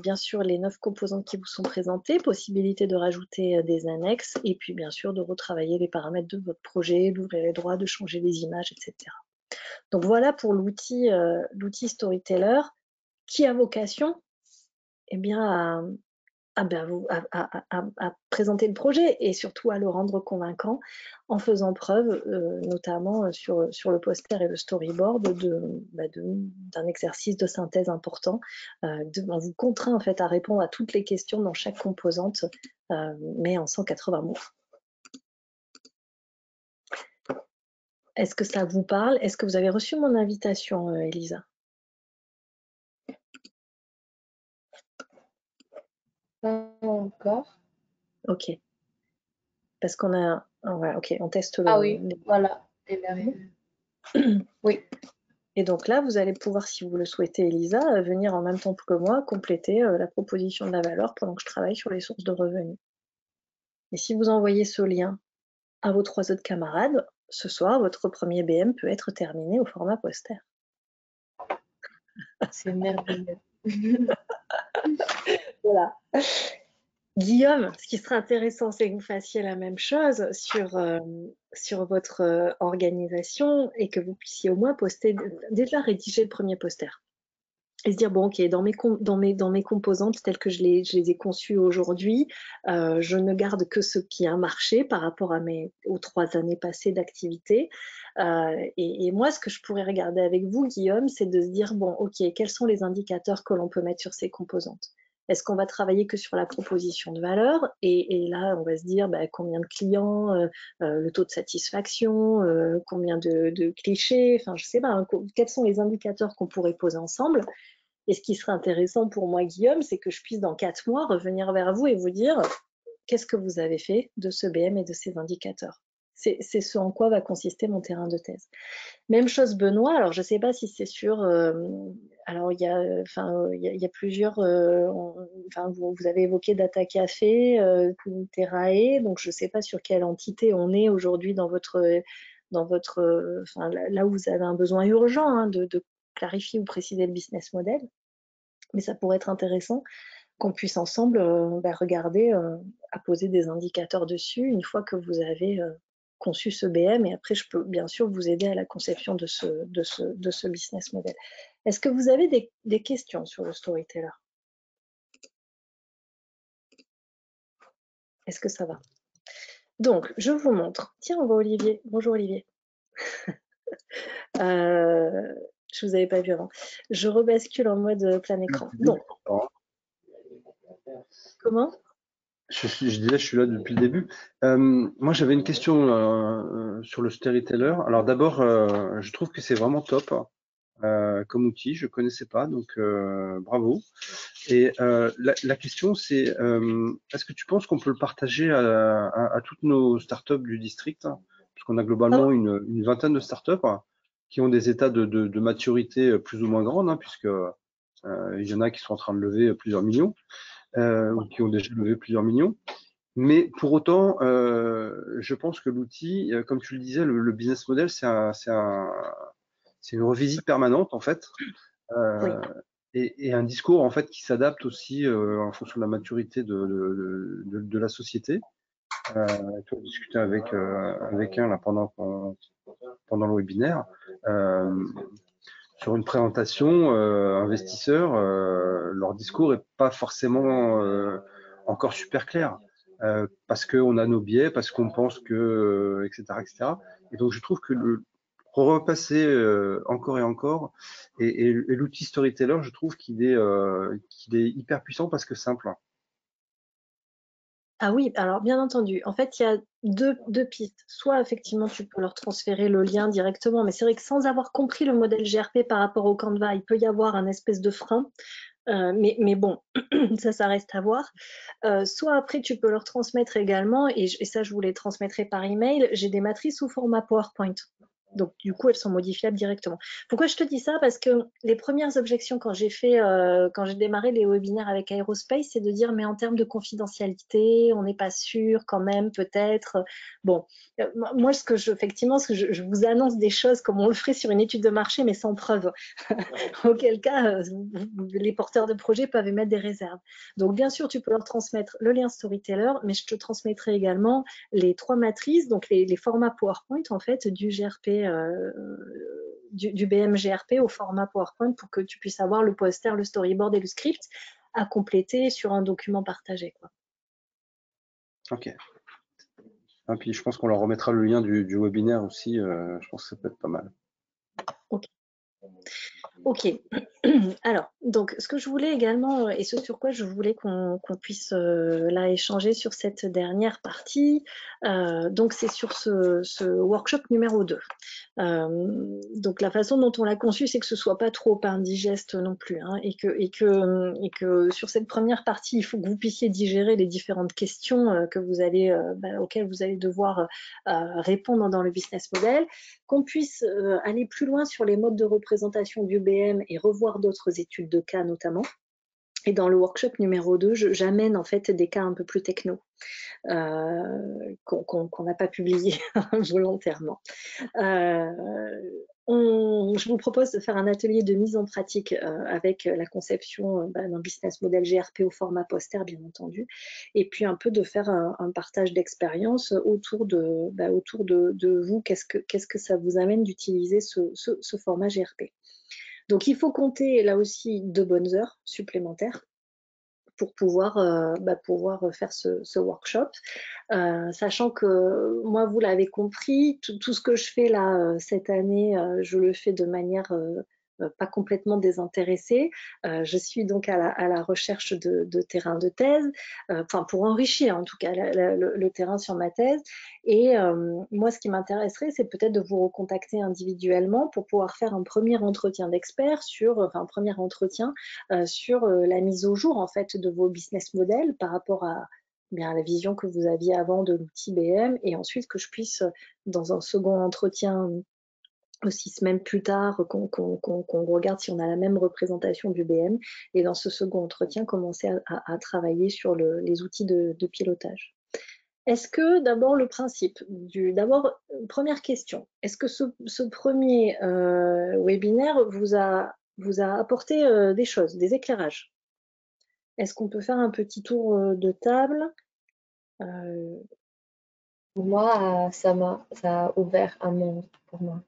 bien sûr les 9 composantes qui vous sont présentées, possibilité de rajouter des annexes et puis bien sûr de retravailler les paramètres de votre projet, d'ouvrir les droits, de changer les images, etc. Donc voilà pour l'outil Storyteller qui a vocation eh bien, à présenter le projet et surtout à le rendre convaincant en faisant preuve notamment sur le poster et le storyboard d'un exercice de synthèse important. On vous contraint en fait à répondre à toutes les questions dans chaque composante, mais en 180 mots. Est-ce que ça vous parle? Est-ce que vous avez reçu mon invitation, Elisa? Pas encore. Ok. Parce qu'on a... ouais, ok, on teste Ah oui, voilà. Oui. Et donc là, vous allez pouvoir, si vous le souhaitez, Elisa, venir en même temps que moi, compléter la proposition de la valeur pendant que je travaille sur les sources de revenus. Et si vous envoyez ce lien à vos 3 autres camarades, ce soir, votre premier BM peut être terminé au format poster. C'est merveilleux. Voilà. Guillaume, ce qui serait intéressant, c'est que vous fassiez la même chose sur votre organisation et que vous puissiez au moins poster, déjà rédiger le premier poster. Et se dire, bon, ok, dans mes composantes telles que je les ai conçues aujourd'hui, je ne garde que ce qui a marché par rapport aux 3 années passées d'activité. Et moi, ce que je pourrais regarder avec vous, Guillaume, c'est de se dire, bon, ok, quels sont les indicateurs que l'on peut mettre sur ces composantes? Est-ce qu'on va travailler que sur la proposition de valeur? Et là, on va se dire combien de clients, le taux de satisfaction, combien de clichés, enfin, je sais pas, hein, quels sont les indicateurs qu'on pourrait poser ensemble? Et ce qui serait intéressant pour moi, Guillaume, c'est que je puisse dans 4 mois revenir vers vous et vous dire qu'est-ce que vous avez fait de ce BM et de ces indicateurs. C'est ce en quoi va consister mon terrain de thèse. Même chose, Benoît. Alors, je ne sais pas si c'est sûr. Alors, il y a plusieurs. Vous avez évoqué Data Café, Terrae. Donc, je ne sais pas sur quelle entité on est aujourd'hui dans votre, là où vous avez un besoin urgent hein, de clarifier ou préciser le business model. Mais ça pourrait être intéressant qu'on puisse ensemble regarder à poser des indicateurs dessus une fois que vous avez conçu ce BM et après je peux bien sûr vous aider à la conception de ce business model. Est-ce que vous avez des questions sur le storyteller? Est-ce que ça va? Donc, je vous montre. Tiens, on voit Olivier. Bonjour Olivier. Je vous avais pas vu avant. Je rebascule en mode plein écran. Donc, comment? Je disais, je suis là depuis le début. Moi, j'avais une question sur le storyteller. Alors d'abord, je trouve que c'est vraiment top comme outil. Je connaissais pas, donc bravo. Et la question, c'est est-ce que tu penses qu'on peut le partager à toutes nos startups du district? Parce qu'on a globalement une vingtaine de startups qui ont des états de maturité plus ou moins grandes, hein, puisque il y en a qui sont en train de lever plusieurs millions. Ou qui ont déjà levé plusieurs millions. Mais pour autant, je pense que l'outil, comme tu le disais, le business model, c'est une revisite permanente en fait, Oui. et un discours en fait qui s'adapte aussi en fonction de la maturité de la société. Tu as discuté avec un là pendant le webinaire. Sur une présentation, investisseurs, leur discours est pas forcément encore super clair parce qu'on a nos biais, parce qu'on pense que, etc., etc. Et donc, je trouve que repasser encore et encore, et l'outil Storyteller, je trouve qu'il est hyper puissant parce que simple. Ah oui, alors bien entendu. En fait, il y a deux pistes. Soit effectivement, tu peux leur transférer le lien directement, mais c'est vrai que sans avoir compris le modèle GRP par rapport au Canva, il peut y avoir un espèce de frein. Mais bon, ça reste à voir. Soit après, tu peux leur transmettre également, et ça, je vous les transmettrai par email, j'ai des matrices sous format PowerPoint. Donc, du coup, elles sont modifiables directement. Pourquoi je te dis ça? Parce que les premières objections quand j'ai démarré les webinaires avec Aerospace, c'est de dire, mais en termes de confidentialité, on n'est pas sûr quand même, peut-être. Bon, moi, effectivement, je vous annonce des choses comme on le ferait sur une étude de marché, mais sans preuve. Auquel cas, les porteurs de projets peuvent émettre des réserves. Donc, bien sûr, tu peux leur transmettre le lien Storyteller, mais je te transmettrai également les 3 matrices, donc les formats PowerPoint, en fait, du GRP, du BM GRP au format PowerPoint pour que tu puisses avoir le poster, le storyboard et le script à compléter sur un document partagé, quoi. Ok. Et puis je pense qu'on leur remettra le lien du webinaire aussi. Je pense que ça peut être pas mal. Ok. Alors, donc, ce que je voulais également, et ce sur quoi je voulais qu'on puisse là échanger sur cette dernière partie, donc c'est sur ce workshop numéro 2. Donc, la façon dont on l'a conçu, c'est que ce soit pas trop indigeste non plus, hein, et que sur cette première partie, il faut que vous puissiez digérer les différentes questions que vous allez, auxquelles vous allez devoir répondre dans le business model, qu'on puisse aller plus loin sur les modes de représentation du BM et revoir d'autres études de cas notamment. Et dans le workshop numéro 2, j'amène en fait des cas un peu plus techno qu'on n'a pas publié volontairement. Je vous propose de faire un atelier de mise en pratique avec la conception d'un business model GRP au format poster, bien entendu, et puis un peu de faire un partage d'expérience autour de vous. Qu'est-ce que ça vous amène d'utiliser ce format GRP? Donc, il faut compter là aussi 2 bonnes heures supplémentaires pour pouvoir faire ce workshop, sachant que moi, vous l'avez compris, tout ce que je fais là cette année, je le fais de manière pas complètement désintéressée. Je suis donc à la recherche de terrain de thèse, pour enrichir en tout cas le terrain sur ma thèse. Et moi, ce qui m'intéresserait, c'est peut-être de vous recontacter individuellement pour pouvoir faire un premier entretien d'expert sur la mise au jour en fait de vos business models par rapport à la vision que vous aviez avant de l'outil BM, et ensuite que je puisse, dans un second entretien 6 semaines plus tard, qu'on regarde si on a la même représentation du BM, et dans ce second entretien, commencer à travailler sur les outils de pilotage. Est-ce que d'abord le principe d'abord, première question, est-ce que ce premier webinaire vous a apporté des choses, des éclairages? Est-ce qu'on peut faire un petit tour de table? Moi, ça a ouvert un monde pour moi.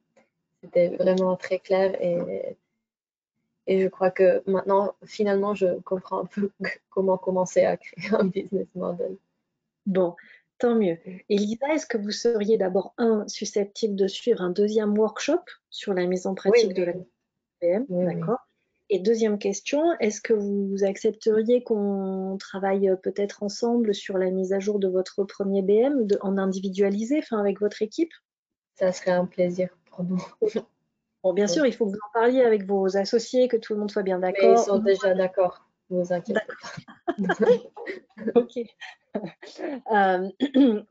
C'était vraiment très clair et je crois que maintenant, finalement, je comprends un peu comment commencer à créer un business model. Bon, tant mieux. Elisa, est-ce que vous seriez d'abord susceptible de suivre un deuxième workshop sur la mise en pratique de la BM? Oui, d'accord. Et deuxième question, est-ce que vous accepteriez qu'on travaille peut-être ensemble sur la mise à jour de votre premier BM en individualisé, avec votre équipe? Ça serait un plaisir pour nous. Bon, bien sûr, il faut que vous en parliez avec vos associés, que tout le monde soit bien d'accord. Mais ils sont déjà d'accord, ne vous inquiétez pas. Ok.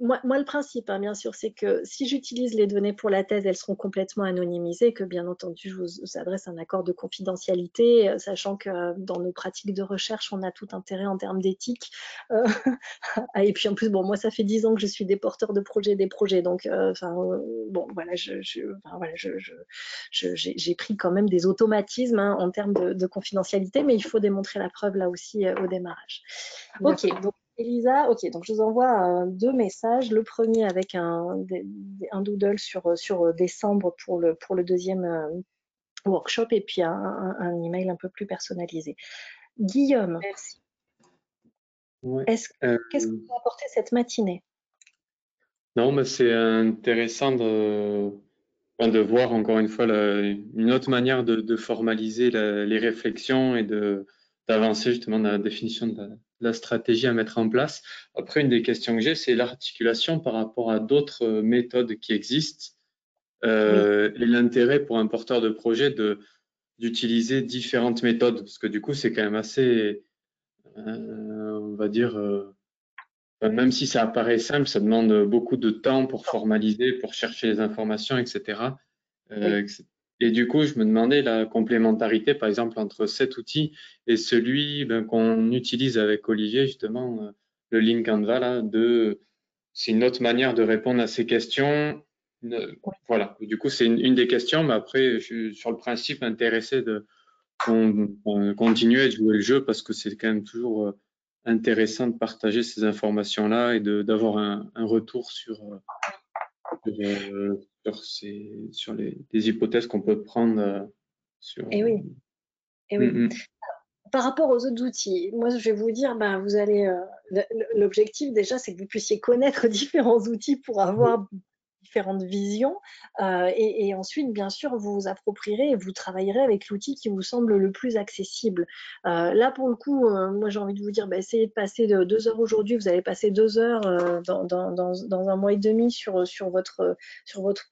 Moi, le principe, bien sûr, c'est que si j'utilise les données pour la thèse, elles seront complètement anonymisées, que bien entendu, je vous adresse un accord de confidentialité, sachant que dans nos pratiques de recherche, on a tout intérêt en termes d'éthique. Et puis en plus, bon, moi, ça fait 10 ans que je suis des porteurs de projets, donc, bon, voilà, j'ai pris quand même des automatismes en termes de confidentialité, mais il faut démontrer la preuve là aussi au démarrage. Ok, donc Elisa, ok, donc je vous envoie 2 messages. Le premier avec un doodle sur décembre pour le deuxième workshop, et puis un email un peu plus personnalisé. Guillaume, Merci. Ouais. qu'est-ce que vous a apporté cette matinée? Non, mais c'est intéressant de voir encore une fois une autre manière de formaliser les réflexions et d'avancer justement dans la définition de la stratégie à mettre en place. Après, une des questions que j'ai, c'est l'articulation par rapport à d'autres méthodes qui existent et l'intérêt pour un porteur de projet d'utiliser différentes méthodes, parce que du coup, c'est quand même assez, on va dire, même si ça apparaît simple, ça demande beaucoup de temps pour formaliser, pour chercher les informations, etc. Et du coup, je me demandais la complémentarité, par exemple, entre cet outil et celui qu'on utilise avec Olivier, justement, le Lean Canva, là, c'est une autre manière de répondre à ces questions. Voilà. Du coup, c'est une des questions, mais après, je suis sur le principe intéressé de continuer à jouer le jeu parce que c'est quand même toujours intéressant de partager ces informations-là et d'avoir un retour sur des hypothèses qu'on peut prendre sur. Et oui, et oui. Par rapport aux autres outils, moi je vais vous dire, vous allez. L'objectif déjà, c'est que vous puissiez connaître différents outils pour avoir différentes visions. Et ensuite, bien sûr, vous vous approprierez et vous travaillerez avec l'outil qui vous semble le plus accessible. Là, pour le coup, moi j'ai envie de vous dire, essayez de passer 2 heures aujourd'hui. Vous allez passer 2 heures dans un mois et demi sur votre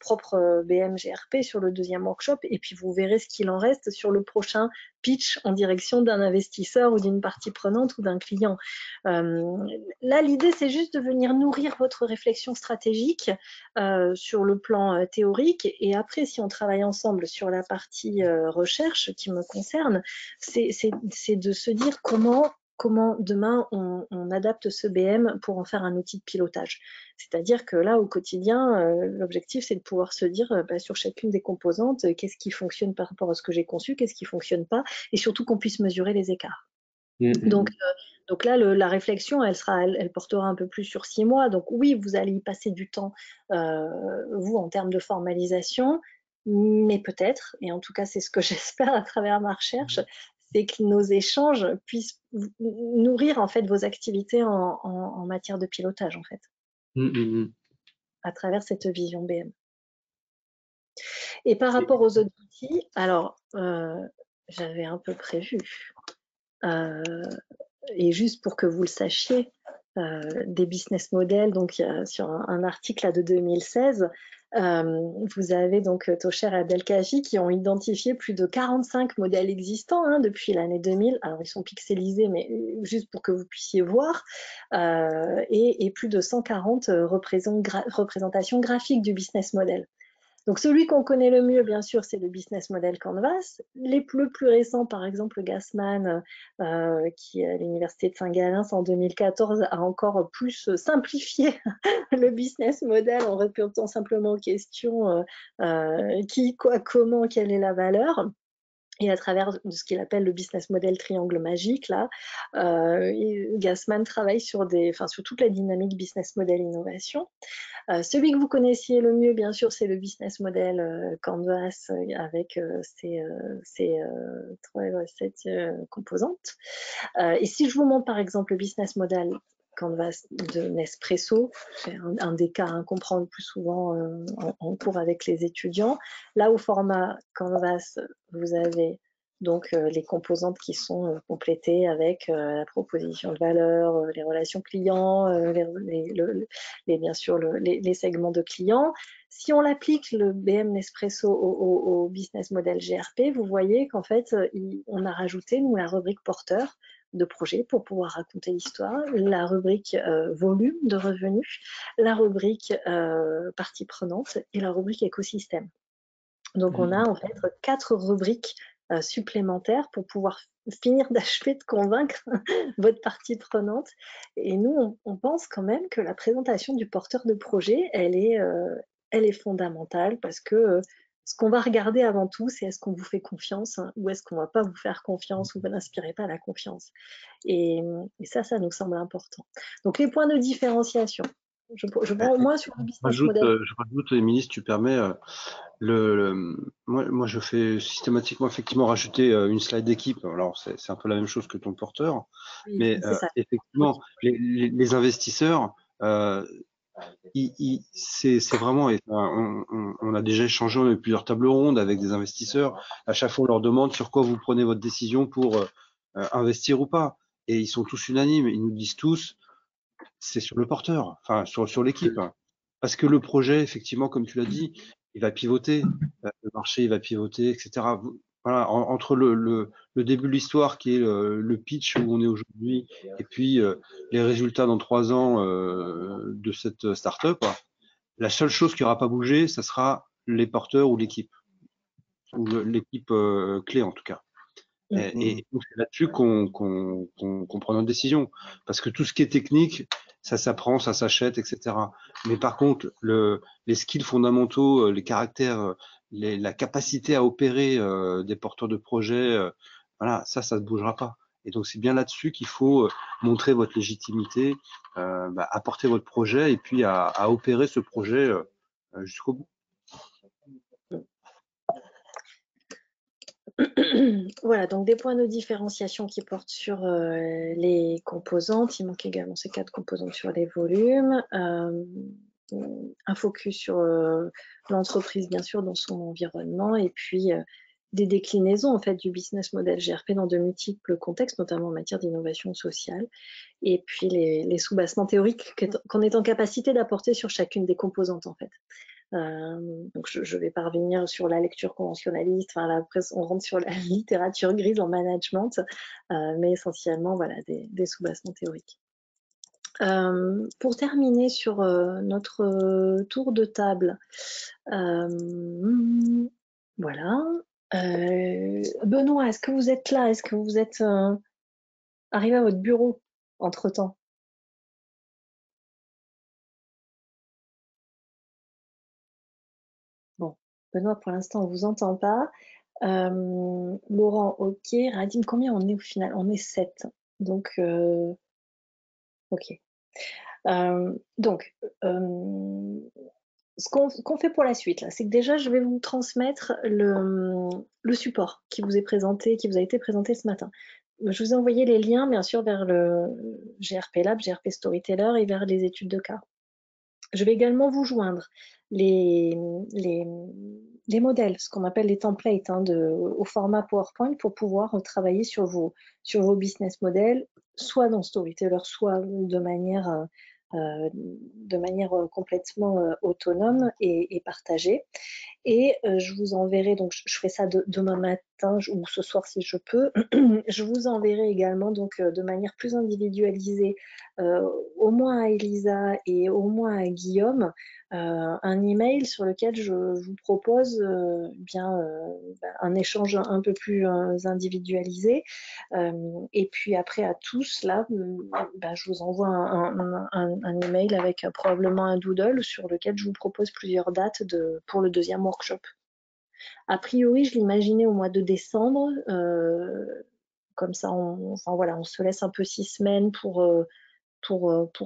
propre BM-GRP, sur le deuxième workshop, et puis vous verrez ce qu'il en reste sur le prochain pitch en direction d'un investisseur ou d'une partie prenante ou d'un client. Là, l'idée, c'est juste de venir nourrir votre réflexion stratégique sur le plan théorique. Et après, si on travaille ensemble sur la partie recherche qui me concerne, c'est de se dire comment demain on adapte ce BM pour en faire un outil de pilotage. C'est-à-dire que là, au quotidien, l'objectif, c'est de pouvoir se dire sur chacune des composantes, qu'est-ce qui fonctionne par rapport à ce que j'ai conçu, qu'est-ce qui ne fonctionne pas, et surtout qu'on puisse mesurer les écarts. Donc là, la réflexion, elle portera un peu plus sur 6 mois. Donc oui, vous allez y passer du temps, vous, en termes de formalisation, mais peut-être, et en tout cas, c'est ce que j'espère à travers ma recherche, c'est que nos échanges puissent nourrir en fait vos activités en matière de pilotage, en fait, à travers cette vision BM. Et par rapport aux autres outils, alors, j'avais un peu prévu, et juste pour que vous le sachiez, des business models, donc sur un article là, de 2016, vous avez donc Tocher et Abdelkafi qui ont identifié plus de 45 modèles existants depuis l'année 2000. Alors ils sont pixelisés, mais juste pour que vous puissiez voir, et plus de 140 représentations graphiques du business model. Donc celui qu'on connaît le mieux, bien sûr, c'est le business model Canvas. Le plus récent, par exemple, Gassman, qui est à l'université de Saint-Gallen en 2014, a encore plus simplifié le business model en répondant simplement aux questions qui, quoi, comment, quelle est la valeur. Et à travers ce qu'il appelle le business model triangle magique, là, Gassman travaille sur toute la dynamique business model innovation. Celui que vous connaissiez le mieux, bien sûr, c'est le business model Canvas avec ses 7 composantes. Et si je vous montre par exemple le business model Canvas de Nespresso, c'est un des cas qu'on prend le plus souvent en cours avec les étudiants. Là, au format Canvas, vous avez donc les composantes qui sont complétées avec la proposition de valeur, les relations clients, bien sûr les segments de clients. Si on l'applique le BM Nespresso au business model GRP, vous voyez qu'en fait, on a rajouté, nous, la rubrique porteur de projet pour pouvoir raconter l'histoire, la rubrique volume de revenus, la rubrique partie prenante et la rubrique écosystème. Donc on a en fait 4 rubriques supplémentaires pour pouvoir finir d'achever de convaincre votre partie prenante. Et nous, on pense quand même que la présentation du porteur de projet, elle est fondamentale parce que ce qu'on va regarder avant tout, c'est est-ce qu'on vous fait confiance ou est-ce qu'on ne va pas vous faire confiance ou vous n'inspirez pas la confiance. Et ça nous semble important. Donc les points de différenciation. Moi, sur le business model. Je rajoute, Émilie, si tu permets, moi, je fais systématiquement, effectivement, rajouter une slide d'équipe. Alors, c'est un peu la même chose que ton porteur, Oui, mais effectivement, les investisseurs, c'est vraiment, on a déjà échangé, on a eu plusieurs tables rondes avec des investisseurs. À chaque fois, on leur demande sur quoi vous prenez votre décision pour investir ou pas. Et ils sont tous unanimes. Ils nous disent tous, c'est sur le porteur, enfin sur l'équipe. Parce que le projet, effectivement, comme tu l'as dit, il va pivoter. Le marché, il va pivoter, etc. Voilà, entre le début de l'histoire qui est le pitch où on est aujourd'hui et puis les résultats dans 3 ans de cette start-up, la seule chose qui n'aura pas bougé, ça sera les porteurs ou l'équipe. ou l'équipe clé en tout cas. Et donc c'est là-dessus qu'on prend notre décision, parce que tout ce qui est technique, ça s'apprend, ça s'achète, etc. Mais par contre, les skills fondamentaux, les caractères, la capacité à opérer des porteurs de projets, voilà, ça se bougera pas. Et donc c'est bien là-dessus qu'il faut montrer votre légitimité, apporter votre projet et puis à opérer ce projet jusqu'au bout. Voilà, donc des points de différenciation qui portent sur les composantes. Il manque également ces 4 composantes sur les volumes. Un focus sur l'entreprise, bien sûr, dans son environnement, et puis des déclinaisons en fait du business model GRP dans de multiples contextes, notamment en matière d'innovation sociale, et puis les sous-bassements théoriques qu'on est en capacité d'apporter sur chacune des composantes en fait. Donc je vais pas revenir sur la lecture conventionnaliste, enfin après on rentre sur la littérature grise en management, mais essentiellement voilà des sous-bassements théoriques. Pour terminer sur notre tour de table, voilà. Benoît, est-ce que vous êtes là? Est-ce que vous êtes arrivé à votre bureau entre-temps? Bon, Benoît, pour l'instant, on ne vous entend pas. Laurent, ok. Radim, combien on est au final? On est 7. Donc, ok. Donc, ce qu'on fait pour la suite, là, c'est que déjà, je vais vous transmettre le support qui vous est présenté, qui vous a été présenté ce matin. Je vous ai envoyé les liens, bien sûr, vers le GRP Lab, GRP Storyteller et vers les études de cas. Je vais également vous joindre les modèles, ce qu'on appelle les templates au format PowerPoint pour pouvoir travailler sur vos business models, soit dans Storyteller, soit de manière complètement autonome et partagée. Et je vous enverrai, donc je ferai ça demain matin ou ce soir si je peux, je vous enverrai également donc de manière plus individualisée, au moins à Elisa et au moins à Guillaume, un email sur lequel je vous propose un échange un peu plus individualisé. Et puis après à tous, là, je vous envoie un email avec probablement un doodle sur lequel je vous propose plusieurs dates pour le deuxième workshop. A priori, je l'imaginais au mois de décembre. Comme ça, on se laisse un peu 6 semaines pour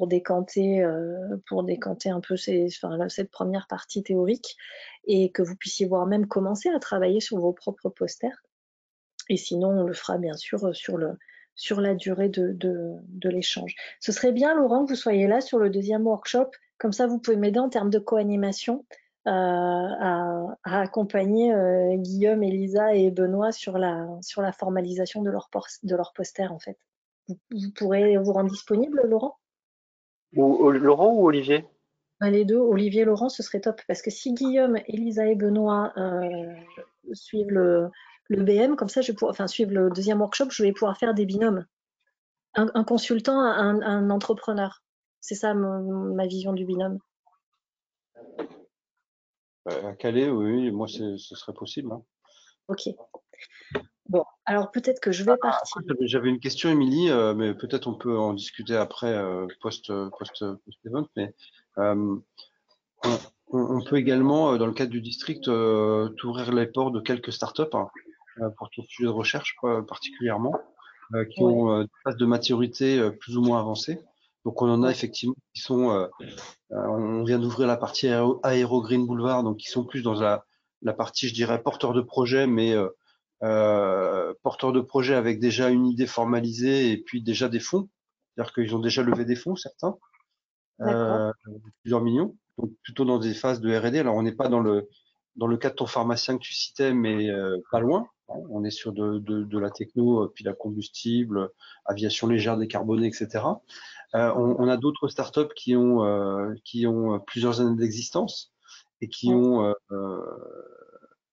décanter un peu cette première partie théorique, et que vous puissiez voir même commencer à travailler sur vos propres posters. Et sinon, on le fera bien sûr sur la durée de l'échange. Ce serait bien, Laurent, que vous soyez là sur le deuxième workshop. Comme ça, vous pouvez m'aider en termes de co-animation à accompagner Guillaume, Elisa et Benoît sur la formalisation de leur poster, en fait. Vous pourrez vous rendre disponible, Laurent? Laurent ou Olivier? Les deux, Olivier et Laurent, ce serait top. Parce que si Guillaume, Elisa et Benoît suivent le BM, comme ça, suivre le deuxième workshop, je vais pouvoir faire des binômes. Un consultant, un entrepreneur. C'est ça ma vision du binôme. À Calais, oui, moi, ce serait possible. Hein. Ok. Bon, alors peut-être que je vais partir. J'avais une question, Émilie, mais peut-être on peut en discuter après, post-event, mais on peut également, dans le cadre du district, ouvrir les ports de quelques startups pour tout sujet de recherche particulièrement, qui ont des phases de maturité plus ou moins avancées. Donc on en a effectivement qui sont, on vient d'ouvrir la partie Aéro Green Boulevard, donc qui sont plus dans la partie, je dirais, porteur de projet, mais porteur de projet avec déjà une idée formalisée et puis déjà des fonds. C'est-à-dire qu'ils ont déjà levé des fonds, certains, plusieurs millions, donc plutôt dans des phases de R&D. Alors on n'est pas dans le cas de ton pharmacien que tu citais, mais pas loin. On est sur de la techno, puis la combustible, aviation légère décarbonée, etc. On a d'autres startups qui ont plusieurs années d'existence et qui ont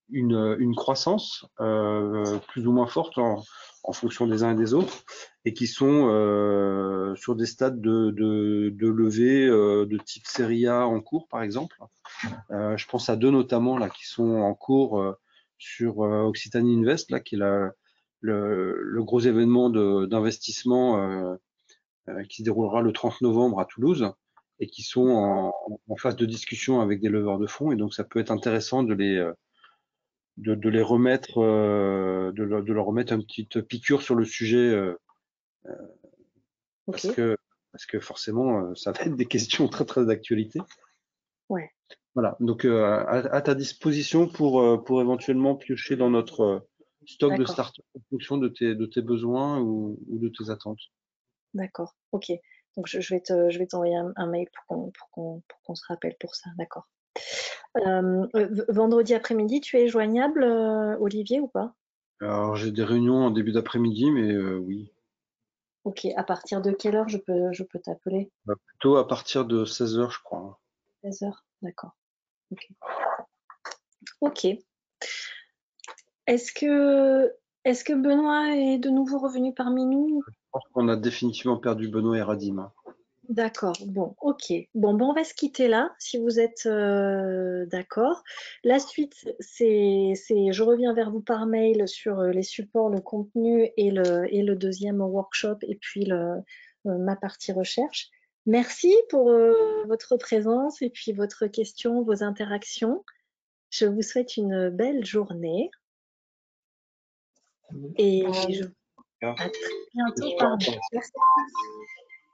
une croissance plus ou moins forte en fonction des uns et des autres, et qui sont sur des stades de levée de type série A en cours, par exemple. Je pense à deux notamment là qui sont en cours sur Occitanie Invest, là, qui est le gros événement d'investissement qui se déroulera le 30 novembre à Toulouse et qui sont en phase de discussion avec des leveurs de fonds. Et donc, ça peut être intéressant de les remettre, de leur remettre une petite piqûre sur le sujet parce que forcément, ça va être des questions très, très d'actualité. Ouais. Voilà. Donc, à ta disposition pour éventuellement piocher dans notre stock de start-up en fonction de tes besoins ou de tes attentes. D'accord. Ok. Donc, je vais t'envoyer un mail pour qu'on se rappelle pour ça. D'accord. Vendredi après-midi, tu es joignable, Olivier, ou pas? Alors, j'ai des réunions en début d'après-midi, mais oui. Ok. À partir de quelle heure je peux t'appeler? Plutôt à partir de 16h, je crois. 16h. D'accord. Ok. Ok. Est-ce que Benoît est de nouveau revenu parmi nous? Je pense qu'on a définitivement perdu Benoît et Radim. D'accord, bon, ok. Bon, on va se quitter là, si vous êtes d'accord. La suite, je reviens vers vous par mail sur les supports, le contenu et le deuxième workshop et puis ma partie recherche. Merci pour votre présence et puis votre question, vos interactions. Je vous souhaite une belle journée et je à très bientôt par mail. Merci.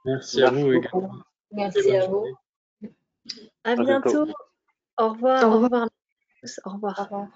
Merci à vous également. Merci à vous. À bientôt. bientôt. Au revoir. Au revoir. Au revoir. Au revoir.